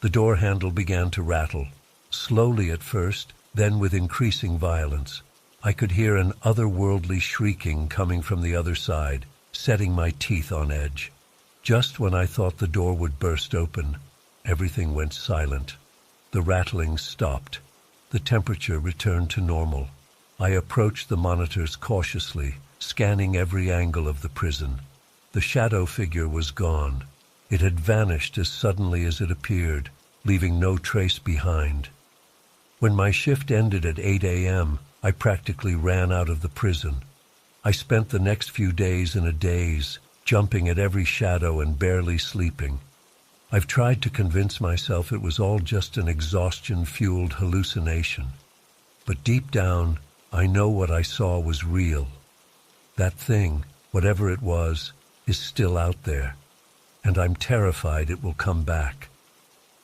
The door handle began to rattle, slowly at first, then with increasing violence. I could hear an otherworldly shrieking coming from the other side, setting my teeth on edge. Just when I thought the door would burst open, everything went silent. The rattling stopped. The temperature returned to normal. I approached the monitors cautiously, scanning every angle of the prison. The shadow figure was gone. It had vanished as suddenly as it appeared, leaving no trace behind. When my shift ended at 8 a.m., I practically ran out of the prison. I spent the next few days in a daze, jumping at every shadow and barely sleeping. I've tried to convince myself it was all just an exhaustion-fueled hallucination. But deep down, I know what I saw was real. That thing, whatever it was, is still out there, and I'm terrified it will come back.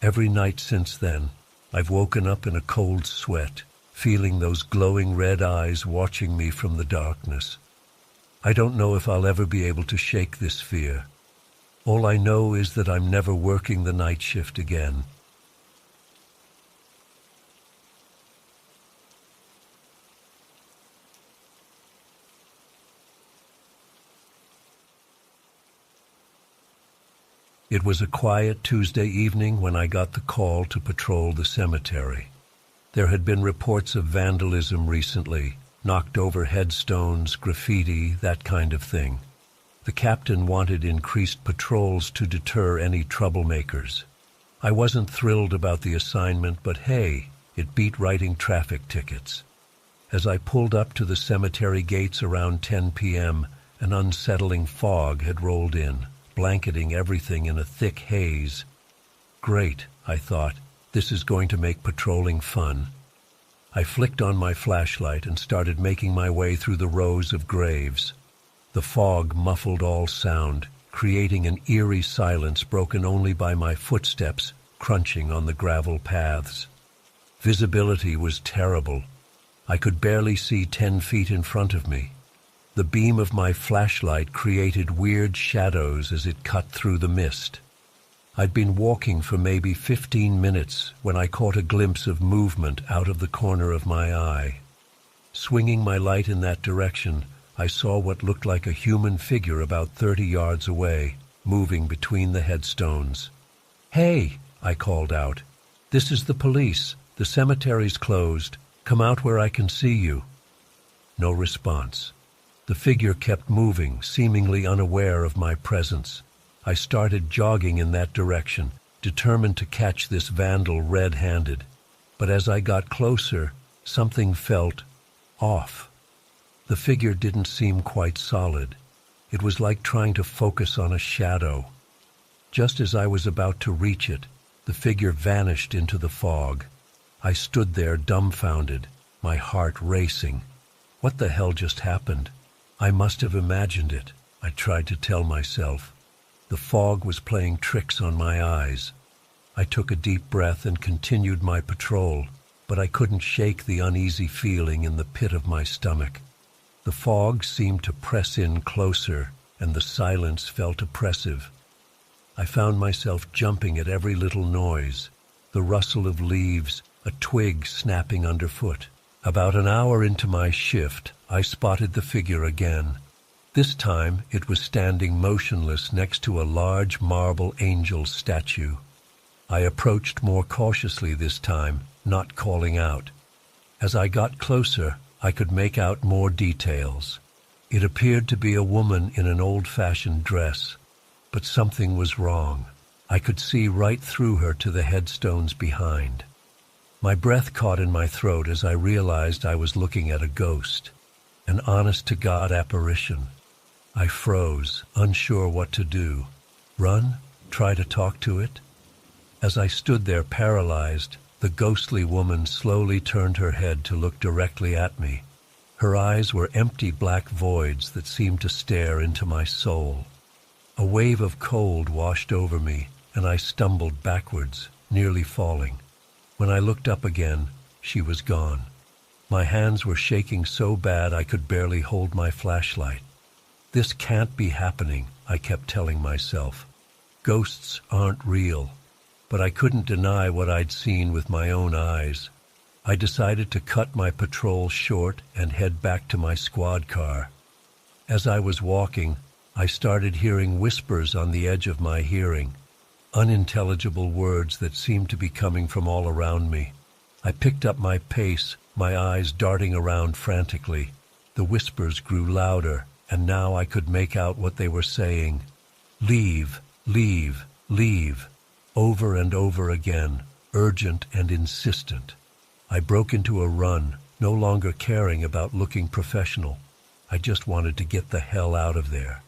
Every night since then, I've woken up in a cold sweat, feeling those glowing red eyes watching me from the darkness. I don't know if I'll ever be able to shake this fear. All I know is that I'm never working the night shift again. It was a quiet Tuesday evening when I got the call to patrol the cemetery. There had been reports of vandalism recently, knocked over headstones, graffiti, that kind of thing. The captain wanted increased patrols to deter any troublemakers. I wasn't thrilled about the assignment, but hey, it beat writing traffic tickets. As I pulled up to the cemetery gates around 10 p.m., an unsettling fog had rolled in, blanketing everything in a thick haze. Great, I thought. This is going to make patrolling fun. I flicked on my flashlight and started making my way through the rows of graves. The fog muffled all sound, creating an eerie silence broken only by my footsteps crunching on the gravel paths. Visibility was terrible. I could barely see 10 feet in front of me. The beam of my flashlight created weird shadows as it cut through the mist. I'd been walking for maybe 15 minutes when I caught a glimpse of movement out of the corner of my eye. Swinging my light in that direction, I saw what looked like a human figure about 30 yards away, moving between the headstones. "Hey!" I called out. "This is the police. The cemetery's closed. Come out where I can see you." No response. The figure kept moving, seemingly unaware of my presence. I started jogging in that direction, determined to catch this vandal red-handed. But as I got closer, something felt off. The figure didn't seem quite solid. It was like trying to focus on a shadow. Just as I was about to reach it, the figure vanished into the fog. I stood there dumbfounded, my heart racing. What the hell just happened? I must have imagined it, I tried to tell myself. The fog was playing tricks on my eyes. I took a deep breath and continued my patrol, but I couldn't shake the uneasy feeling in the pit of my stomach. The fog seemed to press in closer, and the silence felt oppressive. I found myself jumping at every little noise, the rustle of leaves, a twig snapping underfoot. About an hour into my shift, I spotted the figure again. This time it was standing motionless next to a large marble angel statue. I approached more cautiously this time, not calling out. As I got closer, I could make out more details. It appeared to be a woman in an old-fashioned dress, but something was wrong. I could see right through her to the headstones behind. My breath caught in my throat as I realized I was looking at a ghost, an honest-to-God apparition. I froze, unsure what to do. Run? Try to talk to it? As I stood there paralyzed, the ghostly woman slowly turned her head to look directly at me. Her eyes were empty black voids that seemed to stare into my soul. A wave of cold washed over me, and I stumbled backwards, nearly falling. When I looked up again, she was gone. My hands were shaking so bad I could barely hold my flashlight. This can't be happening, I kept telling myself. Ghosts aren't real. But I couldn't deny what I'd seen with my own eyes. I decided to cut my patrol short and head back to my squad car. As I was walking, I started hearing whispers on the edge of my hearing, unintelligible words that seemed to be coming from all around me. I picked up my pace, my eyes darting around frantically. The whispers grew louder, and now I could make out what they were saying. Leave, leave, leave. Over and over again, urgent and insistent. I broke into a run, no longer caring about looking professional. I just wanted to get the hell out of there.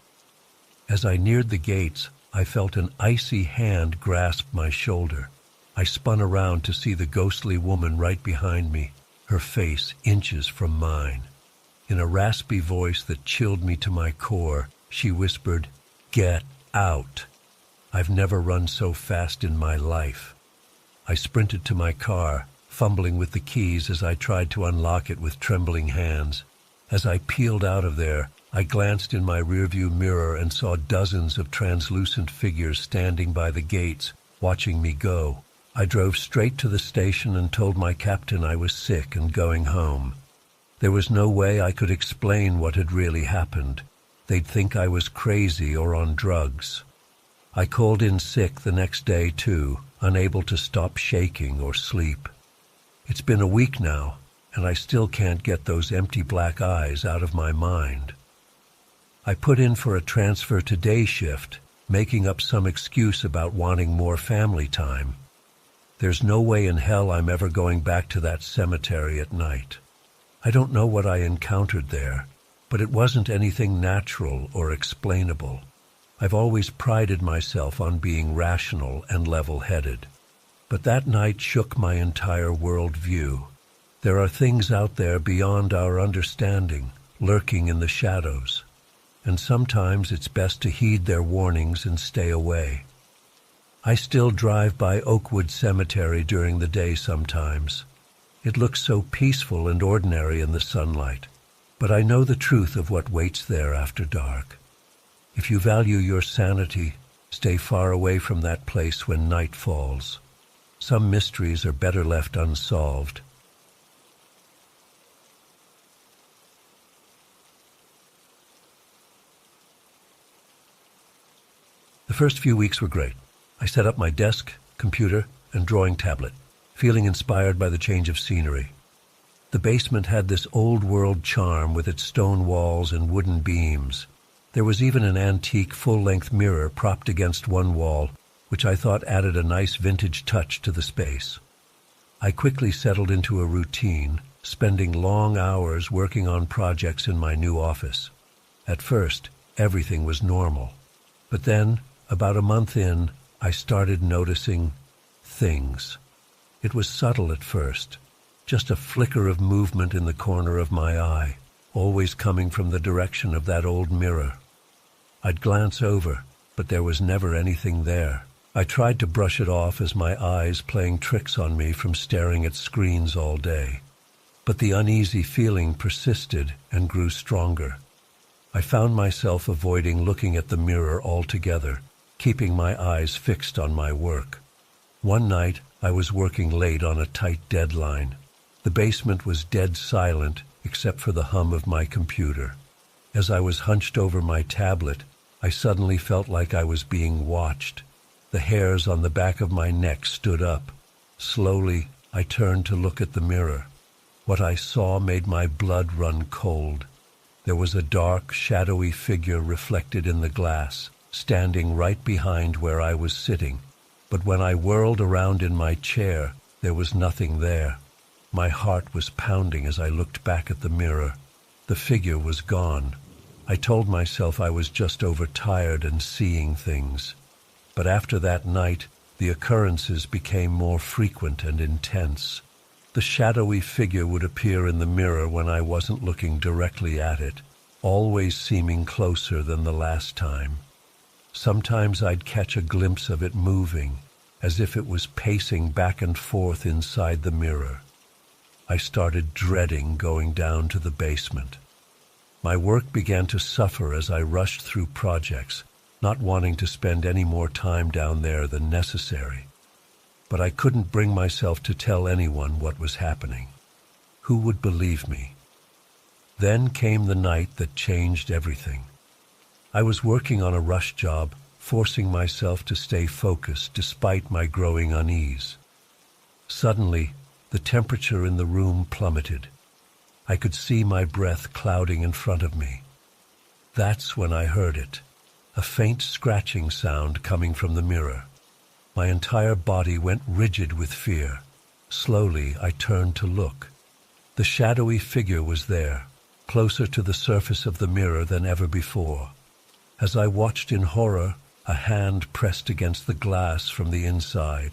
As I neared the gates, I felt an icy hand grasp my shoulder. I spun around to see the ghostly woman right behind me, her face inches from mine. In a raspy voice that chilled me to my core, she whispered, "Get out." I've never run so fast in my life. I sprinted to my car, fumbling with the keys as I tried to unlock it with trembling hands. As I peeled out of there, I glanced in my rearview mirror and saw dozens of translucent figures standing by the gates, watching me go. I drove straight to the station and told my captain I was sick and going home. There was no way I could explain what had really happened. They'd think I was crazy or on drugs. I called in sick the next day, too, unable to stop shaking or sleep. It's been a week now, and I still can't get those empty black eyes out of my mind. I put in for a transfer to day shift, making up some excuse about wanting more family time. There's no way in hell I'm ever going back to that cemetery at night. I don't know what I encountered there, but it wasn't anything natural or explainable. I've always prided myself on being rational and level-headed. But that night shook my entire worldview. There are things out there beyond our understanding, lurking in the shadows. And sometimes it's best to heed their warnings and stay away. I still drive by Oakwood Cemetery during the day sometimes. It looks so peaceful and ordinary in the sunlight, but I know the truth of what waits there after dark. If you value your sanity, stay far away from that place when night falls. Some mysteries are better left unsolved. The first few weeks were great. I set up my desk, computer, and drawing tablet, feeling inspired by the change of scenery. The basement had this old-world charm with its stone walls and wooden beams. There was even an antique full-length mirror propped against one wall, which I thought added a nice vintage touch to the space. I quickly settled into a routine, spending long hours working on projects in my new office. At first, everything was normal. But then, about a month in, I started noticing things. It was subtle at first, just a flicker of movement in the corner of my eye, always coming from the direction of that old mirror. I'd glance over, but there was never anything there. I tried to brush it off as my eyes playing tricks on me from staring at screens all day. But the uneasy feeling persisted and grew stronger. I found myself avoiding looking at the mirror altogether, keeping my eyes fixed on my work. One night, I was working late on a tight deadline. The basement was dead silent except for the hum of my computer. As I was hunched over my tablet, I suddenly felt like I was being watched. The hairs on the back of my neck stood up. Slowly, I turned to look at the mirror. What I saw made my blood run cold. There was a dark, shadowy figure reflected in the glass, standing right behind where I was sitting. But when I whirled around in my chair, there was nothing there. My heart was pounding as I looked back at the mirror. The figure was gone. I told myself I was just overtired and seeing things. But after that night, the occurrences became more frequent and intense. The shadowy figure would appear in the mirror when I wasn't looking directly at it, always seeming closer than the last time. Sometimes I'd catch a glimpse of it moving, as if it was pacing back and forth inside the mirror. I started dreading going down to the basement. My work began to suffer as I rushed through projects, not wanting to spend any more time down there than necessary. But I couldn't bring myself to tell anyone what was happening. Who would believe me? Then came the night that changed everything. I was working on a rush job, forcing myself to stay focused despite my growing unease. Suddenly, the temperature in the room plummeted. I could see my breath clouding in front of me. That's when I heard it, a faint scratching sound coming from the mirror. My entire body went rigid with fear. Slowly, I turned to look. The shadowy figure was there, closer to the surface of the mirror than ever before. As I watched in horror, a hand pressed against the glass from the inside.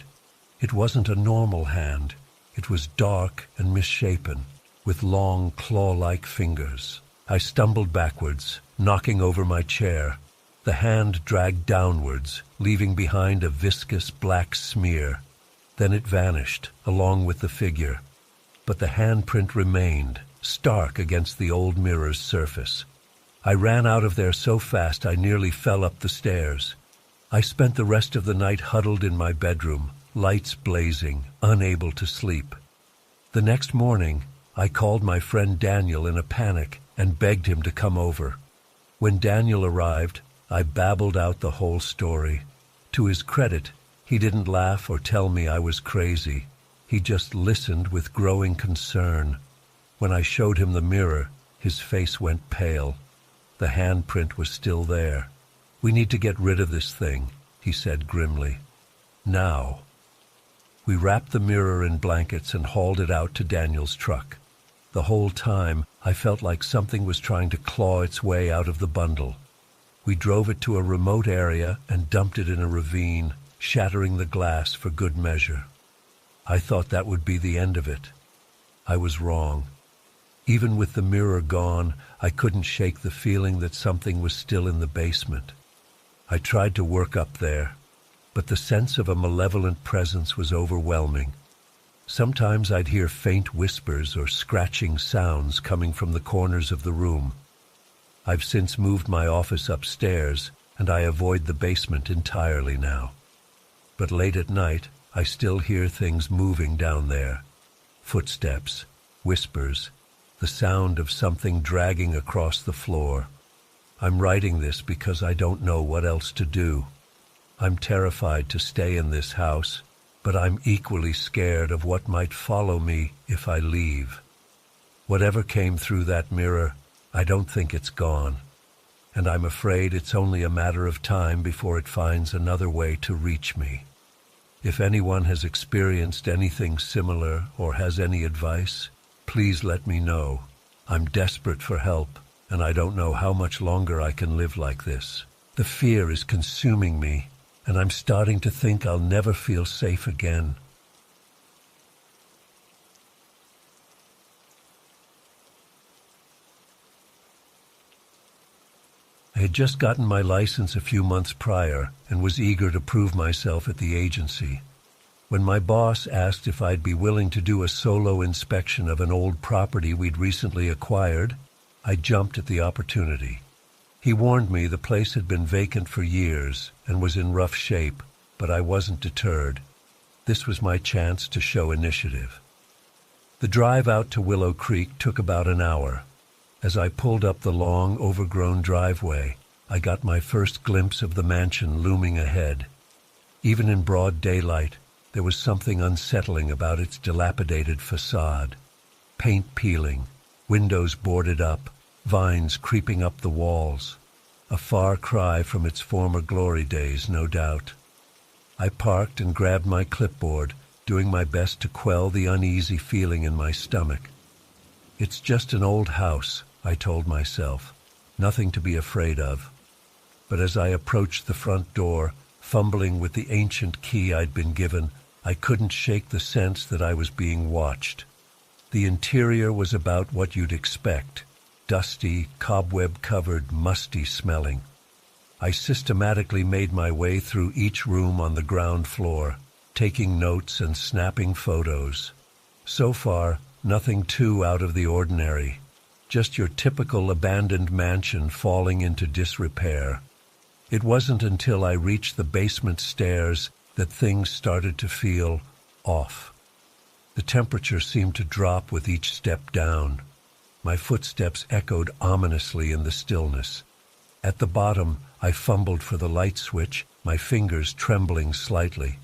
It wasn't a normal hand. It was dark and misshapen, with long, claw-like fingers. I stumbled backwards, knocking over my chair. The hand dragged downwards, leaving behind a viscous black smear. Then it vanished, along with the figure. But the handprint remained, stark against the old mirror's surface. I ran out of there so fast I nearly fell up the stairs. I spent the rest of the night huddled in my bedroom, lights blazing, unable to sleep. The next morning, I called my friend Daniel in a panic and begged him to come over. When Daniel arrived, I babbled out the whole story. To his credit, he didn't laugh or tell me I was crazy. He just listened with growing concern. When I showed him the mirror, his face went pale. The handprint was still there. "We need to get rid of this thing," he said grimly. "Now." We wrapped the mirror in blankets and hauled it out to Daniel's truck. The whole time, I felt like something was trying to claw its way out of the bundle. We drove it to a remote area and dumped it in a ravine, shattering the glass for good measure. I thought that would be the end of it. I was wrong. Even with the mirror gone, I couldn't shake the feeling that something was still in the basement. I tried to work up there, but the sense of a malevolent presence was overwhelming. Sometimes I'd hear faint whispers or scratching sounds coming from the corners of the room. I've since moved my office upstairs, and I avoid the basement entirely now. But late at night, I still hear things moving down there. Footsteps, whispers, the sound of something dragging across the floor. I'm writing this because I don't know what else to do. I'm terrified to stay in this house, but I'm equally scared of what might follow me if I leave. Whatever came through that mirror, I don't think it's gone, and I'm afraid it's only a matter of time before it finds another way to reach me. If anyone has experienced anything similar or has any advice, please let me know. I'm desperate for help, and I don't know how much longer I can live like this. The fear is consuming me, and I'm starting to think I'll never feel safe again. I had just gotten my license a few months prior and was eager to prove myself at the agency. When my boss asked if I'd be willing to do a solo inspection of an old property we'd recently acquired, I jumped at the opportunity. He warned me the place had been vacant for years and was in rough shape, but I wasn't deterred. This was my chance to show initiative. The drive out to Willow Creek took about an hour. As I pulled up the long, overgrown driveway, I got my first glimpse of the mansion looming ahead. Even in broad daylight, there was something unsettling about its dilapidated facade. Paint peeling, windows boarded up, vines creeping up the walls. A far cry from its former glory days, no doubt. I parked and grabbed my clipboard, doing my best to quell the uneasy feeling in my stomach. It's just an old house, I told myself. Nothing to be afraid of. But as I approached the front door, fumbling with the ancient key I'd been given, I couldn't shake the sense that I was being watched. The interior was about what you'd expect. Dusty, cobweb-covered, musty-smelling. I systematically made my way through each room on the ground floor, taking notes and snapping photos. So far, nothing too out of the ordinary. Just your typical abandoned mansion falling into disrepair. It wasn't until I reached the basement stairs that things started to feel off. The temperature seemed to drop with each step down. My footsteps echoed ominously in the stillness. At the bottom, I fumbled for the light switch, my fingers trembling slightly.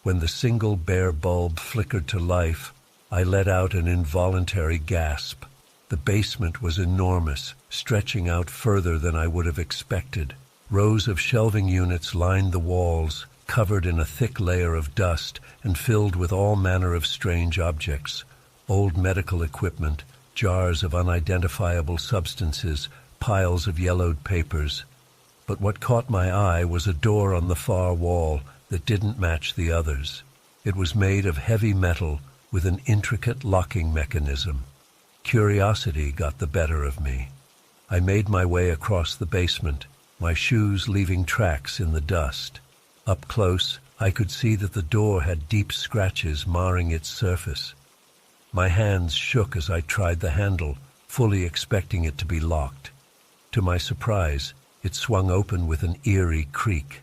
When the single bare bulb flickered to life, I let out an involuntary gasp. The basement was enormous, stretching out further than I would have expected. Rows of shelving units lined the walls, covered in a thick layer of dust and filled with all manner of strange objects. Old medical equipment, jars of unidentifiable substances, piles of yellowed papers. But what caught my eye was a door on the far wall that didn't match the others. It was made of heavy metal with an intricate locking mechanism. Curiosity got the better of me. I made my way across the basement, my shoes leaving tracks in the dust. Up close, I could see that the door had deep scratches marring its surface. My hands shook as I tried the handle, fully expecting it to be locked. To my surprise, it swung open with an eerie creak.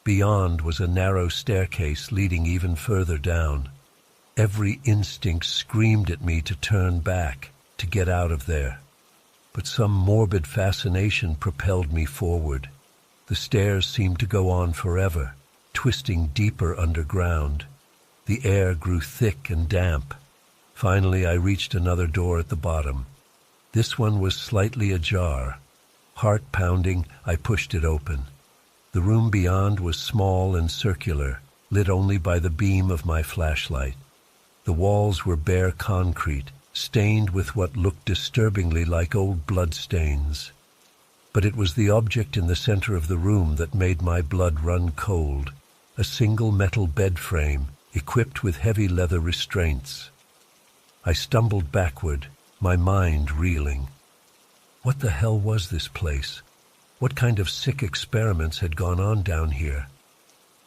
Beyond was a narrow staircase leading even further down. Every instinct screamed at me to turn back, to get out of there. But some morbid fascination propelled me forward. The stairs seemed to go on forever, twisting deeper underground. The air grew thick and damp. Finally, I reached another door at the bottom. This one was slightly ajar. Heart pounding, I pushed it open. The room beyond was small and circular, lit only by the beam of my flashlight. The walls were bare concrete, stained with what looked disturbingly like old bloodstains. But it was the object in the center of the room that made my blood run cold, a single metal bed frame equipped with heavy leather restraints. I stumbled backward, my mind reeling. What the hell was this place? What kind of sick experiments had gone on down here?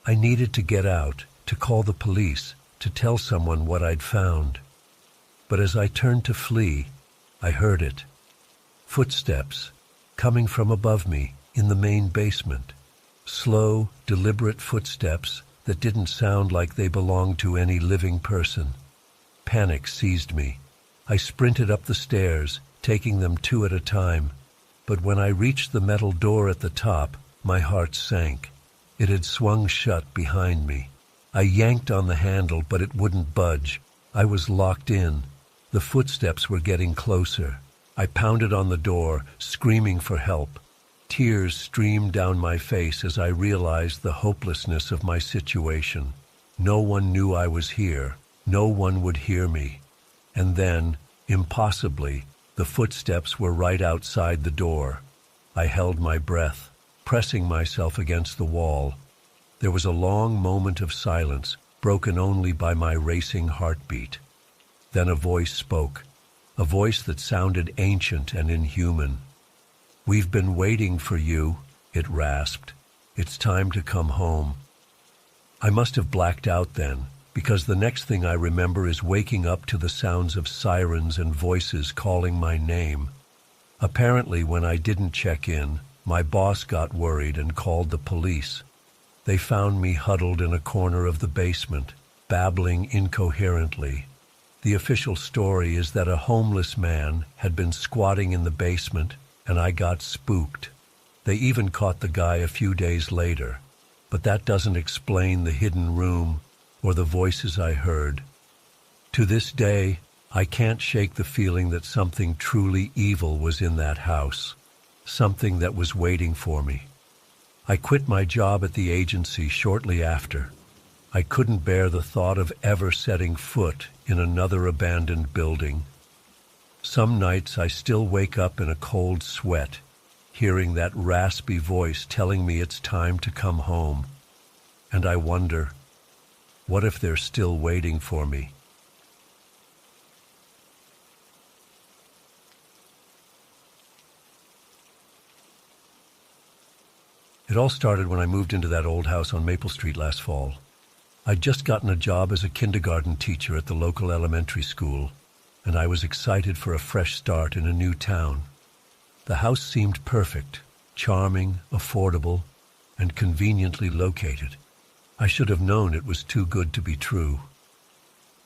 I needed to get out, to call the police, to tell someone what I'd found. But as I turned to flee, I heard it. Footsteps, coming from above me, in the main basement. Slow, deliberate footsteps that didn't sound like they belonged to any living person. Panic seized me. I sprinted up the stairs, taking them two at a time. But when I reached the metal door at the top, my heart sank. It had swung shut behind me. I yanked on the handle, but it wouldn't budge. I was locked in. The footsteps were getting closer. I pounded on the door, screaming for help. Tears streamed down my face as I realized the hopelessness of my situation. No one knew I was here. No one would hear me. And then, impossibly, the footsteps were right outside the door. I held my breath, pressing myself against the wall. There was a long moment of silence, broken only by my racing heartbeat. Then a voice spoke, a voice that sounded ancient and inhuman. "We've been waiting for you," it rasped. "It's time to come home." I must have blacked out then, because the next thing I remember is waking up to the sounds of sirens and voices calling my name. Apparently, when I didn't check in, my boss got worried and called the police. They found me huddled in a corner of the basement, babbling incoherently. The official story is that a homeless man had been squatting in the basement, and I got spooked. They even caught the guy a few days later, but that doesn't explain the hidden room or the voices I heard. To this day, I can't shake the feeling that something truly evil was in that house, something that was waiting for me. I quit my job at the agency shortly after. I couldn't bear the thought of ever setting foot in another abandoned building. Some nights I still wake up in a cold sweat, hearing that raspy voice telling me it's time to come home. And I wonder, what if they're still waiting for me? It all started when I moved into that old house on Maple Street last fall. I'd just gotten a job as a kindergarten teacher at the local elementary school, and I was excited for a fresh start in a new town. The house seemed perfect, charming, affordable, and conveniently located. I should have known it was too good to be true.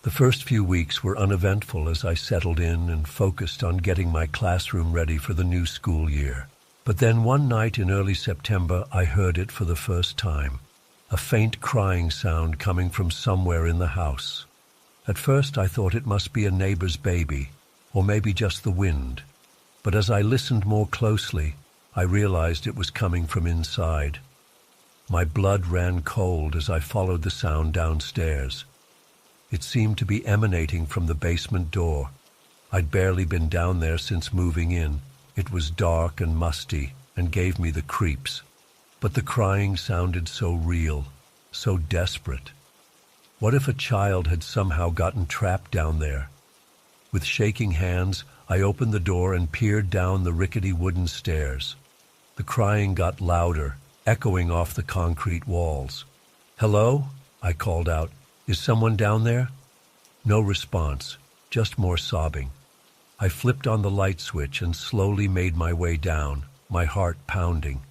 The first few weeks were uneventful as I settled in and focused on getting my classroom ready for the new school year. But then one night in early September, I heard it for the first time, a faint crying sound coming from somewhere in the house. At first I thought it must be a neighbor's baby, or maybe just the wind. But as I listened more closely, I realized it was coming from inside. My blood ran cold as I followed the sound downstairs. It seemed to be emanating from the basement door. I'd barely been down there since moving in. It was dark and musty and gave me the creeps. But the crying sounded so real, so desperate. What if a child had somehow gotten trapped down there? With shaking hands, I opened the door and peered down the rickety wooden stairs. The crying got louder, echoing off the concrete walls. "Hello?" I called out. "Is someone down there?" No response, just more sobbing. I flipped on the light switch and slowly made my way down, my heart pounding.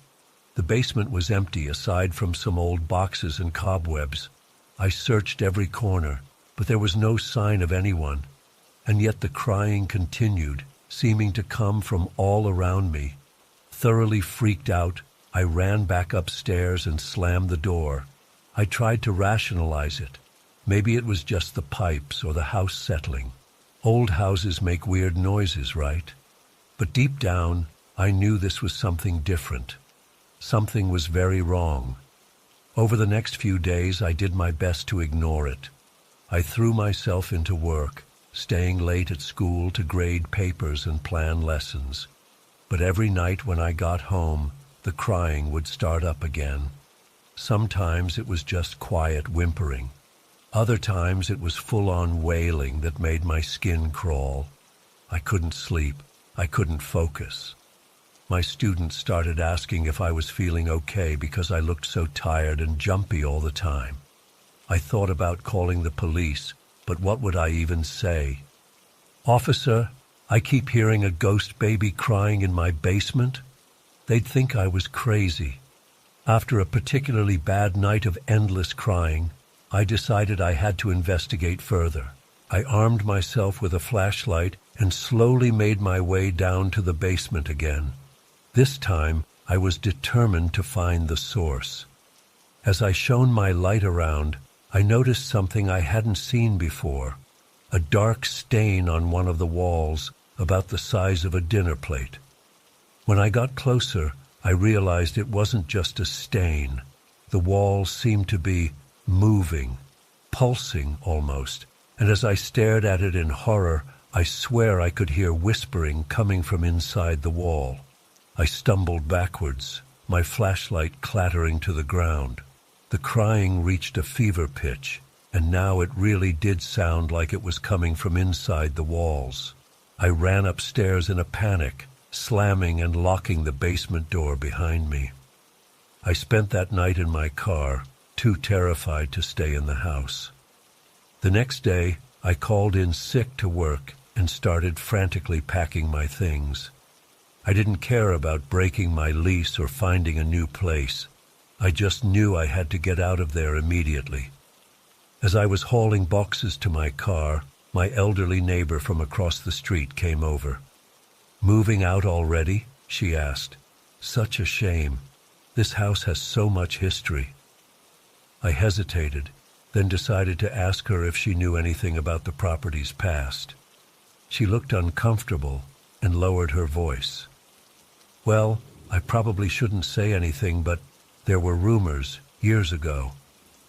The basement was empty aside from some old boxes and cobwebs. I searched every corner, but there was no sign of anyone. And yet the crying continued, seeming to come from all around me. Thoroughly freaked out, I ran back upstairs and slammed the door. I tried to rationalize it. Maybe it was just the pipes or the house settling. Old houses make weird noises, right? But deep down, I knew this was something different. Something was very wrong. Over the next few days, I did my best to ignore it. I threw myself into work, staying late at school to grade papers and plan lessons. But every night when I got home, the crying would start up again. Sometimes it was just quiet whimpering. Other times it was full-on wailing that made my skin crawl. I couldn't sleep. I couldn't focus. My students started asking if I was feeling okay because I looked so tired and jumpy all the time. I thought about calling the police, but what would I even say? "Officer, I keep hearing a ghost baby crying in my basement." They'd think I was crazy. After a particularly bad night of endless crying, I decided I had to investigate further. I armed myself with a flashlight and slowly made my way down to the basement again. This time, I was determined to find the source. As I shone my light around, I noticed something I hadn't seen before, a dark stain on one of the walls about the size of a dinner plate. When I got closer, I realized it wasn't just a stain. The wall seemed to be moving, pulsing almost, and as I stared at it in horror, I swear I could hear whispering coming from inside the wall. I stumbled backwards, my flashlight clattering to the ground. The crying reached a fever pitch, and now it really did sound like it was coming from inside the walls. I ran upstairs in a panic, slamming and locking the basement door behind me. I spent that night in my car, too terrified to stay in the house. The next day, I called in sick to work and started frantically packing my things. I didn't care about breaking my lease or finding a new place. I just knew I had to get out of there immediately. As I was hauling boxes to my car, my elderly neighbor from across the street came over. "Moving out already?" she asked. "Such a shame. This house has so much history." I hesitated, then decided to ask her if she knew anything about the property's past. She looked uncomfortable and lowered her voice. "Well, I probably shouldn't say anything, but there were rumors, years ago,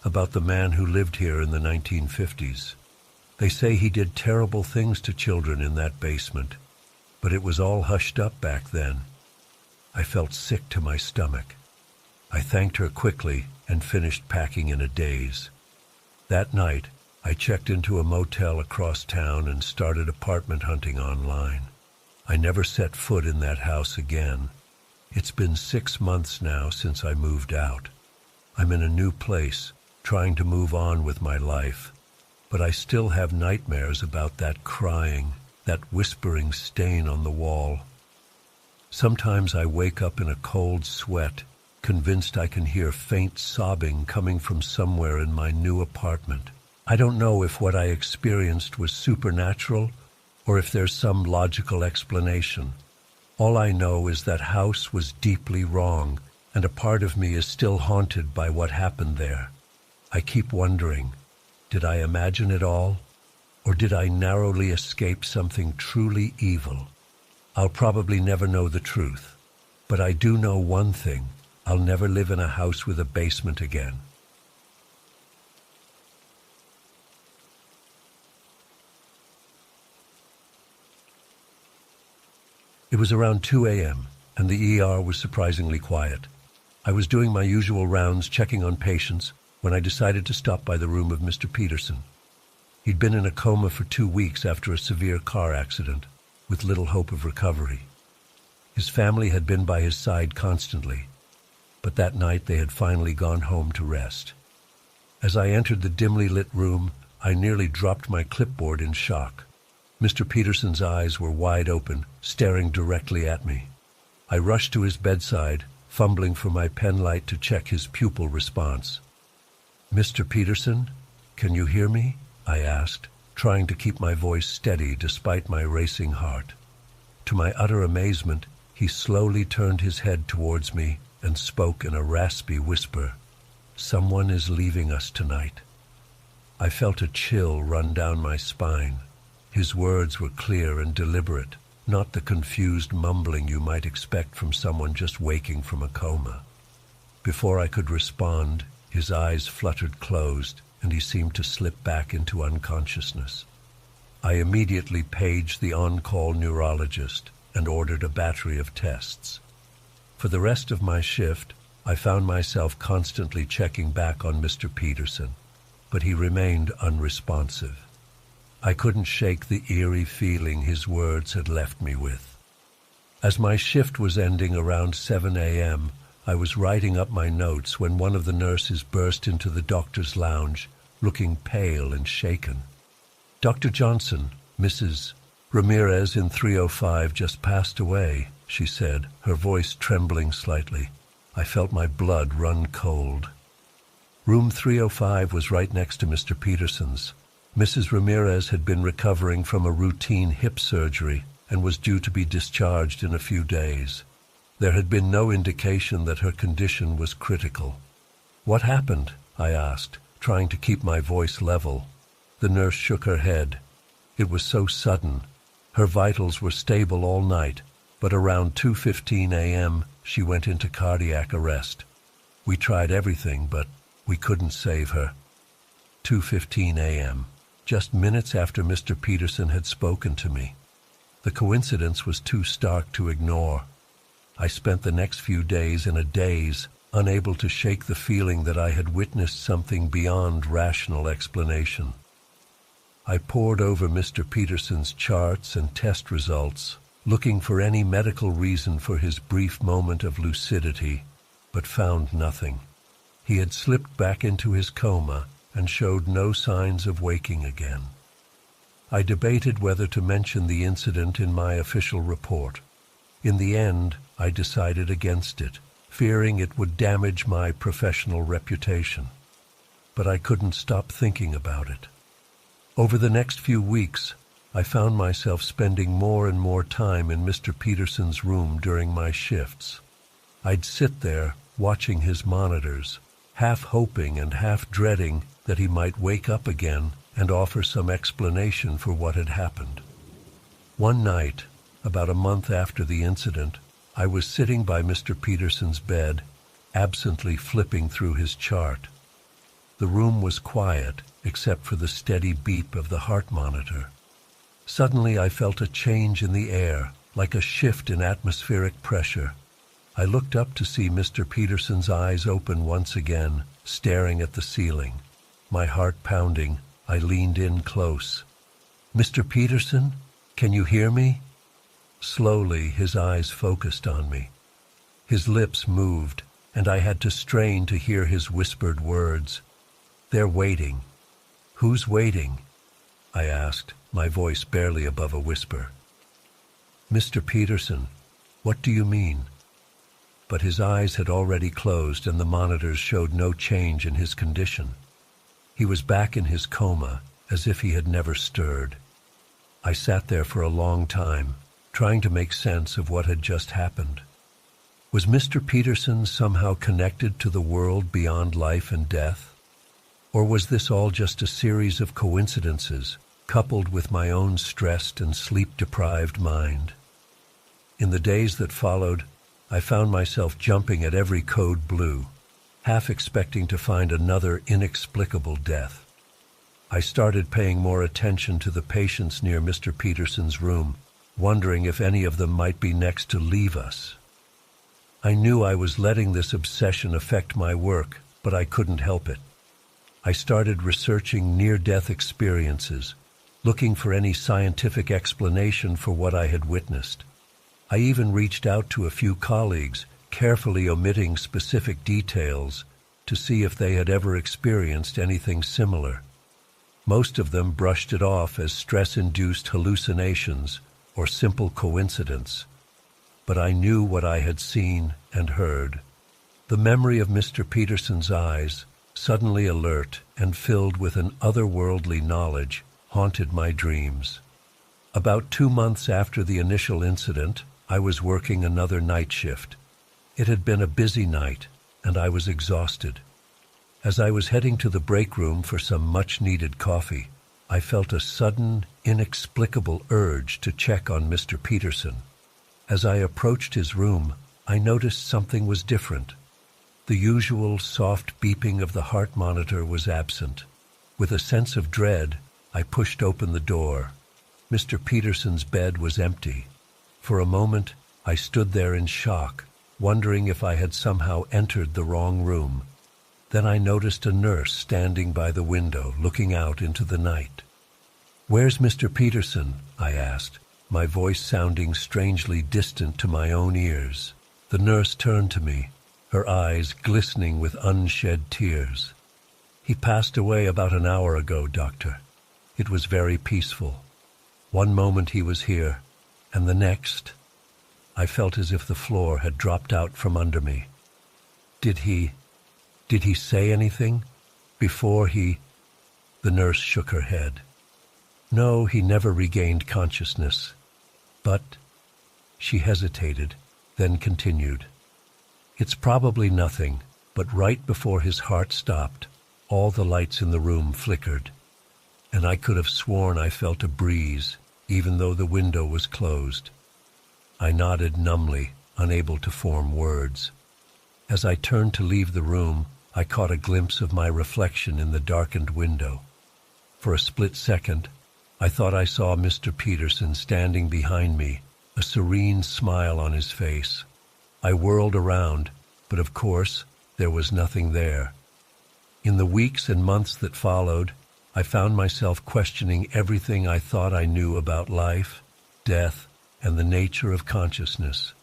about the man who lived here in the 1950s. They say he did terrible things to children in that basement, but it was all hushed up back then." I felt sick to my stomach. I thanked her quickly and finished packing in a daze. That night, I checked into a motel across town and started apartment hunting online. I never set foot in that house again. It's been 6 months now since I moved out. I'm in a new place, trying to move on with my life, but I still have nightmares about that crying, that whispering stain on the wall. Sometimes I wake up in a cold sweat, convinced I can hear faint sobbing coming from somewhere in my new apartment. I don't know if what I experienced was supernatural or if there's some logical explanation. All I know is that house was deeply wrong, and a part of me is still haunted by what happened there. I keep wondering, did I imagine it all, or did I narrowly escape something truly evil? I'll probably never know the truth, but I do know one thing: I'll never live in a house with a basement again. It was around 2 a.m., and the ER was surprisingly quiet. I was doing my usual rounds checking on patients when I decided to stop by the room of Mr. Peterson. He'd been in a coma for 2 weeks after a severe car accident, with little hope of recovery. His family had been by his side constantly, but that night they had finally gone home to rest. As I entered the dimly lit room, I nearly dropped my clipboard in shock. Mr. Peterson's eyes were wide open, staring directly at me. I rushed to his bedside, fumbling for my pen light to check his pupil response. "Mr. Peterson, can you hear me?" I asked, trying to keep my voice steady despite my racing heart. To my utter amazement, he slowly turned his head towards me and spoke in a raspy whisper. "Someone is leaving us tonight." I felt a chill run down my spine. His words were clear and deliberate, not the confused mumbling you might expect from someone just waking from a coma. Before I could respond, his eyes fluttered closed, and he seemed to slip back into unconsciousness. I immediately paged the on-call neurologist and ordered a battery of tests. For the rest of my shift, I found myself constantly checking back on Mr. Peterson, but he remained unresponsive. I couldn't shake the eerie feeling his words had left me with. As my shift was ending around 7 a.m., I was writing up my notes when one of the nurses burst into the doctor's lounge, looking pale and shaken. "Dr. Johnson, Mrs. Ramirez in 305 just passed away," she said, her voice trembling slightly. I felt my blood run cold. Room 305 was right next to Mr. Peterson's. Mrs. Ramirez had been recovering from a routine hip surgery and was due to be discharged in a few days. There had been no indication that her condition was critical. "What happened?" I asked, trying to keep my voice level. The nurse shook her head. It was so sudden. Her vitals were stable all night, but around 2:15 a.m. she went into cardiac arrest. We tried everything, but we couldn't save her. 2:15 a.m., just minutes after Mr. Peterson had spoken to me. The coincidence was too stark to ignore. I spent the next few days in a daze, unable to shake the feeling that I had witnessed something beyond rational explanation. I pored over Mr. Peterson's charts and test results, looking for any medical reason for his brief moment of lucidity, but found nothing. He had slipped back into his coma and showed no signs of waking again. I debated whether to mention the incident in my official report. In the end, I decided against it, fearing it would damage my professional reputation. But I couldn't stop thinking about it. Over the next few weeks, I found myself spending more and more time in Mr. Peterson's room during my shifts. I'd sit there, watching his monitors, half hoping and half dreading that he might wake up again and offer some explanation for what had happened. One night, about a month after the incident, I was sitting by Mr. Peterson's bed, absently flipping through his chart. The room was quiet, except for the steady beep of the heart monitor. Suddenly I felt a change in the air, like a shift in atmospheric pressure. I looked up to see Mr. Peterson's eyes open once again, staring at the ceiling. My heart pounding, I leaned in close. "Mr. Peterson, can you hear me?" Slowly, his eyes focused on me. His lips moved, and I had to strain to hear his whispered words. "They're waiting." "Who's waiting?" I asked, my voice barely above a whisper. "Mr. Peterson, what do you mean?" But his eyes had already closed and the monitors showed no change in his condition. He was back in his coma, as if he had never stirred. I sat there for a long time, trying to make sense of what had just happened. Was Mr. Peterson somehow connected to the world beyond life and death? Or was this all just a series of coincidences, coupled with my own stressed and sleep-deprived mind? In the days that followed, I found myself jumping at every code blue, half expecting to find another inexplicable death. I started paying more attention to the patients near Mr. Peterson's room, wondering if any of them might be next to leave us. I knew I was letting this obsession affect my work, but I couldn't help it. I started researching near-death experiences, looking for any scientific explanation for what I had witnessed. I even reached out to a few colleagues, carefully omitting specific details, to see if they had ever experienced anything similar. Most of them brushed it off as stress-induced hallucinations or simple coincidence. But I knew what I had seen and heard. The memory of Mr. Peterson's eyes, suddenly alert and filled with an otherworldly knowledge, haunted my dreams. About 2 months after the initial incident, I was working another night shift. It had been a busy night, and I was exhausted. As I was heading to the break room for some much-needed coffee, I felt a sudden, inexplicable urge to check on Mr. Peterson. As I approached his room, I noticed something was different. The usual soft beeping of the heart monitor was absent. With a sense of dread, I pushed open the door. Mr. Peterson's bed was empty. For a moment, I stood there in shock, wondering if I had somehow entered the wrong room. Then I noticed a nurse standing by the window, looking out into the night. "Where's Mr. Peterson?" I asked, my voice sounding strangely distant to my own ears. The nurse turned to me, her eyes glistening with unshed tears. "He passed away about an hour ago, Doctor. It was very peaceful. One moment he was here, and the next, I felt as if the floor had dropped out from under me. Did he say anything? Before he—" The nurse shook her head. "No, he never regained consciousness. But—" She hesitated, then continued. "It's probably nothing, but right before his heart stopped, all the lights in the room flickered, and I could have sworn I felt a breeze, even though the window was closed." I nodded numbly, unable to form words. As I turned to leave the room, I caught a glimpse of my reflection in the darkened window. For a split second, I thought I saw Mr. Peterson standing behind me, a serene smile on his face. I whirled around, but of course, there was nothing there. In the weeks and months that followed, I found myself questioning everything I thought I knew about life, death, and the nature of consciousness.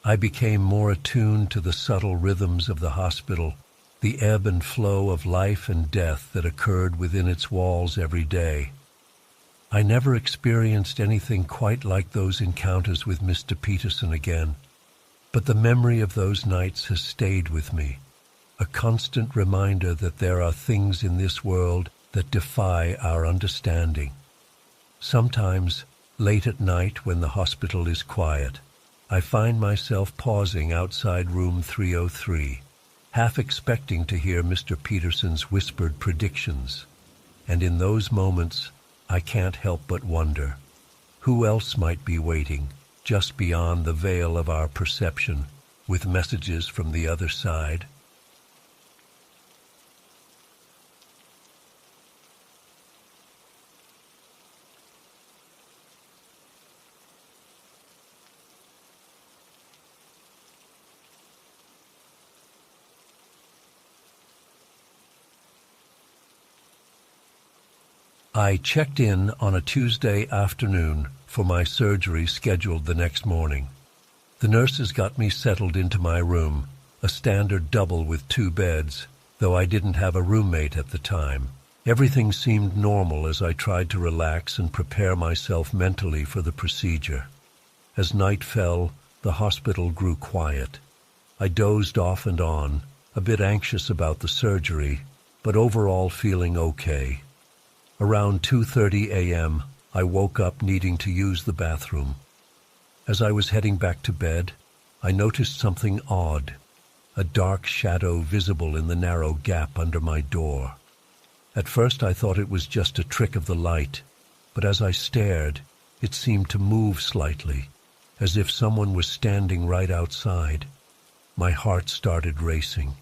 I became more attuned to the subtle rhythms of the hospital, the ebb and flow of life and death that occurred within its walls every day. I never experienced anything quite like those encounters with Mr. Peterson again, but the memory of those nights has stayed with me, a constant reminder that there are things in this world that defy our understanding. Sometimes, late at night when the hospital is quiet, I find myself pausing outside room 303, half expecting to hear Mr. Peterson's whispered predictions. And in those moments, I can't help but wonder, who else might be waiting just beyond the veil of our perception with messages from the other side? I checked in on a Tuesday afternoon for my surgery scheduled the next morning. The nurses got me settled into my room, a standard double with 2 beds, though I didn't have a roommate at the time. Everything seemed normal as I tried to relax and prepare myself mentally for the procedure. As night fell, the hospital grew quiet. I dozed off and on, a bit anxious about the surgery, but overall feeling okay. Around 2:30 a.m., I woke up needing to use the bathroom. As I was heading back to bed, I noticed something odd, a dark shadow visible in the narrow gap under my door. At first I thought it was just a trick of the light, but as I stared, it seemed to move slightly, as if someone was standing right outside. My heart started racing.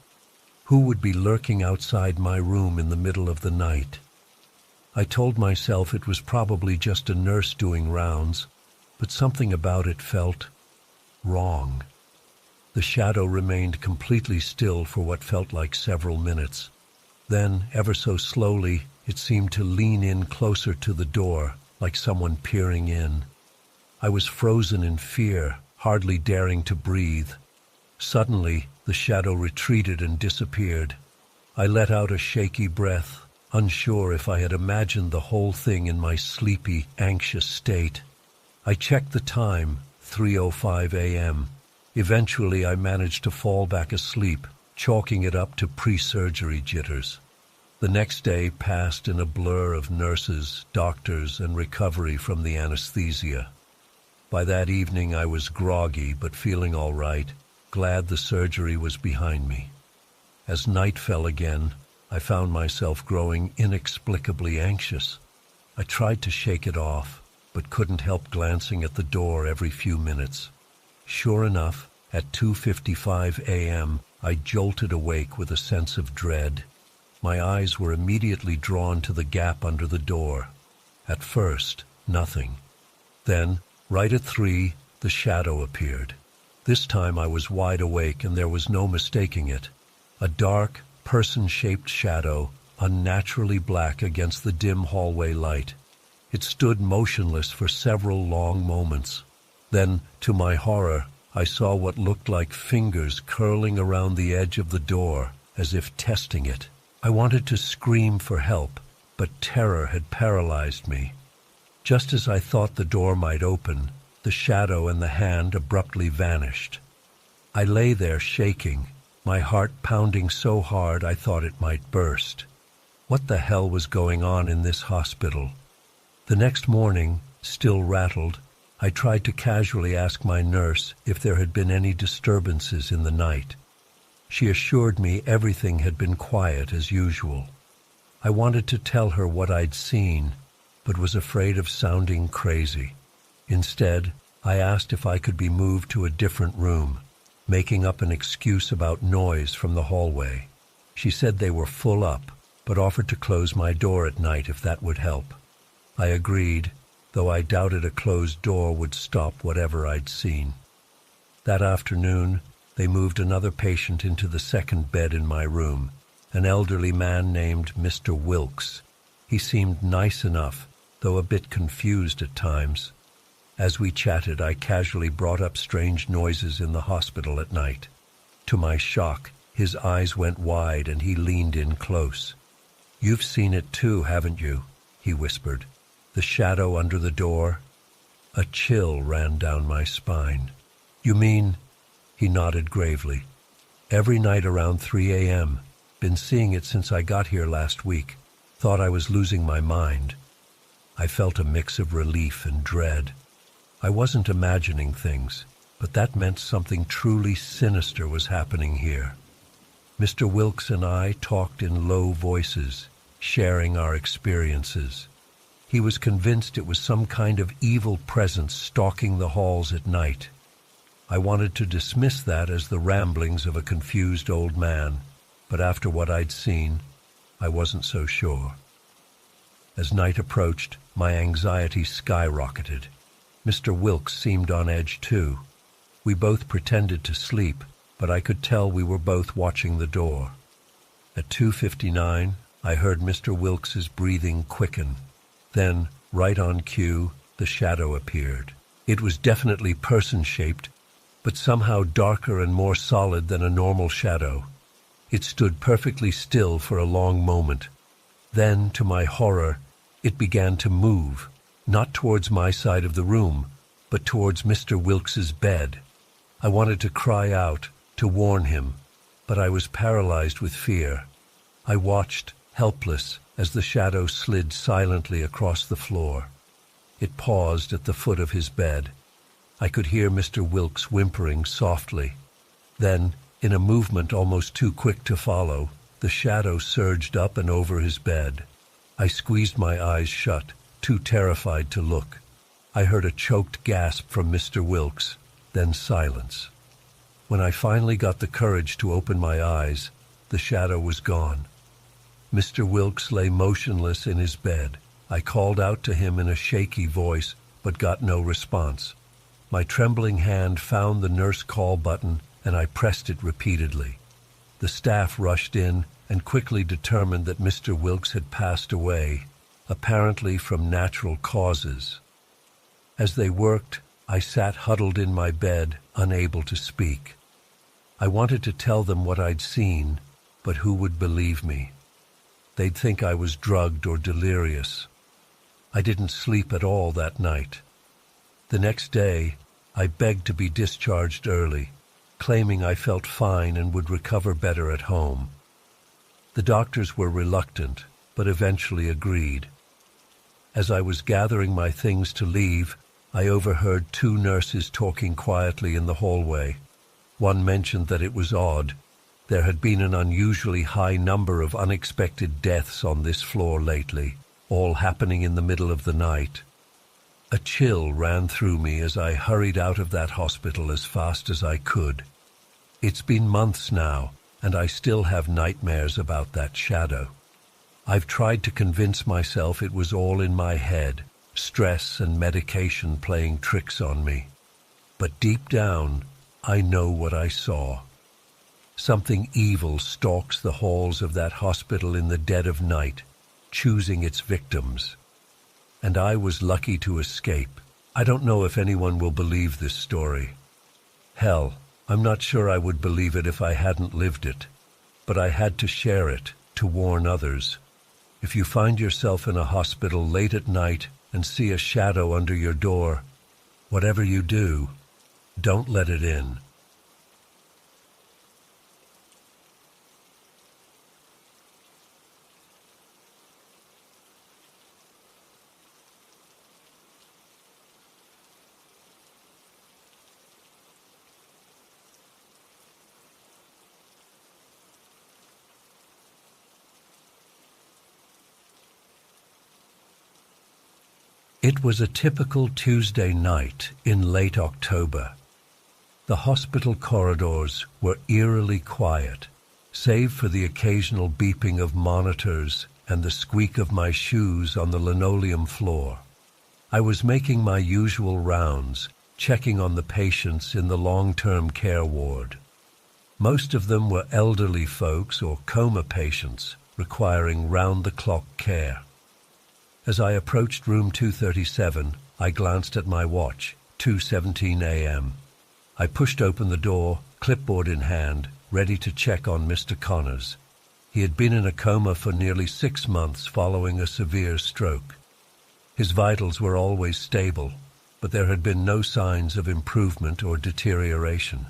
Who would be lurking outside my room in the middle of the night? I told myself it was probably just a nurse doing rounds, but something about it felt wrong. The shadow remained completely still for what felt like several minutes. Then, ever so slowly, it seemed to lean in closer to the door, like someone peering in. I was frozen in fear, hardly daring to breathe. Suddenly, the shadow retreated and disappeared. I let out a shaky breath, unsure if I had imagined the whole thing in my sleepy, anxious state. I checked the time, 3:05 a.m. Eventually I managed to fall back asleep, chalking it up to pre-surgery jitters. The next day passed in a blur of nurses, doctors, and recovery from the anesthesia. By that evening I was groggy but feeling all right, glad the surgery was behind me. As night fell again, I found myself growing inexplicably anxious. I tried to shake it off, but couldn't help glancing at the door every few minutes. Sure enough, at 2:55 a.m., I jolted awake with a sense of dread. My eyes were immediately drawn to the gap under the door. At first, nothing. Then, right at 3, the shadow appeared. This time I was wide awake and there was no mistaking it. A dark, person-shaped shadow, unnaturally black against the dim hallway light. It stood motionless for several long moments. Then, to my horror, I saw what looked like fingers curling around the edge of the door, as if testing it. I wanted to scream for help, but terror had paralyzed me. Just as I thought the door might open, the shadow and the hand abruptly vanished. I lay there shaking, my heart pounding so hard I thought it might burst. What the hell was going on in this hospital? The next morning, still rattled, I tried to casually ask my nurse if there had been any disturbances in the night. She assured me everything had been quiet as usual. I wanted to tell her what I'd seen, but was afraid of sounding crazy. Instead, I asked if I could be moved to a different room, making up an excuse about noise from the hallway. She said they were full up, but offered to close my door at night if that would help. I agreed, though I doubted a closed door would stop whatever I'd seen. That afternoon, they moved another patient into the second bed in my room, an elderly man named Mr. Wilkes. He seemed nice enough, though a bit confused at times. As we chatted, I casually brought up strange noises in the hospital at night. To my shock, his eyes went wide and he leaned in close. "You've seen it too, haven't you?" he whispered. The shadow under the door? A chill ran down my spine. You mean? He nodded gravely. Every night around 3 a.m. Been seeing it since I got here last week. Thought I was losing my mind. I felt a mix of relief and dread. I wasn't imagining things, but that meant something truly sinister was happening here. Mr. Wilkes and I talked in low voices, sharing our experiences. He was convinced it was some kind of evil presence stalking the halls at night. I wanted to dismiss that as the ramblings of a confused old man, but after what I'd seen, I wasn't so sure. As night approached, my anxiety skyrocketed. Mr. Wilkes seemed on edge too. We both pretended to sleep, but I could tell we were both watching the door. At 2:59, I heard Mr. Wilkes's breathing quicken. Then, right on cue, the shadow appeared. It was definitely person-shaped, but somehow darker and more solid than a normal shadow. It stood perfectly still for a long moment. Then, to my horror, it began to move, not towards my side of the room, but towards Mr. Wilkes's bed. I wanted to cry out, to warn him, but I was paralyzed with fear. I watched, helpless, as the shadow slid silently across the floor. It paused at the foot of his bed. I could hear Mr. Wilkes whimpering softly. Then, in a movement almost too quick to follow, the shadow surged up and over his bed. I squeezed my eyes shut, too terrified to look. I heard a choked gasp from Mr. Wilkes, then silence. When I finally got the courage to open my eyes, the shadow was gone. Mr. Wilkes lay motionless in his bed. I called out to him in a shaky voice, but got no response. My trembling hand found the nurse call button, and I pressed it repeatedly. The staff rushed in and quickly determined that Mr. Wilkes had passed away, apparently from natural causes. As they worked, I sat huddled in my bed, unable to speak. I wanted to tell them what I'd seen, but who would believe me? They'd think I was drugged or delirious. I didn't sleep at all that night. The next day, I begged to be discharged early, claiming I felt fine and would recover better at home. The doctors were reluctant, but eventually agreed. As I was gathering my things to leave, I overheard two nurses talking quietly in the hallway. One mentioned that it was odd. There had been an unusually high number of unexpected deaths on this floor lately, all happening in the middle of the night. A chill ran through me as I hurried out of that hospital as fast as I could. It's been months now, and I still have nightmares about that shadow. I've tried to convince myself it was all in my head, stress and medication playing tricks on me. But deep down, I know what I saw. Something evil stalks the halls of that hospital in the dead of night, choosing its victims. And I was lucky to escape. I don't know if anyone will believe this story. Hell, I'm not sure I would believe it if I hadn't lived it. But I had to share it, to warn others. If you find yourself in a hospital late at night and see a shadow under your door, whatever you do, don't let it in. It was a typical Tuesday night in late October. The hospital corridors were eerily quiet, save for the occasional beeping of monitors and the squeak of my shoes on the linoleum floor. I was making my usual rounds, checking on the patients in the long-term care ward. Most of them were elderly folks or coma patients requiring round-the-clock care. As I approached room 237, I glanced at my watch, 2:17 a.m. I pushed open the door, clipboard in hand, ready to check on Mr. Connors. He had been in a coma for nearly 6 months following a severe stroke. His vitals were always stable, but there had been no signs of improvement or deterioration,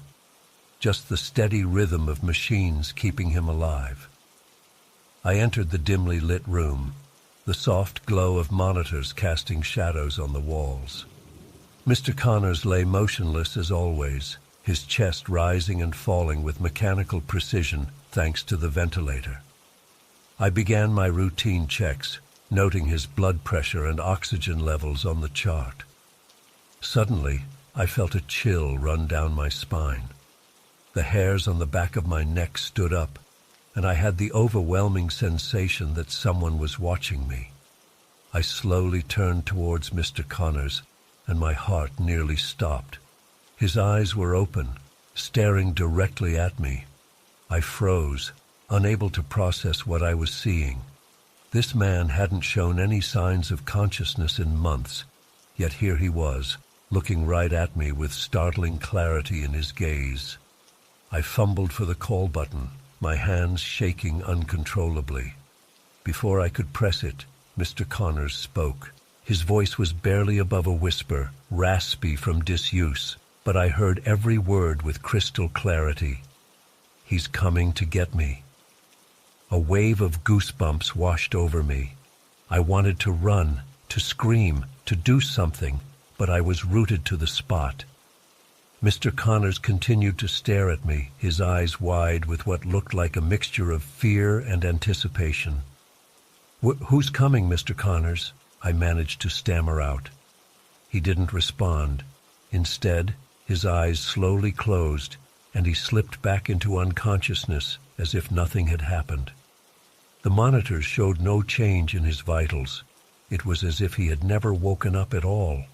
just the steady rhythm of machines keeping him alive. I entered the dimly lit room, the soft glow of monitors casting shadows on the walls. Mr. Connors lay motionless as always, his chest rising and falling with mechanical precision thanks to the ventilator. I began my routine checks, noting his blood pressure and oxygen levels on the chart. Suddenly, I felt a chill run down my spine. The hairs on the back of my neck stood up, and I had the overwhelming sensation that someone was watching me. I slowly turned towards Mr. Connors, and my heart nearly stopped. His eyes were open, staring directly at me. I froze, unable to process what I was seeing. This man hadn't shown any signs of consciousness in months, yet here he was, looking right at me with startling clarity in his gaze. I fumbled for the call button, my hands shaking uncontrollably. Before I could press it, Mr. Connors spoke. His voice was barely above a whisper, raspy from disuse, but I heard every word with crystal clarity. "He's coming to get me." A wave of goosebumps washed over me. I wanted to run, to scream, to do something, but I was rooted to the spot. Mr. Connors continued to stare at me, his eyes wide with what looked like a mixture of fear and anticipation. Who's coming, Mr. Connors?" I managed to stammer out. He didn't respond. Instead, his eyes slowly closed, and he slipped back into unconsciousness as if nothing had happened. The monitors showed no change in his vitals. It was as if he had never woken up at all.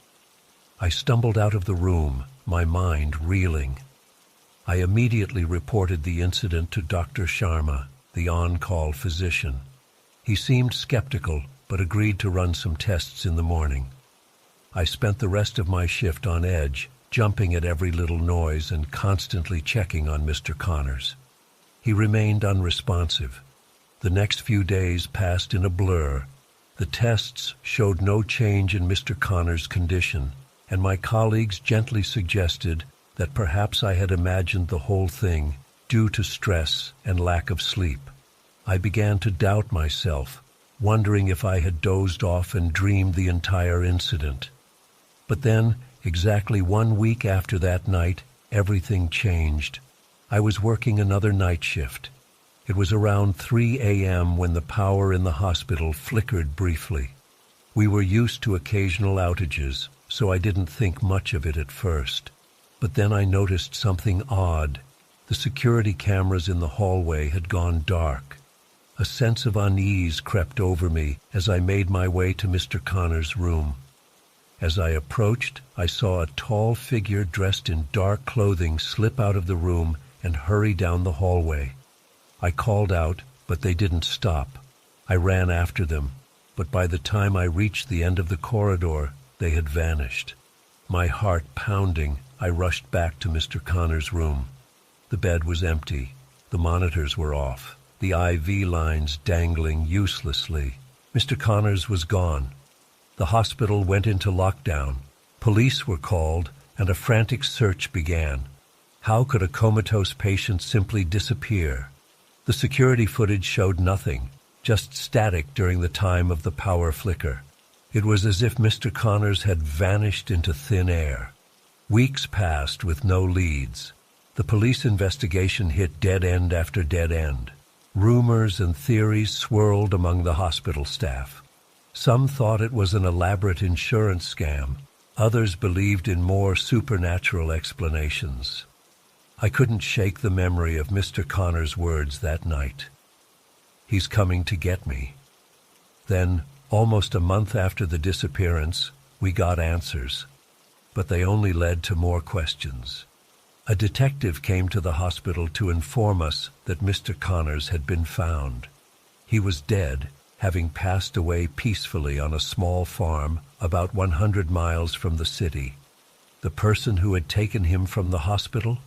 I stumbled out of the room, my mind reeling. I immediately reported the incident to Dr. Sharma, the on-call physician. He seemed skeptical, but agreed to run some tests in the morning. I spent the rest of my shift on edge, jumping at every little noise and constantly checking on Mr. Connors. He remained unresponsive. The next few days passed in a blur. The tests showed no change in Mr. Connors' condition, and my colleagues gently suggested that perhaps I had imagined the whole thing due to stress and lack of sleep. I began to doubt myself, wondering if I had dozed off and dreamed the entire incident. But then, exactly 1 week after that night, everything changed. I was working another night shift. It was around 3 a.m. when the power in the hospital flickered briefly. We were used to occasional outages, so I didn't think much of it at first. But then I noticed something odd. The security cameras in the hallway had gone dark. A sense of unease crept over me as I made my way to Mr. Connors' room. As I approached, I saw a tall figure dressed in dark clothing slip out of the room and hurry down the hallway. I called out, but they didn't stop. I ran after them, but by the time I reached the end of the corridor, they had vanished. My heart pounding, I rushed back to Mr. Connors' room. The bed was empty. The monitors were off, the IV lines dangling uselessly. Mr. Connors was gone. The hospital went into lockdown. Police were called, and a frantic search began. How could a comatose patient simply disappear? The security footage showed nothing, just static during the time of the power flicker. It was as if Mr. Connors had vanished into thin air. Weeks passed with no leads. The police investigation hit dead end after dead end. Rumors and theories swirled among the hospital staff. Some thought it was an elaborate insurance scam. Others believed in more supernatural explanations. I couldn't shake the memory of Mr. Connors' words that night. "He's coming to get me." Then, almost a month after the disappearance, we got answers, but they only led to more questions. A detective came to the hospital to inform us that Mr. Connors had been found. He was dead, having passed away peacefully on a small farm about 100 miles from the city. The person who had taken him from the hospital?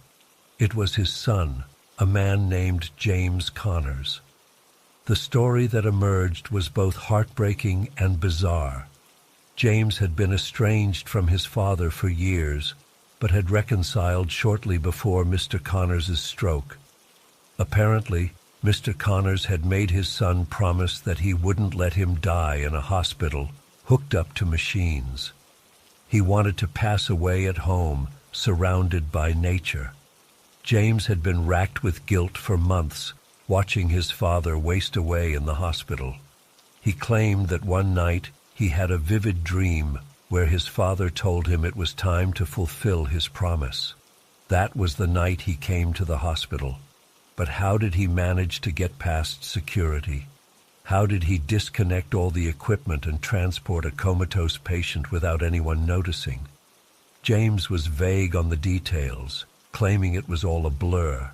It was his son, a man named James Connors. The story that emerged was both heartbreaking and bizarre. James had been estranged from his father for years, but had reconciled shortly before Mr. Connors' stroke. Apparently, Mr. Connors had made his son promise that he wouldn't let him die in a hospital, hooked up to machines. He wanted to pass away at home, surrounded by nature. James had been racked with guilt for months, watching his father waste away in the hospital. He claimed that one night he had a vivid dream where his father told him it was time to fulfill his promise. That was the night he came to the hospital. But how did he manage to get past security? How did he disconnect all the equipment and transport a comatose patient without anyone noticing? James was vague on the details, claiming it was all a blur.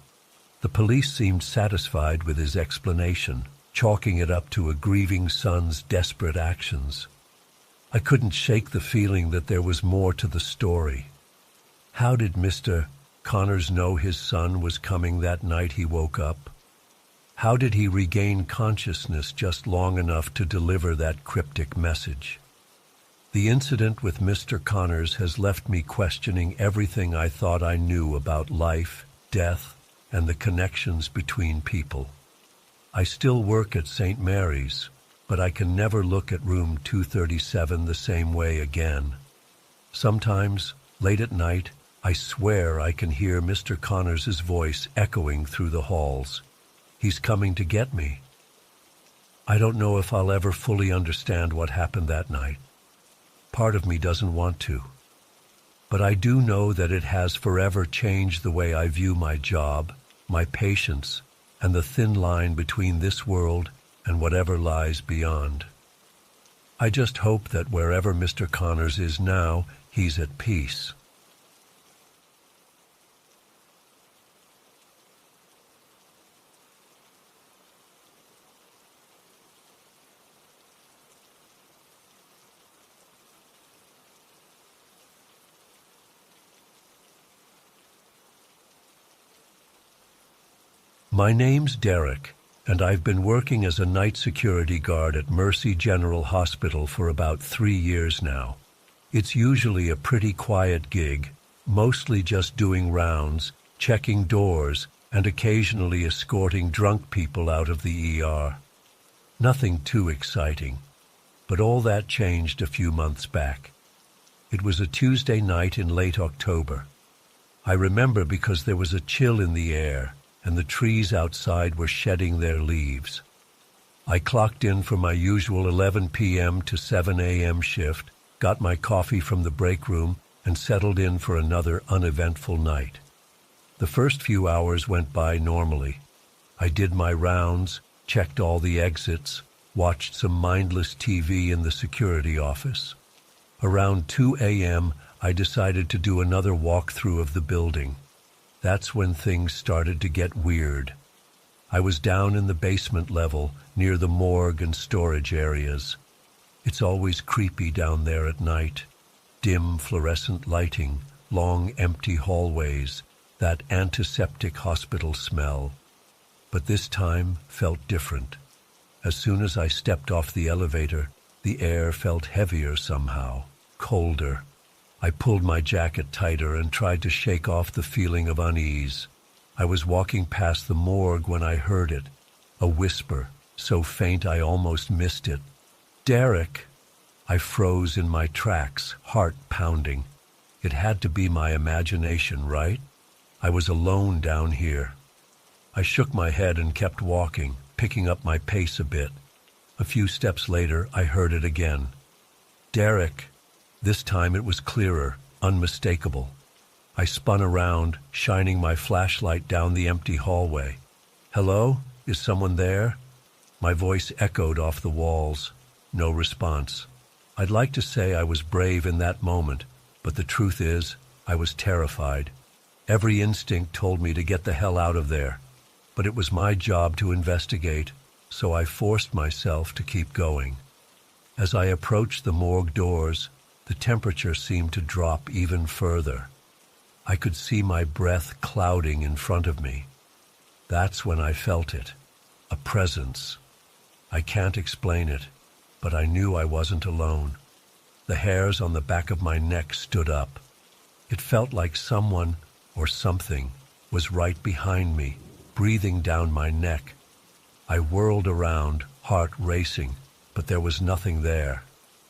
The police seemed satisfied with his explanation, chalking it up to a grieving son's desperate actions. I couldn't shake the feeling that there was more to the story. How did Mr. Connors know his son was coming that night he woke up? How did he regain consciousness just long enough to deliver that cryptic message? The incident with Mr. Connors has left me questioning everything I thought I knew about life, death, and the connections between people. I still work at St. Mary's, but I can never look at room 237 the same way again. Sometimes, late at night, I swear I can hear Mr. Connors' voice echoing through the halls. He's coming to get me. I don't know if I'll ever fully understand what happened that night. Part of me doesn't want to. But I do know that it has forever changed the way I view my job, my patients, and the thin line between this world and whatever lies beyond. I just hope that wherever Mr. Connors is now, he's at peace. My name's Derek, and I've been working as a night security guard at Mercy General Hospital for about 3 years now. It's usually a pretty quiet gig, mostly just doing rounds, checking doors, and occasionally escorting drunk people out of the ER. Nothing too exciting, but all that changed a few months back. It was a Tuesday night in late October. I remember because there was a chill in the air, and the trees outside were shedding their leaves. I clocked in for my usual 11 p.m. to 7 a.m. shift, got my coffee from the break room, and settled in for another uneventful night. The first few hours went by normally. I did my rounds, checked all the exits, watched some mindless TV in the security office. Around 2 a.m., I decided to do another walkthrough of the building. That's when things started to get weird. I was down in the basement level, near the morgue and storage areas. It's always creepy down there at night. Dim fluorescent lighting, long empty hallways, that antiseptic hospital smell. But this time felt different. As soon as I stepped off the elevator, the air felt heavier somehow, colder. I pulled my jacket tighter and tried to shake off the feeling of unease. I was walking past the morgue when I heard it, a whisper, so faint I almost missed it. "Derek!" I froze in my tracks, heart pounding. It had to be my imagination, right? I was alone down here. I shook my head and kept walking, picking up my pace a bit. A few steps later, I heard it again. "Derek!" This time it was clearer, unmistakable. I spun around, shining my flashlight down the empty hallway. "Hello? Is someone there?" My voice echoed off the walls. No response. I'd like to say I was brave in that moment, but the truth is, I was terrified. Every instinct told me to get the hell out of there. But it was my job to investigate, so I forced myself to keep going. As I approached the morgue doors, the temperature seemed to drop even further. I could see my breath clouding in front of me. That's when I felt it, a presence. I can't explain it, but I knew I wasn't alone. The hairs on the back of my neck stood up. It felt like someone, or something, was right behind me, breathing down my neck. I whirled around, heart racing, but there was nothing there.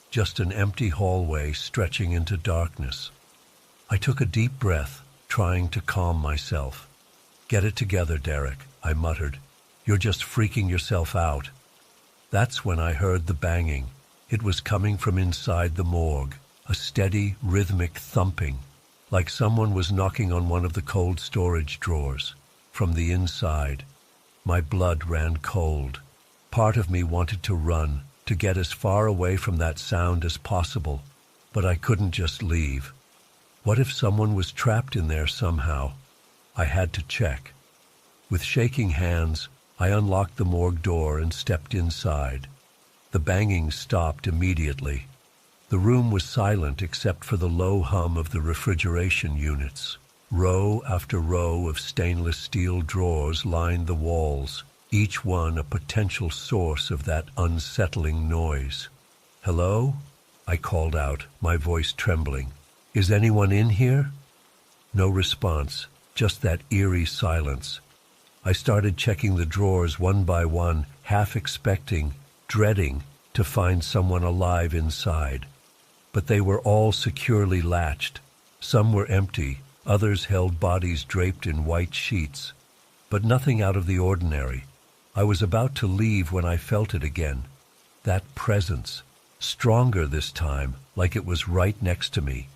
Just an empty hallway stretching into darkness. I took a deep breath, trying to calm myself. "Get it together, Derek," I muttered. "You're just freaking yourself out." That's when I heard the banging. It was coming from inside the morgue, a steady, rhythmic thumping, like someone was knocking on one of the cold storage drawers. From the inside, my blood ran cold. Part of me wanted to run, to get as far away from that sound as possible, but I couldn't just leave. What if someone was trapped in there somehow? I had to check. With shaking hands, I unlocked the morgue door and stepped inside. The banging stopped immediately. The room was silent except for the low hum of the refrigeration units. Row after row of stainless steel drawers lined the walls, each one a potential source of that unsettling noise. "Hello?" I called out, my voice trembling. "Is anyone in here?" No response, just that eerie silence. I started checking the drawers one by one, half expecting, dreading, to find someone alive inside. But they were all securely latched. Some were empty, others held bodies draped in white sheets. But nothing out of the ordinary. I was about to leave when I felt it again. That presence, stronger this time, like it was right next to me.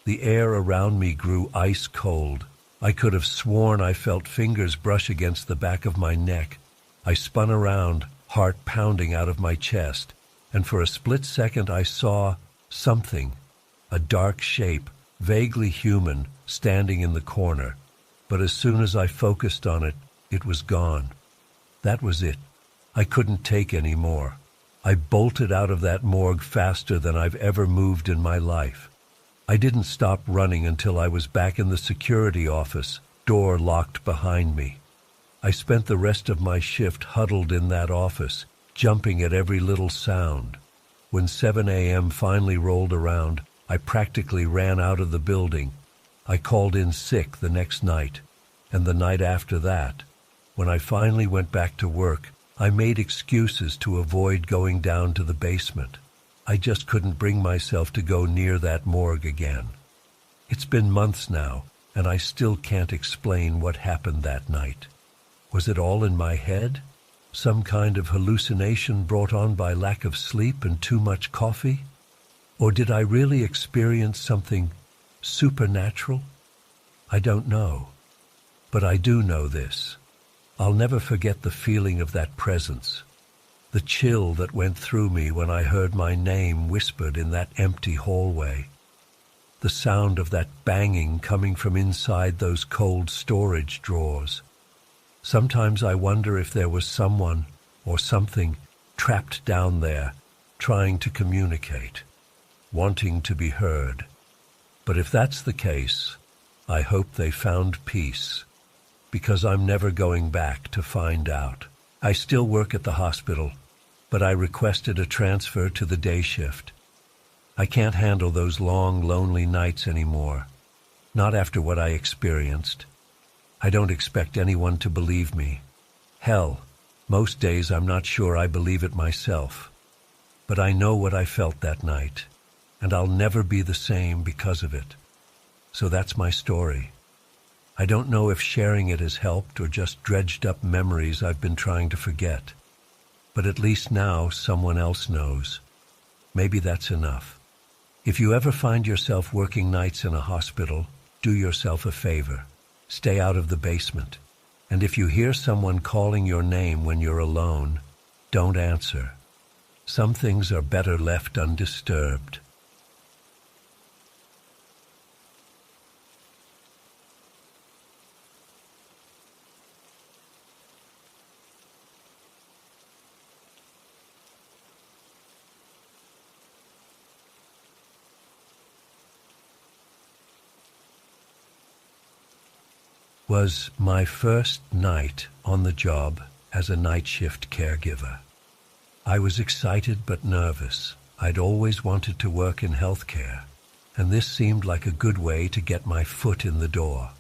The air around me grew ice cold. I could have sworn I felt fingers brush against the back of my neck. I spun around, heart pounding out of my chest, and for a split second I saw something, a dark shape, vaguely human, standing in the corner. But as soon as I focused on it, it was gone. That was it. I couldn't take any more. I bolted out of that morgue faster than I've ever moved in my life. I didn't stop running until I was back in the security office, door locked behind me. I spent the rest of my shift huddled in that office, jumping at every little sound. When 7 a.m. finally rolled around, I practically ran out of the building. I called in sick the next night, and the night after that. When I finally went back to work, I made excuses to avoid going down to the basement. I just couldn't bring myself to go near that morgue again. It's been months now, and I still can't explain what happened that night. Was it all in my head? Some kind of hallucination brought on by lack of sleep and too much coffee? Or did I really experience something supernatural? I don't know. But I do know this. I'll never forget the feeling of that presence. The chill that went through me when I heard my name whispered in that empty hallway. The sound of that banging coming from inside those cold storage drawers. Sometimes I wonder if there was someone or something trapped down there, trying to communicate, wanting to be heard. But if that's the case, I hope they found peace, because I'm never going back to find out. I still work at the hospital, but I requested a transfer to the day shift. I can't handle those long, lonely nights anymore, not after what I experienced. I don't expect anyone to believe me. Hell, most days I'm not sure I believe it myself. But I know what I felt that night, and I'll never be the same because of it. So that's my story. I don't know if sharing it has helped or just dredged up memories I've been trying to forget. But at least now someone else knows. Maybe that's enough. If you ever find yourself working nights in a hospital, do yourself a favor. Stay out of the basement. And if you hear someone calling your name when you're alone, don't answer. Some things are better left undisturbed. Was my first night on the job as a night shift caregiver. I was excited but nervous. I'd always wanted to work in healthcare, and this seemed like a good way to get my foot in the door.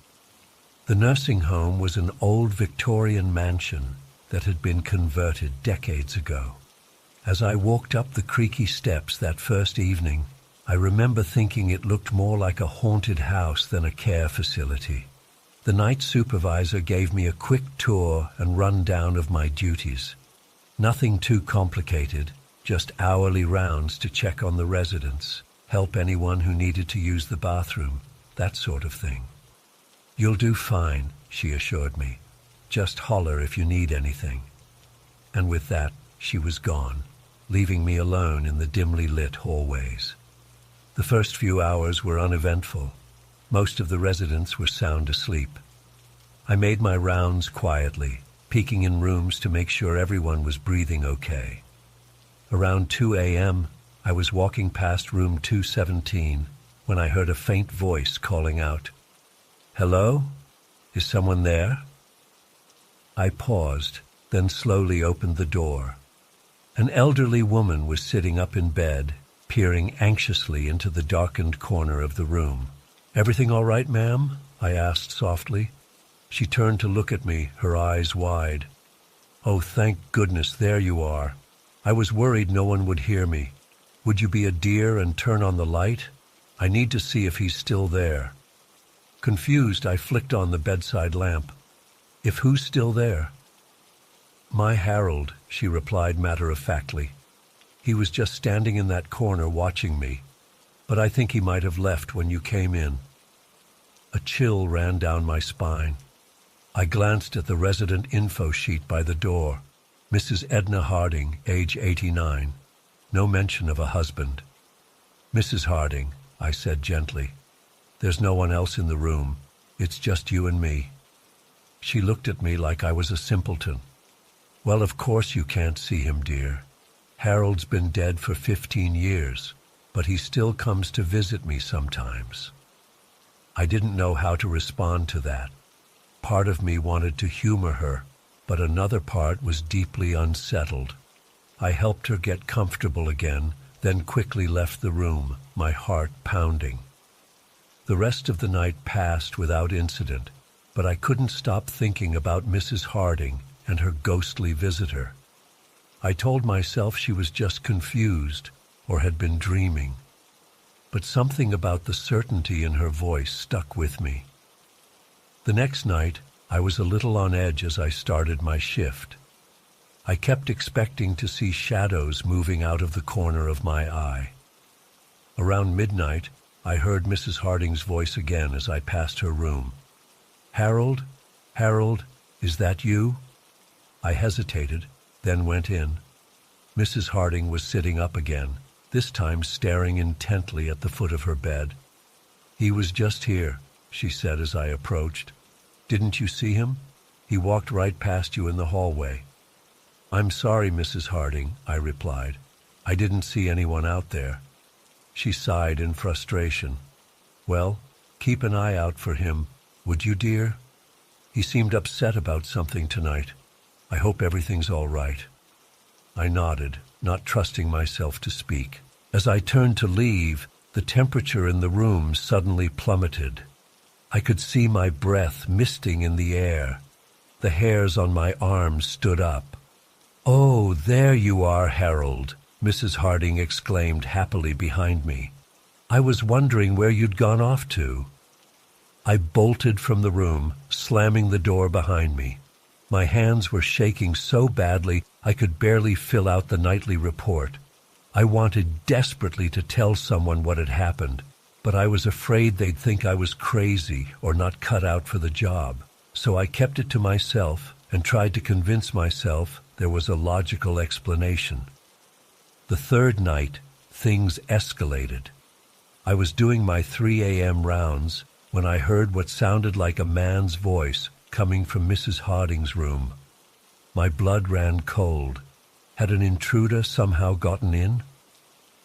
The nursing home was an old Victorian mansion that had been converted decades ago. As I walked up the creaky steps that first evening, I remember thinking it looked more like a haunted house than a care facility. The night supervisor gave me a quick tour and rundown of my duties. Nothing too complicated, just hourly rounds to check on the residents, help anyone who needed to use the bathroom, that sort of thing. "You'll do fine," she assured me. "Just holler if you need anything." And with that, she was gone, leaving me alone in the dimly lit hallways. The first few hours were uneventful. Most of the residents were sound asleep. I made my rounds quietly, peeking in rooms to make sure everyone was breathing okay. Around 2 a.m., I was walking past room 217 when I heard a faint voice calling out, "Hello? Is someone there?" I paused, then slowly opened the door. An elderly woman was sitting up in bed, peering anxiously into the darkened corner of the room. "Everything all right, ma'am?" I asked softly. She turned to look at me, her eyes wide. "Oh, thank goodness, there you are. I was worried no one would hear me. Would you be a dear and turn on the light? I need to see if he's still there." Confused, I flicked on the bedside lamp. "If who's still there?" "My Harold," she replied matter-of-factly. "He was just standing in that corner watching me, but I think he might have left when you came in." A chill ran down my spine. I glanced at the resident info sheet by the door. Mrs. Edna Harding, age 89. No mention of a husband. "Mrs. Harding," I said gently, "there's no one else in the room. It's just you and me." She looked at me like I was a simpleton. "Well, of course you can't see him, dear. Harold's been dead for 15 years, but he still comes to visit me sometimes." I didn't know how to respond to that. Part of me wanted to humor her, but another part was deeply unsettled. I helped her get comfortable again, then quickly left the room, my heart pounding. The rest of the night passed without incident, but I couldn't stop thinking about Mrs. Harding and her ghostly visitor. I told myself she was just confused or had been dreaming, but something about the certainty in her voice stuck with me. The next night, I was a little on edge as I started my shift. I kept expecting to see shadows moving out of the corner of my eye. Around midnight, I heard Mrs. Harding's voice again as I passed her room. "Harold? Harold, is that you?" I hesitated, then went in. Mrs. Harding was sitting up again, this time staring intently at the foot of her bed. "He was just here," she said as I approached. "Didn't you see him? He walked right past you in the hallway." "I'm sorry, Mrs. Harding," I replied. "I didn't see anyone out there." She sighed in frustration. "Well, keep an eye out for him, would you, dear? He seemed upset about something tonight. I hope everything's all right." I nodded, not trusting myself to speak. As I turned to leave, the temperature in the room suddenly plummeted. I could see my breath misting in the air. The hairs on my arms stood up. "Oh, there you are, Harold," Mrs. Harding exclaimed happily behind me. "I was wondering where you'd gone off to." I bolted from the room, slamming the door behind me. My hands were shaking so badly I could barely fill out the nightly report. I wanted desperately to tell someone what had happened, but I was afraid they'd think I was crazy or not cut out for the job. So I kept it to myself and tried to convince myself there was a logical explanation. The third night, things escalated. I was doing my 3 a.m. rounds when I heard what sounded like a man's voice coming from Mrs. Harding's room. My blood ran cold. Had an intruder somehow gotten in?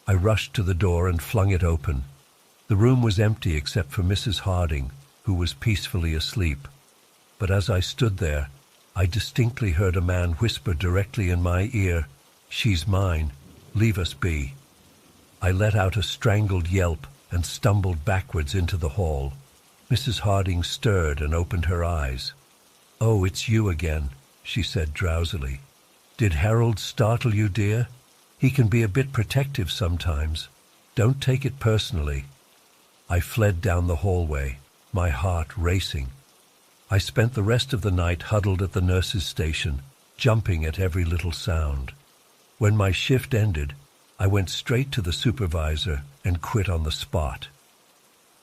I rushed to the door and flung it open. The room was empty except for Mrs. Harding, who was peacefully asleep. But as I stood there, I distinctly heard a man whisper directly in my ear, "She's mine. Leave us be." I let out a strangled yelp and stumbled backwards into the hall. Mrs. Harding stirred and opened her eyes. "Oh, it's you again," she said drowsily. "Did Harold startle you, dear? He can be a bit protective sometimes. Don't take it personally." I fled down the hallway, my heart racing. I spent the rest of the night huddled at the nurse's station, jumping at every little sound. When my shift ended, I went straight to the supervisor and quit on the spot.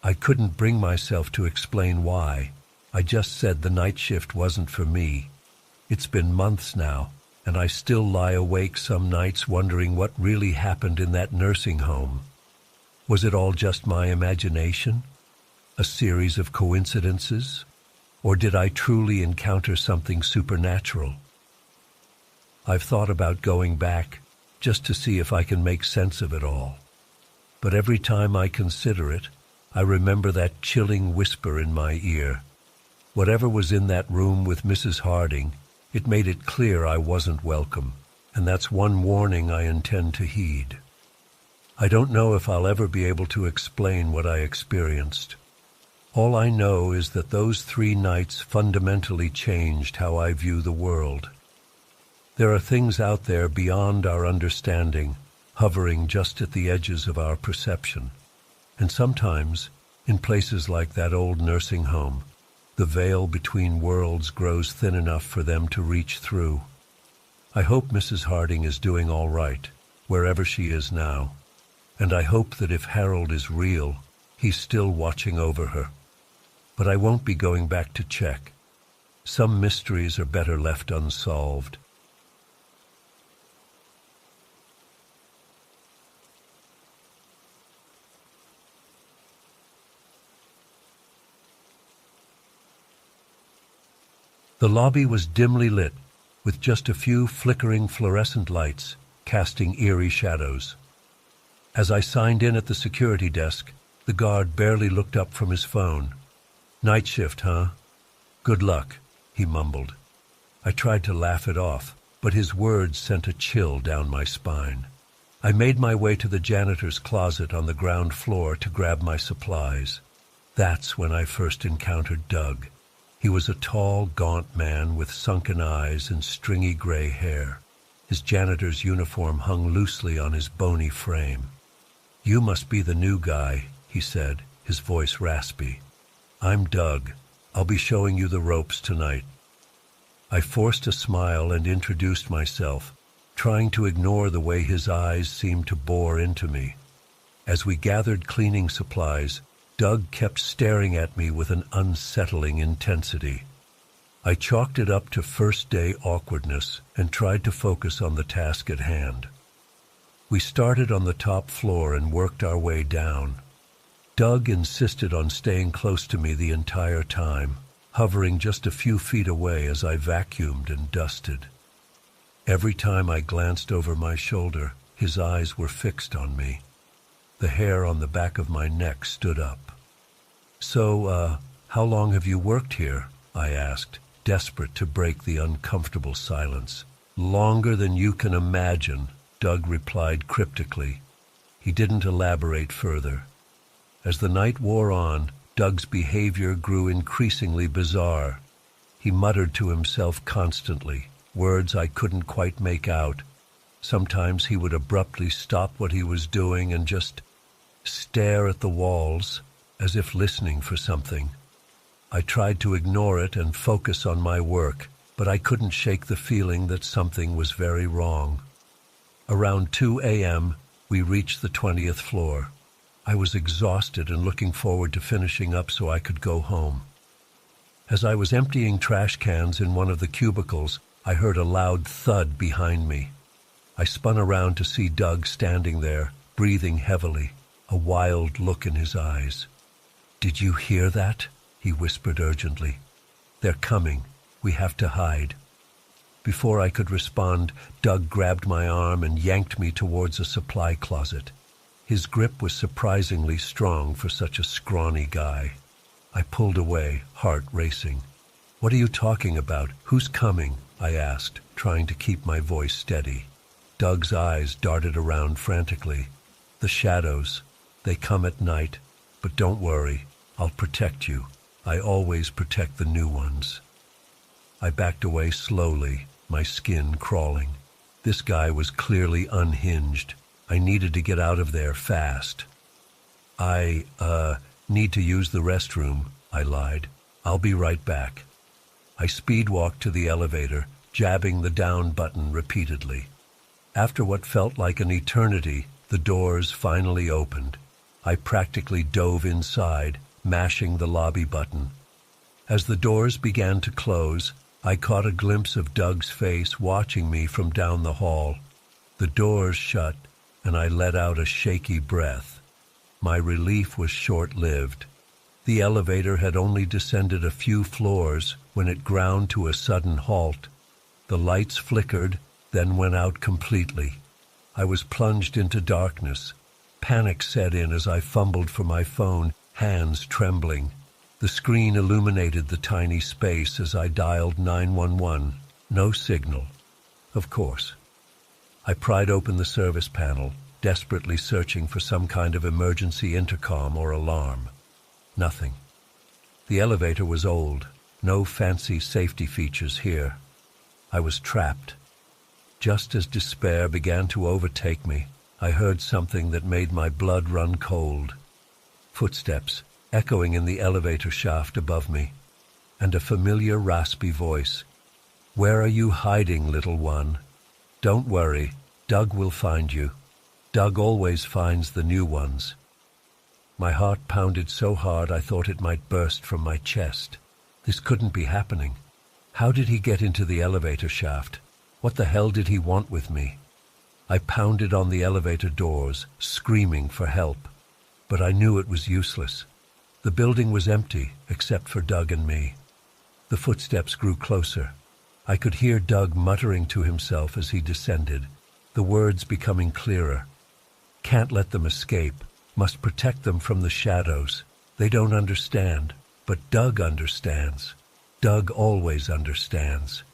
I couldn't bring myself to explain why. I just said the night shift wasn't for me. It's been months now, and I still lie awake some nights wondering what really happened in that nursing home. Was it all just my imagination? A series of coincidences? Or did I truly encounter something supernatural? I've thought about going back, just to see if I can make sense of it all. But every time I consider it, I remember that chilling whisper in my ear. Whatever was in that room with Mrs. Harding, it made it clear I wasn't welcome, and that's one warning I intend to heed. I don't know if I'll ever be able to explain what I experienced. All I know is that those 3 nights fundamentally changed how I view the world. There are things out there beyond our understanding, hovering just at the edges of our perception. And sometimes, in places like that old nursing home, the veil between worlds grows thin enough for them to reach through. I hope Mrs. Harding is doing all right, wherever she is now. And I hope that if Harold is real, he's still watching over her. But I won't be going back to check. Some mysteries are better left unsolved. The lobby was dimly lit, with just a few flickering fluorescent lights casting eerie shadows. As I signed in at the security desk, the guard barely looked up from his phone. "Night shift, huh? Good luck," he mumbled. I tried to laugh it off, but his words sent a chill down my spine. I made my way to the janitor's closet on the ground floor to grab my supplies. That's when I first encountered Doug. He was a tall, gaunt man with sunken eyes and stringy gray hair. His janitor's uniform hung loosely on his bony frame. "You must be the new guy," he said, his voice raspy. "I'm Doug. I'll be showing you the ropes tonight." I forced a smile and introduced myself, trying to ignore the way his eyes seemed to bore into me. As we gathered cleaning supplies, Doug kept staring at me with an unsettling intensity. I chalked it up to first-day awkwardness and tried to focus on the task at hand. We started on the top floor and worked our way down. Doug insisted on staying close to me the entire time, hovering just a few feet away as I vacuumed and dusted. Every time I glanced over my shoulder, his eyes were fixed on me. The hair on the back of my neck stood up. "So, how long have you worked here?" I asked, desperate to break the uncomfortable silence. "Longer than you can imagine," Doug replied cryptically. He didn't elaborate further. As the night wore on, Doug's behavior grew increasingly bizarre. He muttered to himself constantly, words I couldn't quite make out. Sometimes he would abruptly stop what he was doing and just stare at the walls, as if listening for something. I tried to ignore it and focus on my work, but I couldn't shake the feeling that something was very wrong. Around 2 a.m., we reached the 20th floor. I was exhausted and looking forward to finishing up so I could go home. As I was emptying trash cans in one of the cubicles, I heard a loud thud behind me. I spun around to see Doug standing there, breathing heavily, a wild look in his eyes. "Did you hear that?" he whispered urgently. "They're coming. We have to hide." Before I could respond, Doug grabbed my arm and yanked me towards a supply closet. His grip was surprisingly strong for such a scrawny guy. I pulled away, heart racing. "What are you talking about? Who's coming?" I asked, trying to keep my voice steady. Doug's eyes darted around frantically. The shadows. They come at night. But don't worry, I'll protect you. I always protect the new ones. I backed away slowly, my skin crawling. This guy was clearly unhinged. I needed to get out of there fast. I need to use the restroom, I lied. I'll be right back. I speed-walked to the elevator, jabbing the down button repeatedly. After what felt like an eternity, the doors finally opened. I practically dove inside, mashing the lobby button. As the doors began to close, I caught a glimpse of Doug's face watching me from down the hall. The doors shut, and I let out a shaky breath. My relief was short-lived. The elevator had only descended a few floors when it ground to a sudden halt. The lights flickered, then went out completely. I was plunged into darkness. Panic set in as I fumbled for my phone, hands trembling. The screen illuminated the tiny space as I dialed 911. No signal. Of course. I pried open the service panel, desperately searching for some kind of emergency intercom or alarm. Nothing. The elevator was old. No fancy safety features here. I was trapped. Just as despair began to overtake me, I heard something that made my blood run cold. Footsteps, echoing in the elevator shaft above me, and a familiar raspy voice. "Where are you hiding, little one? Don't worry, Doug will find you. Doug always finds the new ones." My heart pounded so hard I thought it might burst from my chest. This couldn't be happening. How did he get into the elevator shaft? What the hell did he want with me? I pounded on the elevator doors, screaming for help. But I knew it was useless. The building was empty, except for Doug and me. The footsteps grew closer. I could hear Doug muttering to himself as he descended, the words becoming clearer. "Can't let them escape. Must protect them from the shadows. They don't understand, but Doug understands. Doug always understands."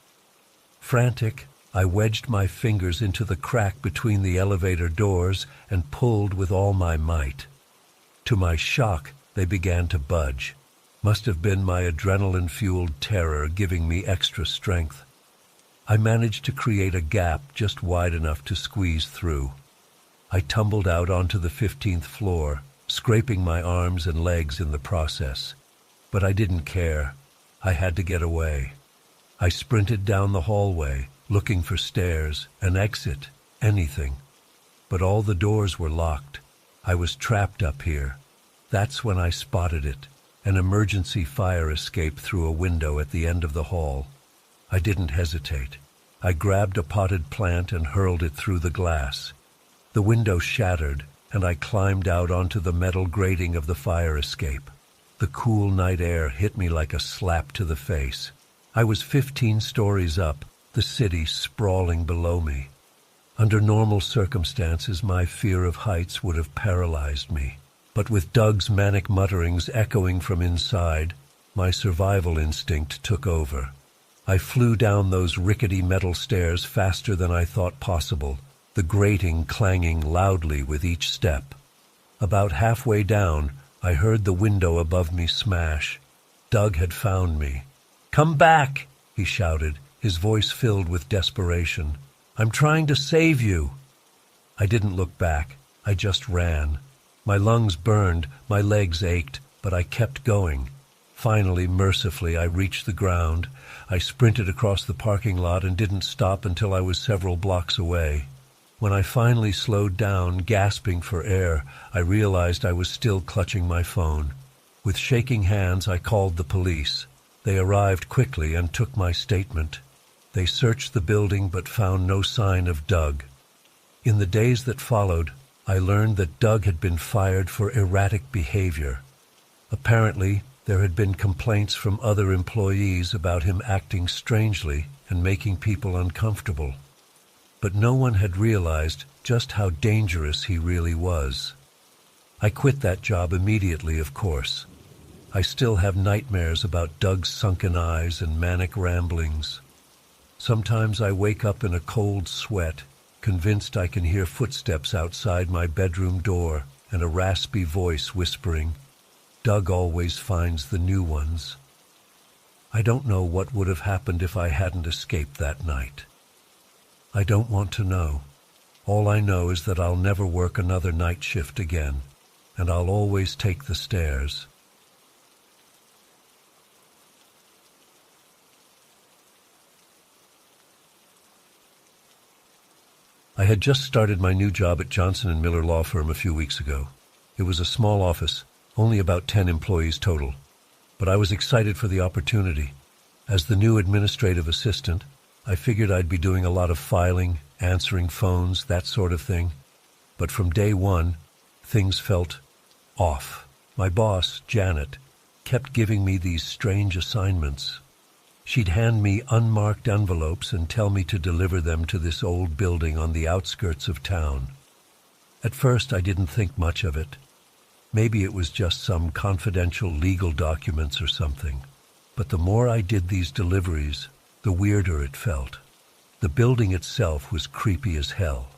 Frantic, I wedged my fingers into the crack between the elevator doors and pulled with all my might. To my shock, they began to budge. Must have been my adrenaline-fueled terror giving me extra strength. I managed to create a gap just wide enough to squeeze through. I tumbled out onto the 15th floor, scraping my arms and legs in the process. But I didn't care. I had to get away. I sprinted down the hallway, looking for stairs, an exit, anything. But all the doors were locked. I was trapped up here. That's when I spotted it, an emergency fire escape through a window at the end of the hall. I didn't hesitate. I grabbed a potted plant and hurled it through the glass. The window shattered, and I climbed out onto the metal grating of the fire escape. The cool night air hit me like a slap to the face. I was 15 stories up, the city sprawling below me. Under normal circumstances, my fear of heights would have paralyzed me. But with Doug's manic mutterings echoing from inside, my survival instinct took over. I flew down those rickety metal stairs faster than I thought possible, the grating clanging loudly with each step. About halfway down, I heard the window above me smash. Doug had found me. "Come back!" he shouted, his voice filled with desperation. "I'm trying to save you!" I didn't look back. I just ran. My lungs burned, my legs ached, but I kept going. Finally, mercifully, I reached the ground. I sprinted across the parking lot and didn't stop until I was several blocks away. When I finally slowed down, gasping for air, I realized I was still clutching my phone. With shaking hands, I called the police. They arrived quickly and took my statement. They searched the building but found no sign of Doug. In the days that followed, I learned that Doug had been fired for erratic behavior. Apparently, there had been complaints from other employees about him acting strangely and making people uncomfortable. But no one had realized just how dangerous he really was. I quit that job immediately, of course. I still have nightmares about Doug's sunken eyes and manic ramblings. Sometimes I wake up in a cold sweat, convinced I can hear footsteps outside my bedroom door and a raspy voice whispering, "Doug always finds the new ones." I don't know what would have happened if I hadn't escaped that night. I don't want to know. All I know is that I'll never work another night shift again, and I'll always take the stairs. I had just started my new job at Johnson & Miller Law Firm a few weeks ago. It was a small office, only about 10 employees total, but I was excited for the opportunity. As the new administrative assistant, I figured I'd be doing a lot of filing, answering phones, that sort of thing. But from day one, things felt off. My boss, Janet, kept giving me these strange assignments. She'd hand me unmarked envelopes and tell me to deliver them to this old building on the outskirts of town. At first, I didn't think much of it. Maybe it was just some confidential legal documents or something. But the more I did these deliveries, the weirder it felt. The building itself was creepy as hell.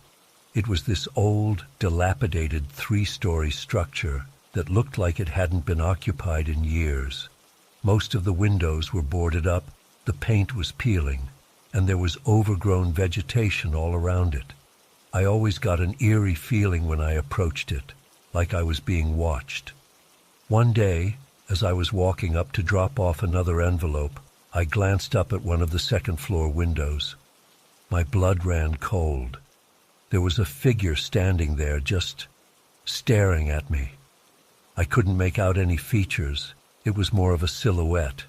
It was this old, dilapidated 3-story structure that looked like it hadn't been occupied in years. Most of the windows were boarded up, the paint was peeling, and there was overgrown vegetation all around it. I always got an eerie feeling when I approached it, like I was being watched. One day, as I was walking up to drop off another envelope, I glanced up at one of the second-floor windows. My blood ran cold. There was a figure standing there, just staring at me. I couldn't make out any features. It was more of a silhouette.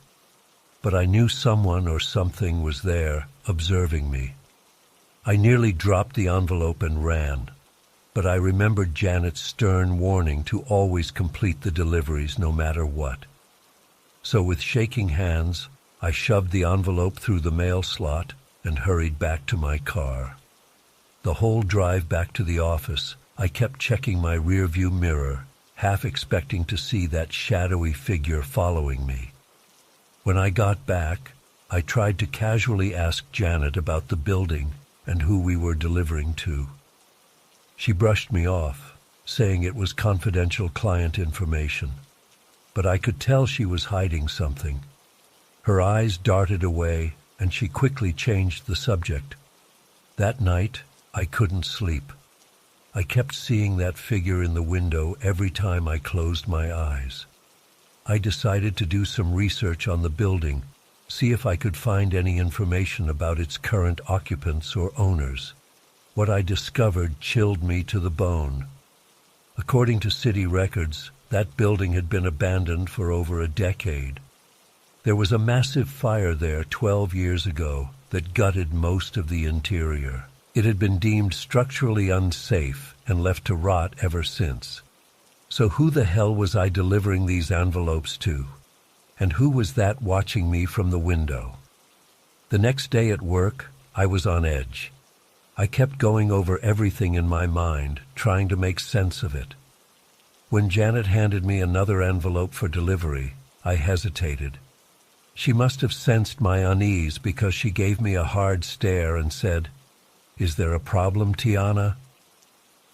But I knew someone or something was there, observing me. I nearly dropped the envelope and ran, but I remembered Janet's stern warning to always complete the deliveries no matter what. So with shaking hands, I shoved the envelope through the mail slot and hurried back to my car. The whole drive back to the office, I kept checking my rearview mirror, half expecting to see that shadowy figure following me. When I got back, I tried to casually ask Janet about the building and who we were delivering to. She brushed me off, saying it was confidential client information. But I could tell she was hiding something. Her eyes darted away, and she quickly changed the subject. That night, I couldn't sleep. I kept seeing that figure in the window every time I closed my eyes. I decided to do some research on the building, see if I could find any information about its current occupants or owners. What I discovered chilled me to the bone. According to city records, that building had been abandoned for over a decade. There was a massive fire there 12 years ago that gutted most of the interior. It had been deemed structurally unsafe and left to rot ever since. So who the hell was I delivering these envelopes to? And who was that watching me from the window? The next day at work, I was on edge. I kept going over everything in my mind, trying to make sense of it. When Janet handed me another envelope for delivery, I hesitated. She must have sensed my unease because she gave me a hard stare and said, "Is there a problem, Tiana?"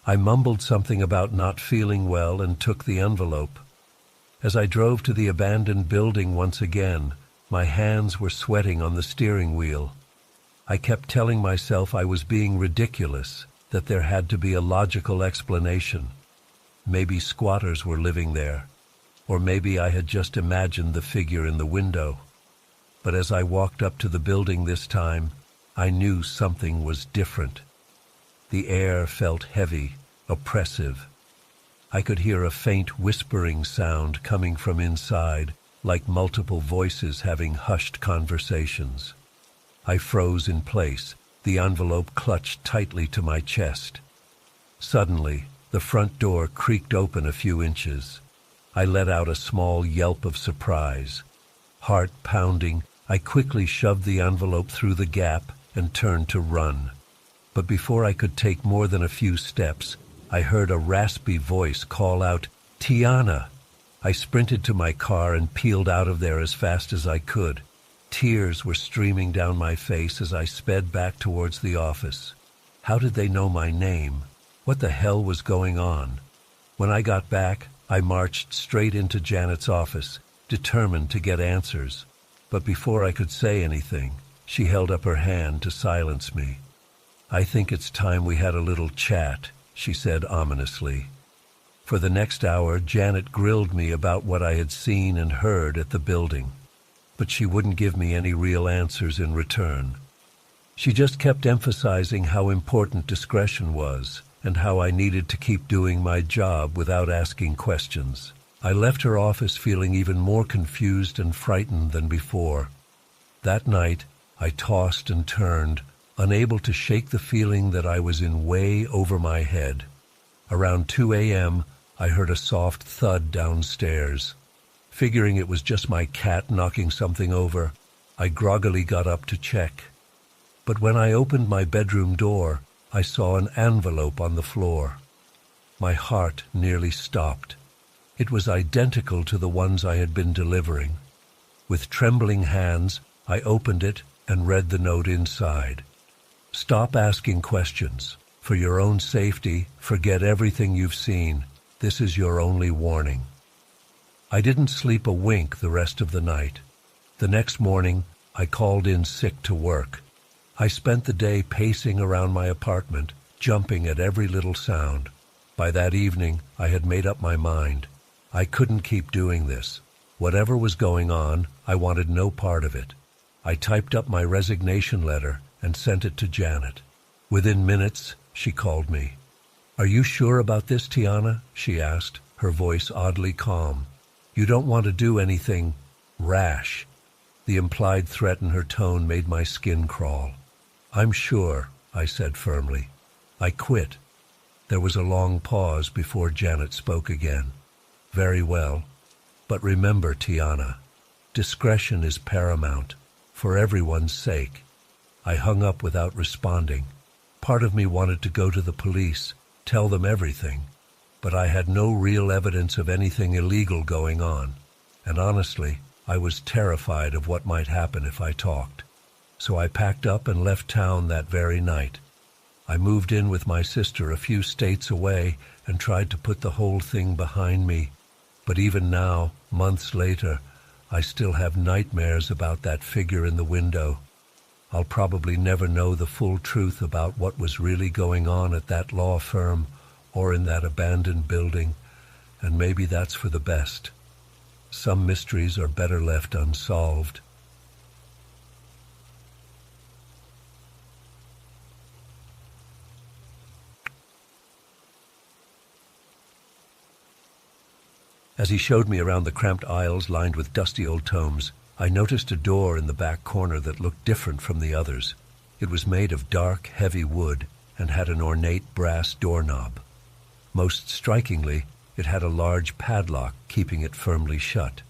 I mumbled something about not feeling well and took the envelope. As I drove to the abandoned building once again, my hands were sweating on the steering wheel. I kept telling myself I was being ridiculous, that there had to be a logical explanation. Maybe squatters were living there, or maybe I had just imagined the figure in the window. But as I walked up to the building this time, I knew something was different. The air felt heavy, oppressive. I could hear a faint whispering sound coming from inside, like multiple voices having hushed conversations. I froze in place, the envelope clutched tightly to my chest. Suddenly, the front door creaked open a few inches. I let out a small yelp of surprise. Heart pounding, I quickly shoved the envelope through the gap and turned to run. But before I could take more than a few steps, I heard a raspy voice call out, "Tiana!" I sprinted to my car and peeled out of there as fast as I could. Tears were streaming down my face as I sped back towards the office. How did they know my name? What the hell was going on? When I got back, I marched straight into Janet's office, determined to get answers. But before I could say anything, she held up her hand to silence me. "I think it's time we had a little chat," she said ominously. For the next hour, Janet grilled me about what I had seen and heard at the building, but she wouldn't give me any real answers in return. She just kept emphasizing how important discretion was and how I needed to keep doing my job without asking questions. I left her office feeling even more confused and frightened than before. That night, I tossed and turned, unable to shake the feeling that I was in way over my head. Around 2 a.m., I heard a soft thud downstairs. Figuring it was just my cat knocking something over, I groggily got up to check. But when I opened my bedroom door, I saw an envelope on the floor. My heart nearly stopped. It was identical to the ones I had been delivering. With trembling hands, I opened it and read the note inside. "Stop asking questions. For your own safety, forget everything you've seen. This is your only warning." I didn't sleep a wink the rest of the night. The next morning, I called in sick to work. I spent the day pacing around my apartment, jumping at every little sound. By that evening, I had made up my mind. I couldn't keep doing this. Whatever was going on, I wanted no part of it. I typed up my resignation letter and sent it to Janet. Within minutes, she called me. "Are you sure about this, Tiana?" she asked, her voice oddly calm. "You don't want to do anything rash." The implied threat in her tone made my skin crawl. "I'm sure," I said firmly. "I quit." There was a long pause before Janet spoke again. "Very well. But remember, Tiana, discretion is paramount, for everyone's sake." I hung up without responding. Part of me wanted to go to the police, tell them everything, but I had no real evidence of anything illegal going on, and honestly, I was terrified of what might happen if I talked. So I packed up and left town that very night. I moved in with my sister a few states away and tried to put the whole thing behind me. But even now, months later, I still have nightmares about that figure in the window. I'll probably never know the full truth about what was really going on at that law firm or in that abandoned building, and maybe that's for the best. Some mysteries are better left unsolved. As he showed me around the cramped aisles lined with dusty old tomes, I noticed a door in the back corner that looked different from the others. It was made of dark, heavy wood and had an ornate brass doorknob. Most strikingly, it had a large padlock keeping it firmly shut.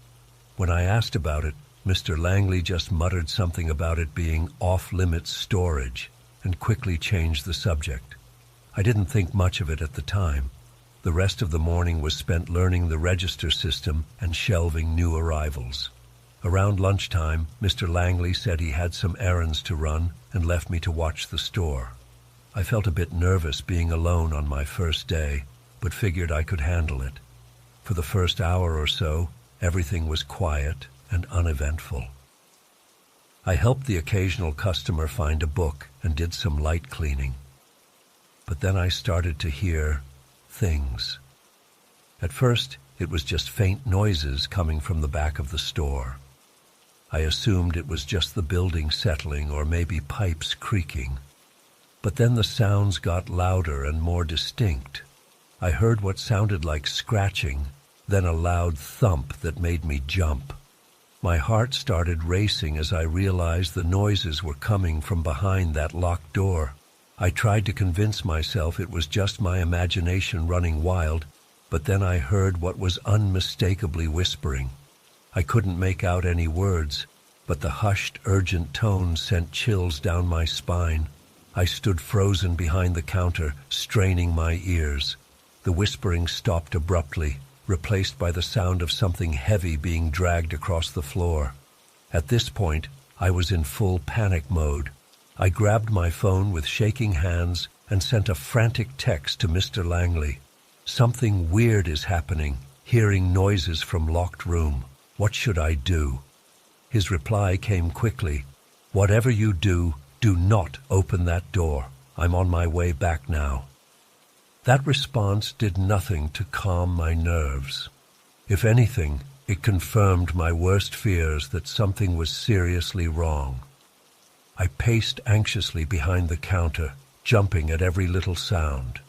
When I asked about it, Mr. Langley just muttered something about it being off-limits storage and quickly changed the subject. I didn't think much of it at the time. The rest of the morning was spent learning the register system and shelving new arrivals. Around lunchtime, Mr. Langley said he had some errands to run and left me to watch the store. I felt a bit nervous being alone on my first day, but figured I could handle it. For the first hour or so, everything was quiet and uneventful. I helped the occasional customer find a book and did some light cleaning. But then I started to hear things. At first, it was just faint noises coming from the back of the store. I assumed it was just the building settling or maybe pipes creaking. But then the sounds got louder and more distinct. I heard what sounded like scratching, then a loud thump that made me jump. My heart started racing as I realized the noises were coming from behind that locked door. I tried to convince myself it was just my imagination running wild, but then I heard what was unmistakably whispering. I couldn't make out any words, but the hushed, urgent tones sent chills down my spine. I stood frozen behind the counter, straining my ears. The whispering stopped abruptly, replaced by the sound of something heavy being dragged across the floor. At this point, I was in full panic mode. I grabbed my phone with shaking hands and sent a frantic text to Mr. Langley. "Something weird is happening, hearing noises from locked room. What should I do?" His reply came quickly. "Whatever you do, do not open that door. I'm on my way back now." That response did nothing to calm my nerves. If anything, it confirmed my worst fears that something was seriously wrong. I paced anxiously behind the counter, jumping at every little sound.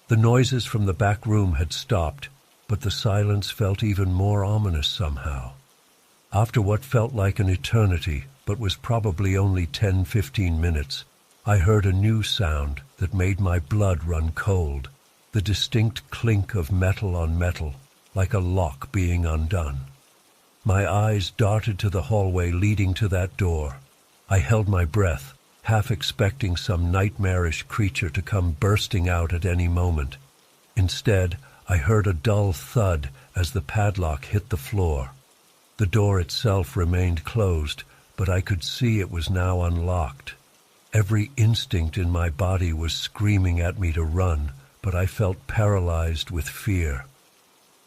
The noises from the back room had stopped, but the silence felt even more ominous somehow. After what felt like an eternity, but was probably only 10-15 minutes, I heard a new sound that made my blood run cold, the distinct clink of metal on metal, like a lock being undone. My eyes darted to the hallway leading to that door. I held my breath, half expecting some nightmarish creature to come bursting out at any moment. Instead, I heard a dull thud as the padlock hit the floor. The door itself remained closed, but I could see it was now unlocked. Every instinct in my body was screaming at me to run, but I felt paralyzed with fear.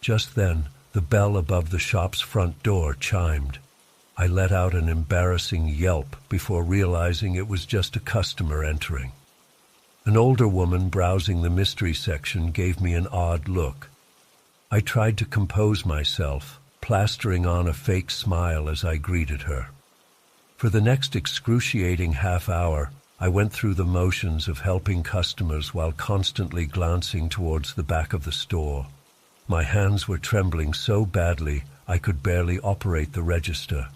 Just then, the bell above the shop's front door chimed. I let out an embarrassing yelp before realizing it was just a customer entering. An older woman browsing the mystery section gave me an odd look. I tried to compose myself, plastering on a fake smile as I greeted her. For the next excruciating half hour, I went through the motions of helping customers while constantly glancing towards the back of the store. My hands were trembling so badly I could barely operate the register.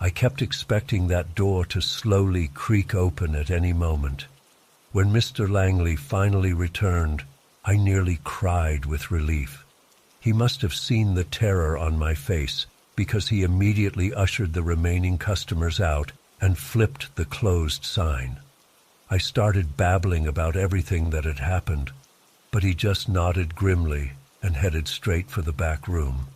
I kept expecting that door to slowly creak open at any moment. When Mr. Langley finally returned, I nearly cried with relief. He must have seen the terror on my face, because he immediately ushered the remaining customers out and flipped the closed sign. I started babbling about everything that had happened, but he just nodded grimly and headed straight for the back room.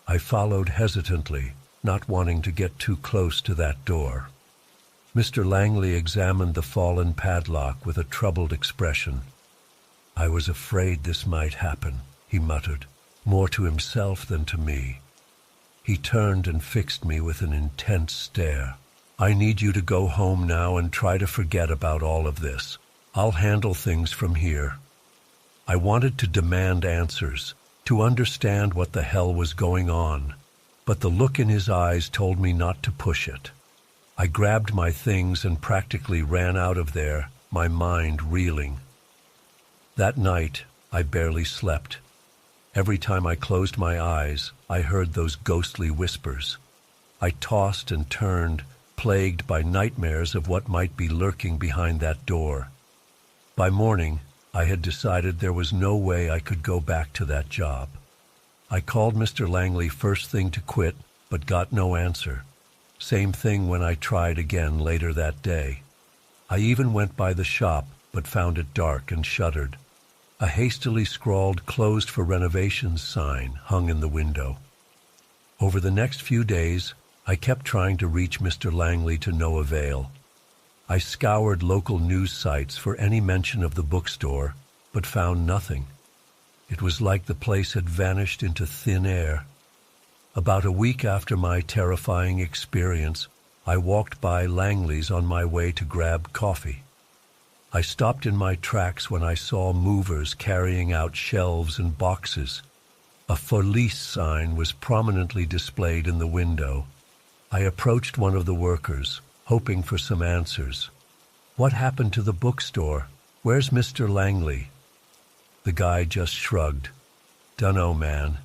I followed hesitantly, not wanting to get too close to that door. Mr. Langley examined the fallen padlock with a troubled expression. "I was afraid this might happen," he muttered, more to himself than to me. He turned and fixed me with an intense stare. "I need you to go home now and try to forget about all of this. I'll handle things from here." I wanted to demand answers, to understand what the hell was going on, but the look in his eyes told me not to push it. I grabbed my things and practically ran out of there, my mind reeling. That night, I barely slept. Every time I closed my eyes, I heard those ghostly whispers. I tossed and turned, plagued by nightmares of what might be lurking behind that door. By morning, I had decided there was no way I could go back to that job. I called Mr. Langley first thing to quit, but got no answer. Same thing when I tried again later that day. I even went by the shop, but found it dark and shuttered. A hastily scrawled "closed for renovations" sign hung in the window. Over the next few days, I kept trying to reach Mr. Langley to no avail. I scoured local news sites for any mention of the bookstore, but found nothing. It was like the place had vanished into thin air. About a week after my terrifying experience, I walked by Langley's on my way to grab coffee. I stopped in my tracks when I saw movers carrying out shelves and boxes. A "for lease" sign was prominently displayed in the window. I approached one of the workers, hoping for some answers. "What happened to the bookstore? Where's Mr. Langley?" The guy just shrugged. "Dunno, man.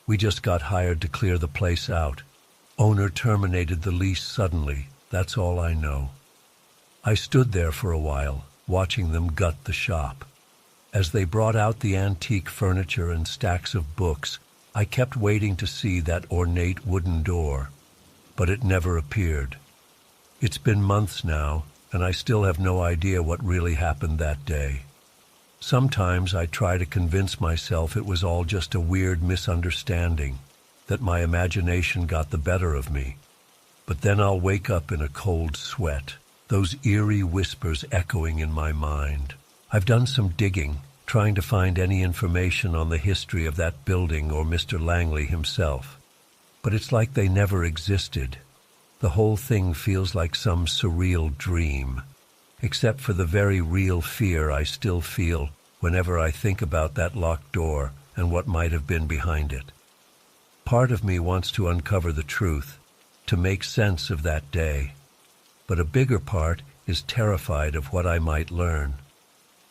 We just got hired to clear the place out. Owner terminated the lease suddenly. That's all I know." I stood there for a while, watching them gut the shop. As they brought out the antique furniture and stacks of books, I kept waiting to see that ornate wooden door, but it never appeared. It's been months now, and I still have no idea what really happened that day. Sometimes I try to convince myself it was all just a weird misunderstanding, that my imagination got the better of me. But then I'll wake up in a cold sweat, those eerie whispers echoing in my mind. I've done some digging, trying to find any information on the history of that building or Mr. Langley himself. But it's like they never existed. The whole thing feels like some surreal dream, except for the very real fear I still feel whenever I think about that locked door and what might have been behind it. Part of me wants to uncover the truth, to make sense of that day, but a bigger part is terrified of what I might learn.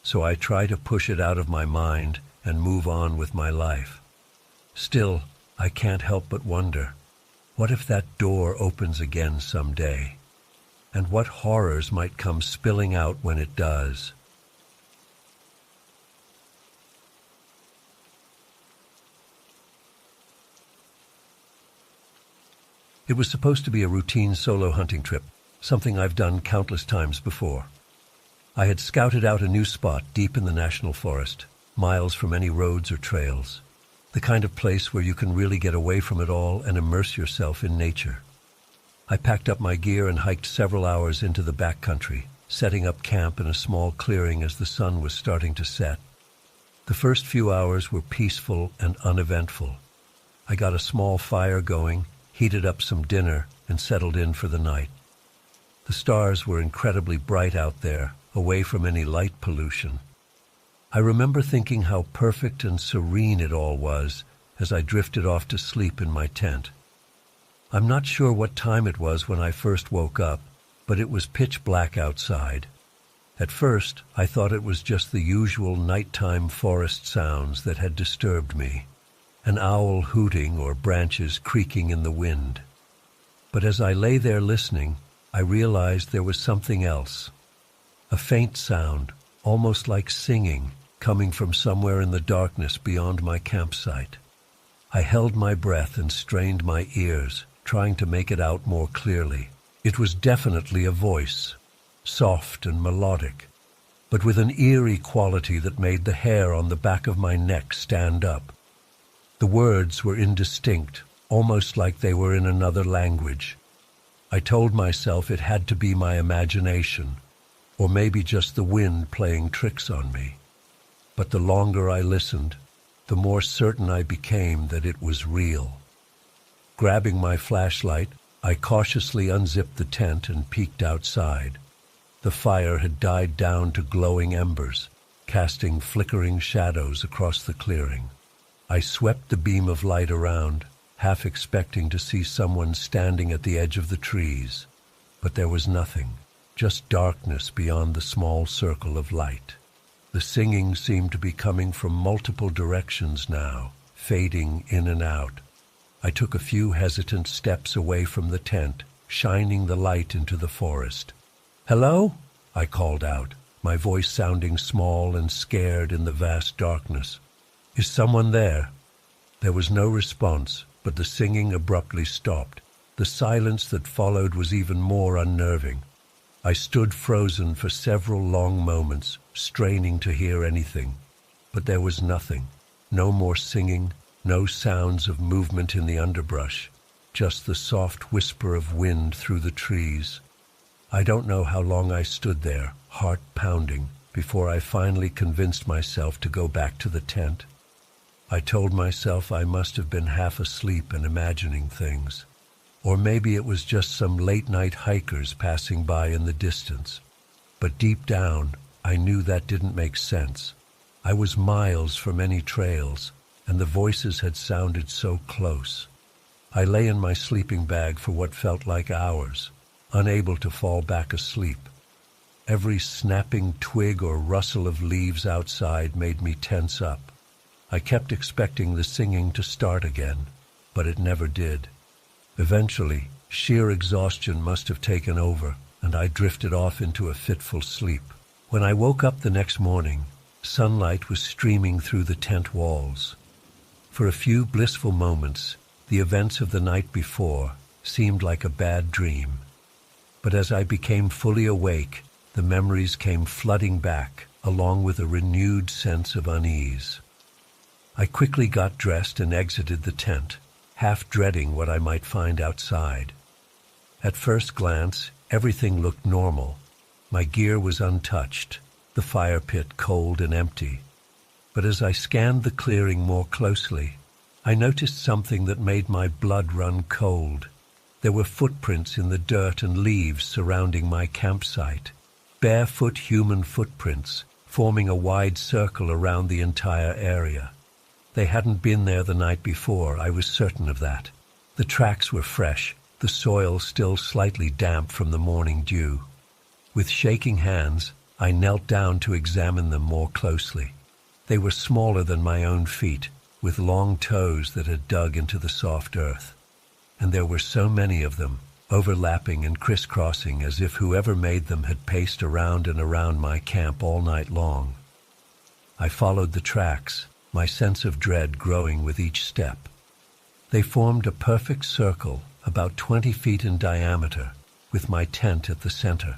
So I try to push it out of my mind and move on with my life. Still, I can't help but wonder, what if that door opens again someday? And what horrors might come spilling out when it does? It was supposed to be a routine solo hunting trip, something I've done countless times before. I had scouted out a new spot deep in the national forest, miles from any roads or trails, the kind of place where you can really get away from it all and immerse yourself in nature. I packed up my gear and hiked several hours into the backcountry, setting up camp in a small clearing as the sun was starting to set. The first few hours were peaceful and uneventful. I got a small fire going, heated up some dinner, and settled in for the night. The stars were incredibly bright out there, away from any light pollution. I remember thinking how perfect and serene it all was as I drifted off to sleep in my tent. I'm not sure what time it was when I first woke up, but it was pitch black outside. At first, I thought it was just the usual nighttime forest sounds that had disturbed me, an owl hooting or branches creaking in the wind. But as I lay there listening, I realized there was something else. A faint sound, almost like singing, coming from somewhere in the darkness beyond my campsite. I held my breath and strained my ears, trying to make it out more clearly. It was definitely a voice, soft and melodic, but with an eerie quality that made the hair on the back of my neck stand up. The words were indistinct, almost like they were in another language. I told myself it had to be my imagination, or maybe just the wind playing tricks on me. But the longer I listened, the more certain I became that it was real. Grabbing my flashlight, I cautiously unzipped the tent and peeked outside. The fire had died down to glowing embers, casting flickering shadows across the clearing. I swept the beam of light around, half expecting to see someone standing at the edge of the trees. But there was nothing, just darkness beyond the small circle of light. The singing seemed to be coming from multiple directions now, fading in and out. I took a few hesitant steps away from the tent, shining the light into the forest. "Hello?" I called out, my voice sounding small and scared in the vast darkness. "Is someone there?" There was no response, but the singing abruptly stopped. The silence that followed was even more unnerving. I stood frozen for several long moments, straining to hear anything. But there was nothing. No more singing, no sounds of movement in the underbrush, just the soft whisper of wind through the trees. I don't know how long I stood there, heart pounding, before I finally convinced myself to go back to the tent. I told myself I must have been half asleep and imagining things. Or maybe it was just some late-night hikers passing by in the distance. But deep down, I knew that didn't make sense. I was miles from any trails, and the voices had sounded so close. I lay in my sleeping bag for what felt like hours, unable to fall back asleep. Every snapping twig or rustle of leaves outside made me tense up. I kept expecting the singing to start again, but it never did. Eventually, sheer exhaustion must have taken over, and I drifted off into a fitful sleep. When I woke up the next morning, sunlight was streaming through the tent walls. For a few blissful moments, the events of the night before seemed like a bad dream. But as I became fully awake, the memories came flooding back, along with a renewed sense of unease. I quickly got dressed and exited the tent, half dreading what I might find outside. At first glance, everything looked normal. My gear was untouched. the fire pit cold and empty. But as I scanned the clearing more closely, I noticed something that made my blood run cold. There were footprints in the dirt and leaves surrounding my campsite. Barefoot human footprints, forming a wide circle around the entire area. They hadn't been there the night before, I was certain of that. The tracks were fresh, the soil still slightly damp from the morning dew. With shaking hands, I knelt down to examine them more closely. They were smaller than my own feet, with long toes that had dug into the soft earth. And there were so many of them, overlapping and crisscrossing as if whoever made them had paced around and around my camp all night long. I followed the tracks, my sense of dread growing with each step. They formed a perfect circle, about 20 feet in diameter, with my tent at the center.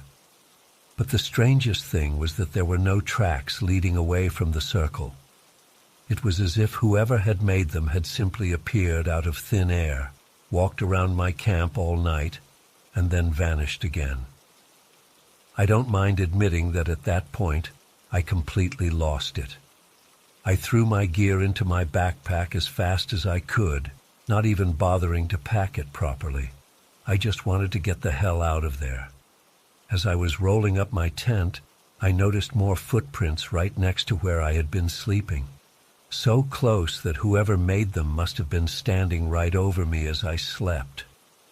But the strangest thing was that there were no tracks leading away from the circle. It was as if whoever had made them had simply appeared out of thin air, walked around my camp all night, and then vanished again. I don't mind admitting that at that point, I completely lost it. I threw my gear into my backpack as fast as I could, not even bothering to pack it properly. I just wanted to get the hell out of there. As I was rolling up my tent, I noticed more footprints right next to where I had been sleeping. So close that whoever made them must have been standing right over me as I slept.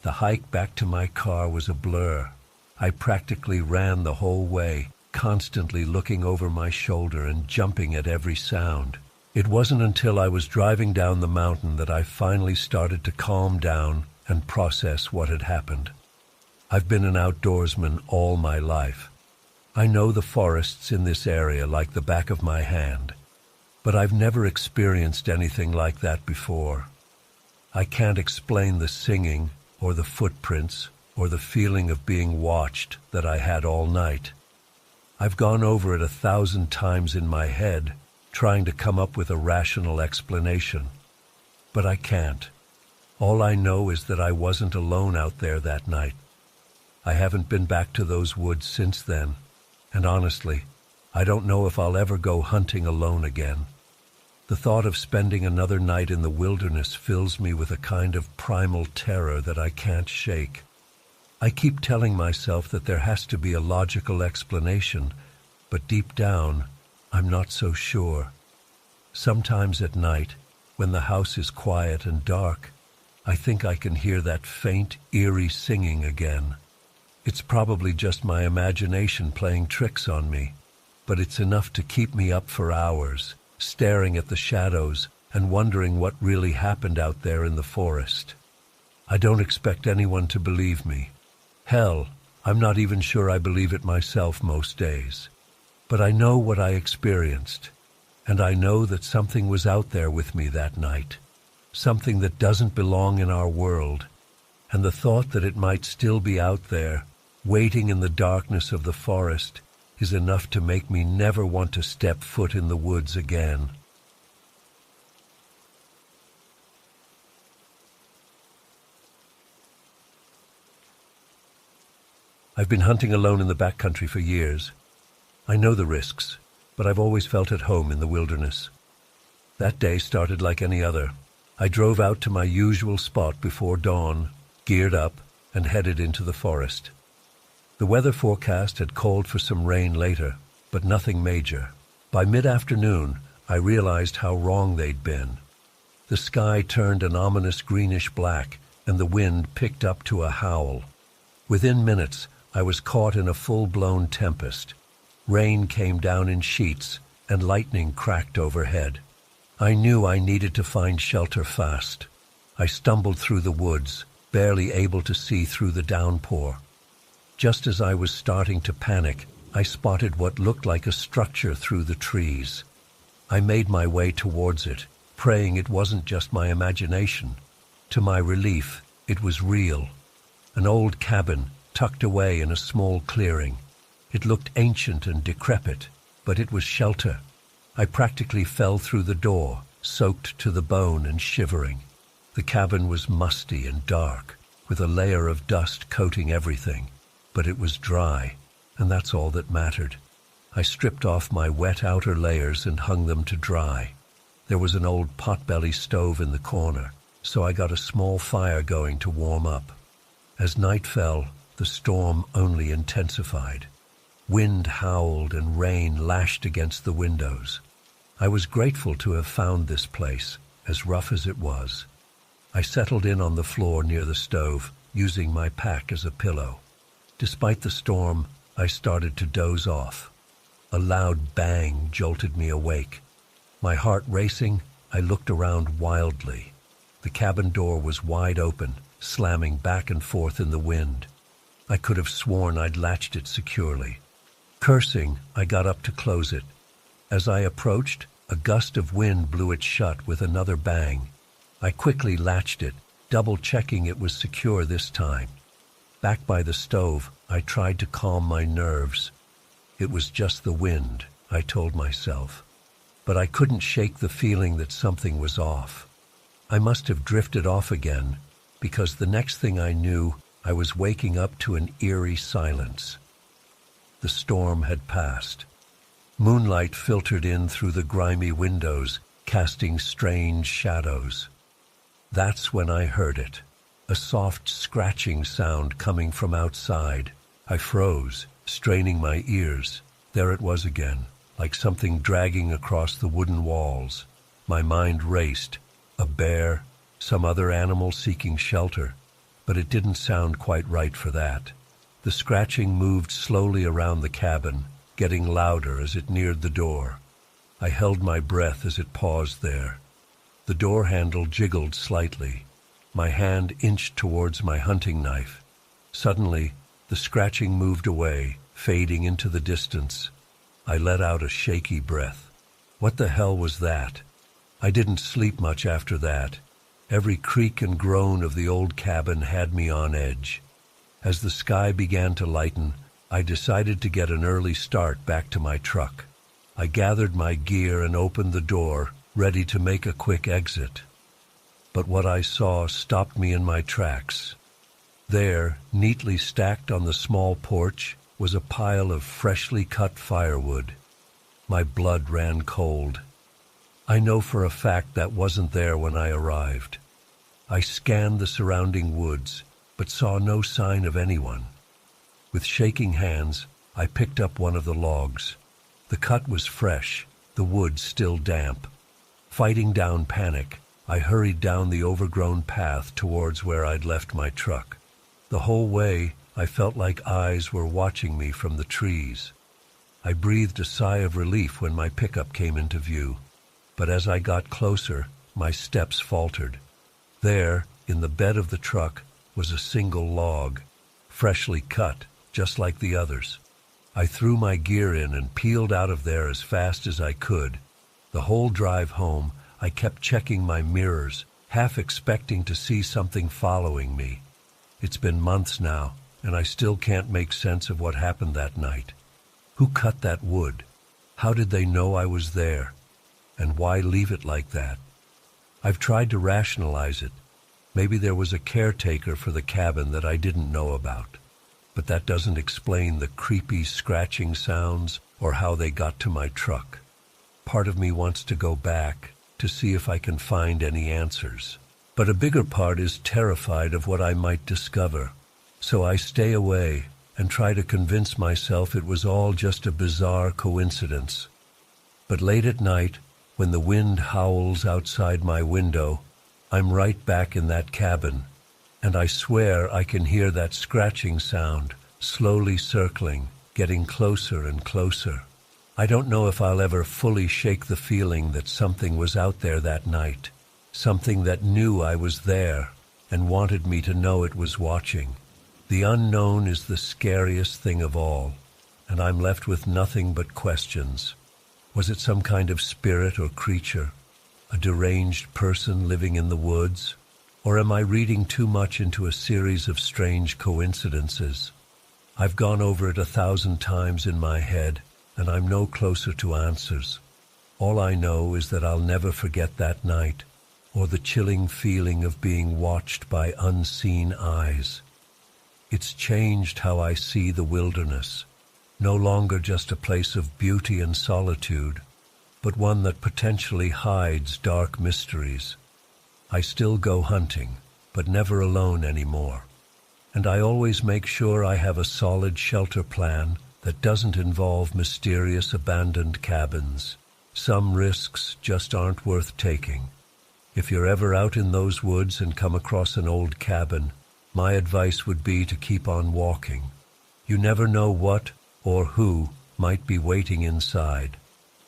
The hike back to my car was a blur. I practically ran the whole way, constantly looking over my shoulder and jumping at every sound. It wasn't until I was driving down the mountain that I finally started to calm down and process what had happened. I've been an outdoorsman all my life. I know the forests in this area like the back of my hand. But I've never experienced anything like that before. I can't explain the singing, or the footprints, or the feeling of being watched that I had all night. I've gone over it 1,000 times in my head, trying to come up with a rational explanation. But I can't. All I know is that I wasn't alone out there that night. I haven't been back to those woods since then, and honestly, I don't know if I'll ever go hunting alone again. The thought of spending another night in the wilderness fills me with a kind of primal terror that I can't shake. I keep telling myself that there has to be a logical explanation, but deep down, I'm not so sure. Sometimes at night, when the house is quiet and dark, I think I can hear that faint, eerie singing again. It's probably just my imagination playing tricks on me, but it's enough to keep me up for hours, staring at the shadows and wondering what really happened out there in the forest. I don't expect anyone to believe me. Hell, I'm not even sure I believe it myself most days. But I know what I experienced, and I know that something was out there with me that night, something that doesn't belong in our world, and the thought that it might still be out there, waiting in the darkness of the forest, is enough to make me never want to step foot in the woods again. I've been hunting alone in the backcountry for years. I know the risks, but I've always felt at home in the wilderness. That day started like any other. I drove out to my usual spot before dawn, geared up, and headed into the forest. The weather forecast had called for some rain later, but nothing major. By mid-afternoon, I realized how wrong they'd been. The sky turned an ominous greenish black, and the wind picked up to a howl. Within minutes, I was caught in a full-blown tempest. Rain came down in sheets, and lightning cracked overhead. I knew I needed to find shelter fast. I stumbled through the woods, barely able to see through the downpour. Just as I was starting to panic, I spotted what looked like a structure through the trees. I made my way towards it, praying it wasn't just my imagination. To my relief, it was real. An old cabin, tucked away in a small clearing. It looked ancient and decrepit, but it was shelter. I practically fell through the door, soaked to the bone and shivering. The cabin was musty and dark, with a layer of dust coating everything. But it was dry, and that's all that mattered. I stripped off my wet outer layers and hung them to dry. There was an old potbelly stove in the corner, so I got a small fire going to warm up. As night fell, the storm only intensified. Wind howled and rain lashed against the windows. I was grateful to have found this place, as rough as it was. I settled in on the floor near the stove, using my pack as a pillow. Despite the storm, I started to doze off. A loud bang jolted me awake. My heart racing, I looked around wildly. The cabin door was wide open, slamming back and forth in the wind. I could have sworn I'd latched it securely. Cursing, I got up to close it. As I approached, a gust of wind blew it shut with another bang. I quickly latched it, double-checking it was secure this time. Back by the stove, I tried to calm my nerves. It was just the wind, I told myself. But I couldn't shake the feeling that something was off. I must have drifted off again, because the next thing I knew, I was waking up to an eerie silence. The storm had passed. Moonlight filtered in through the grimy windows, casting strange shadows. That's when I heard it, a soft scratching sound coming from outside. I froze, straining my ears. There it was again, like something dragging across the wooden walls. My mind raced. A bear, some other animal seeking shelter, but it didn't sound quite right for that. The scratching moved slowly around the cabin, getting louder as it neared the door. I held my breath as it paused there. The door handle jiggled slightly. My hand inched towards my hunting knife. Suddenly, the scratching moved away, fading into the distance. I let out a shaky breath. What the hell was that? I didn't sleep much after that. Every creak and groan of the old cabin had me on edge. As the sky began to lighten, I decided to get an early start back to my truck. I gathered my gear and opened the door, ready to make a quick exit. But what I saw stopped me in my tracks. There, neatly stacked on the small porch, was a pile of freshly cut firewood. My blood ran cold. I know for a fact that wasn't there when I arrived. I scanned the surrounding woods, but saw no sign of anyone. With shaking hands, I picked up one of the logs. The cut was fresh, the wood still damp. Fighting down panic, I hurried down the overgrown path towards where I'd left my truck. The whole way, I felt like eyes were watching me from the trees. I breathed a sigh of relief when my pickup came into view. But as I got closer, my steps faltered. There, in the bed of the truck, was a single log, freshly cut, just like the others. I threw my gear in and peeled out of there as fast as I could. The whole drive home, I kept checking my mirrors, half expecting to see something following me. It's been months now, and I still can't make sense of what happened that night. Who cut that wood? How did they know I was there? And why leave it like that? I've tried to rationalize it. Maybe there was a caretaker for the cabin that I didn't know about. But that doesn't explain the creepy scratching sounds or how they got to my truck. Part of me wants to go back to see if I can find any answers. But a bigger part is terrified of what I might discover. So I stay away and try to convince myself it was all just a bizarre coincidence. But late at night, when the wind howls outside my window, I'm right back in that cabin, and I swear I can hear that scratching sound, slowly circling, getting closer and closer. I don't know if I'll ever fully shake the feeling that something was out there that night, something that knew I was there and wanted me to know it was watching. The unknown is the scariest thing of all, and I'm left with nothing but questions. Was it some kind of spirit or creature? A deranged person living in the woods? Or am I reading too much into a series of strange coincidences? I've gone over it 1,000 times in my head, and I'm no closer to answers. All I know is that I'll never forget that night, or the chilling feeling of being watched by unseen eyes. It's changed how I see the wilderness. no longer just a place of beauty and solitude, but one that potentially hides dark mysteries. I still go hunting, but never alone anymore. And I always make sure I have a solid shelter plan that doesn't involve mysterious abandoned cabins. Some risks just aren't worth taking. If you're ever out in those woods and come across an old cabin, my advice would be to keep on walking. You never know what or who might be waiting inside.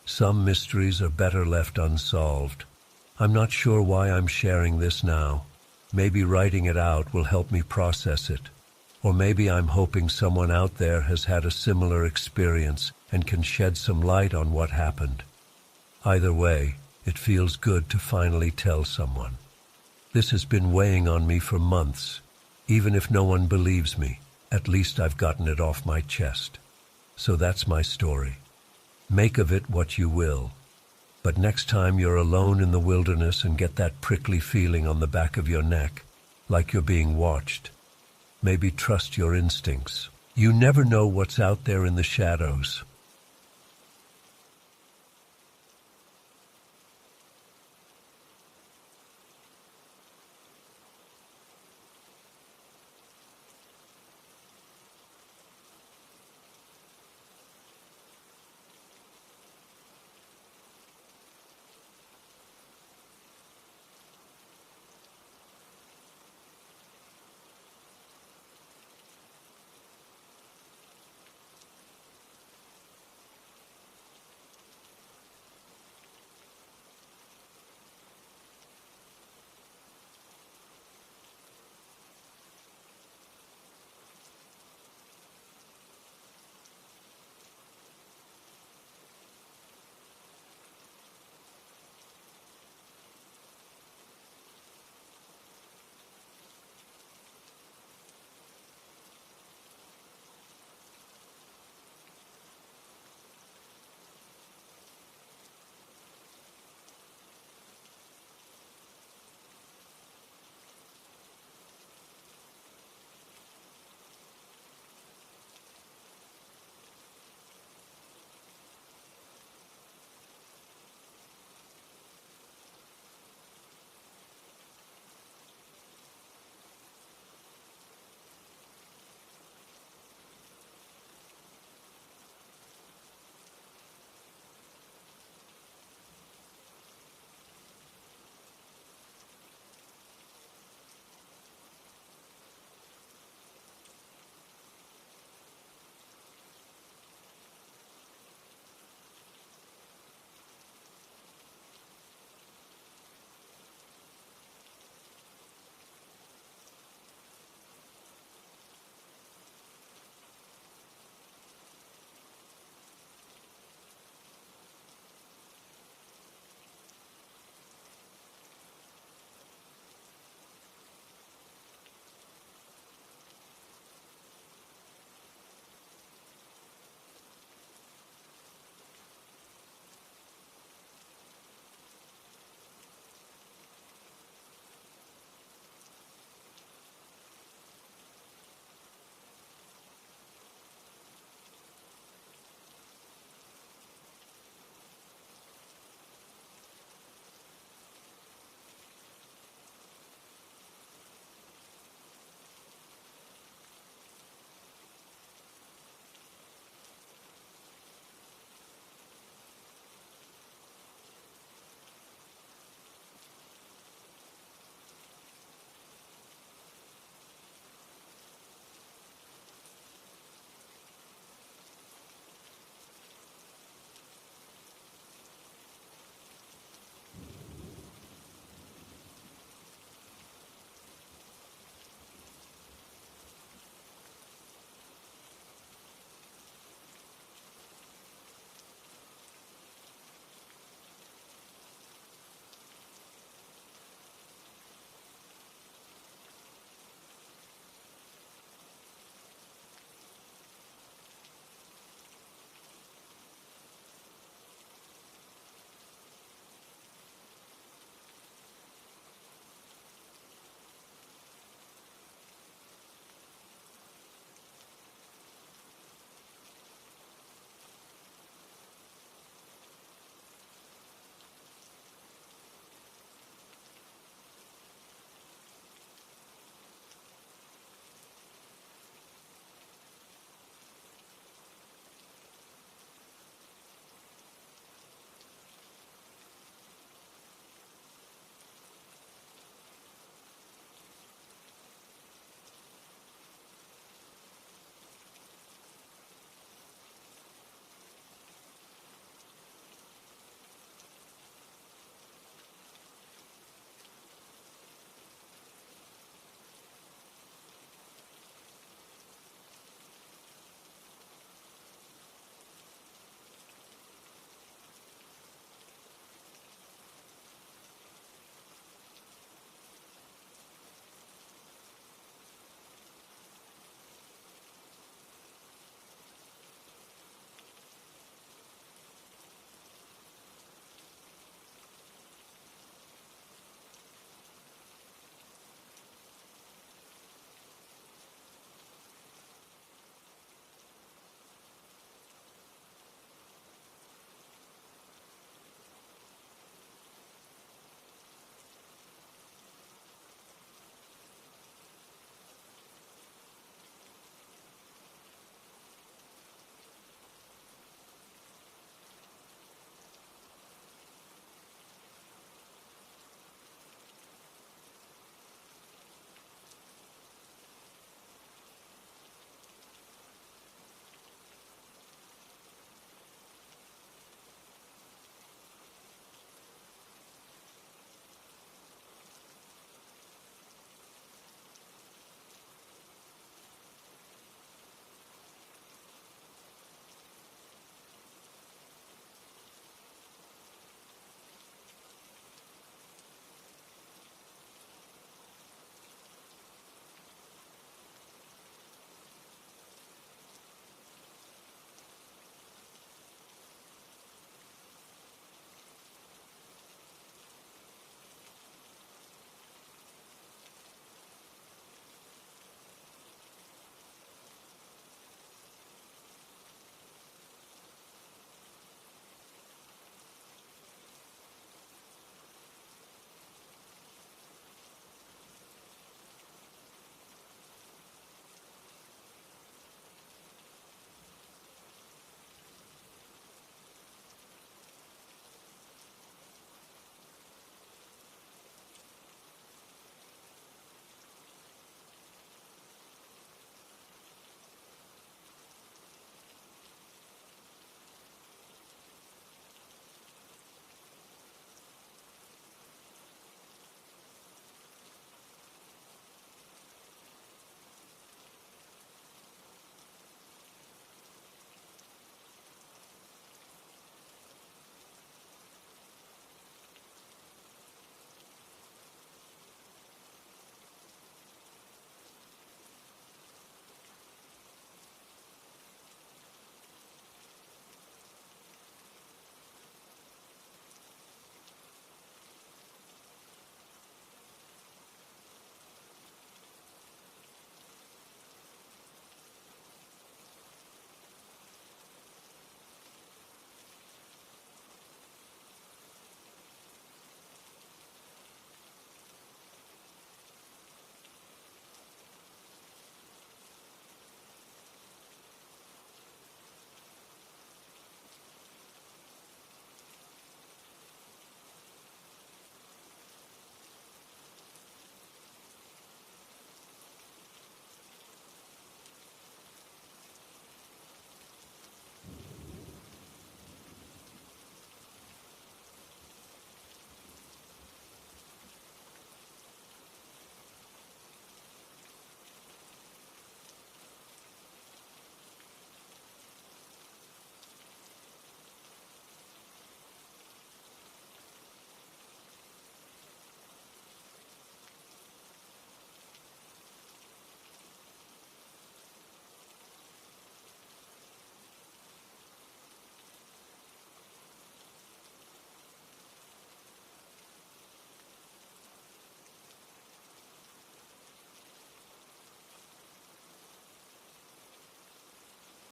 Some mysteries are better left unsolved. I'm not sure why I'm sharing this now. Maybe writing it out will help me process it. Or maybe I'm hoping someone out there has had a similar experience and can shed some light on what happened. Either way, it feels good to finally tell someone. This has been weighing on me for months. Even if no one believes me, at least I've gotten it off my chest. So that's my story. Make of it what you will. But next time you're alone in the wilderness and get that prickly feeling on the back of your neck, like you're being watched, maybe trust your instincts. You never know what's out there in the shadows.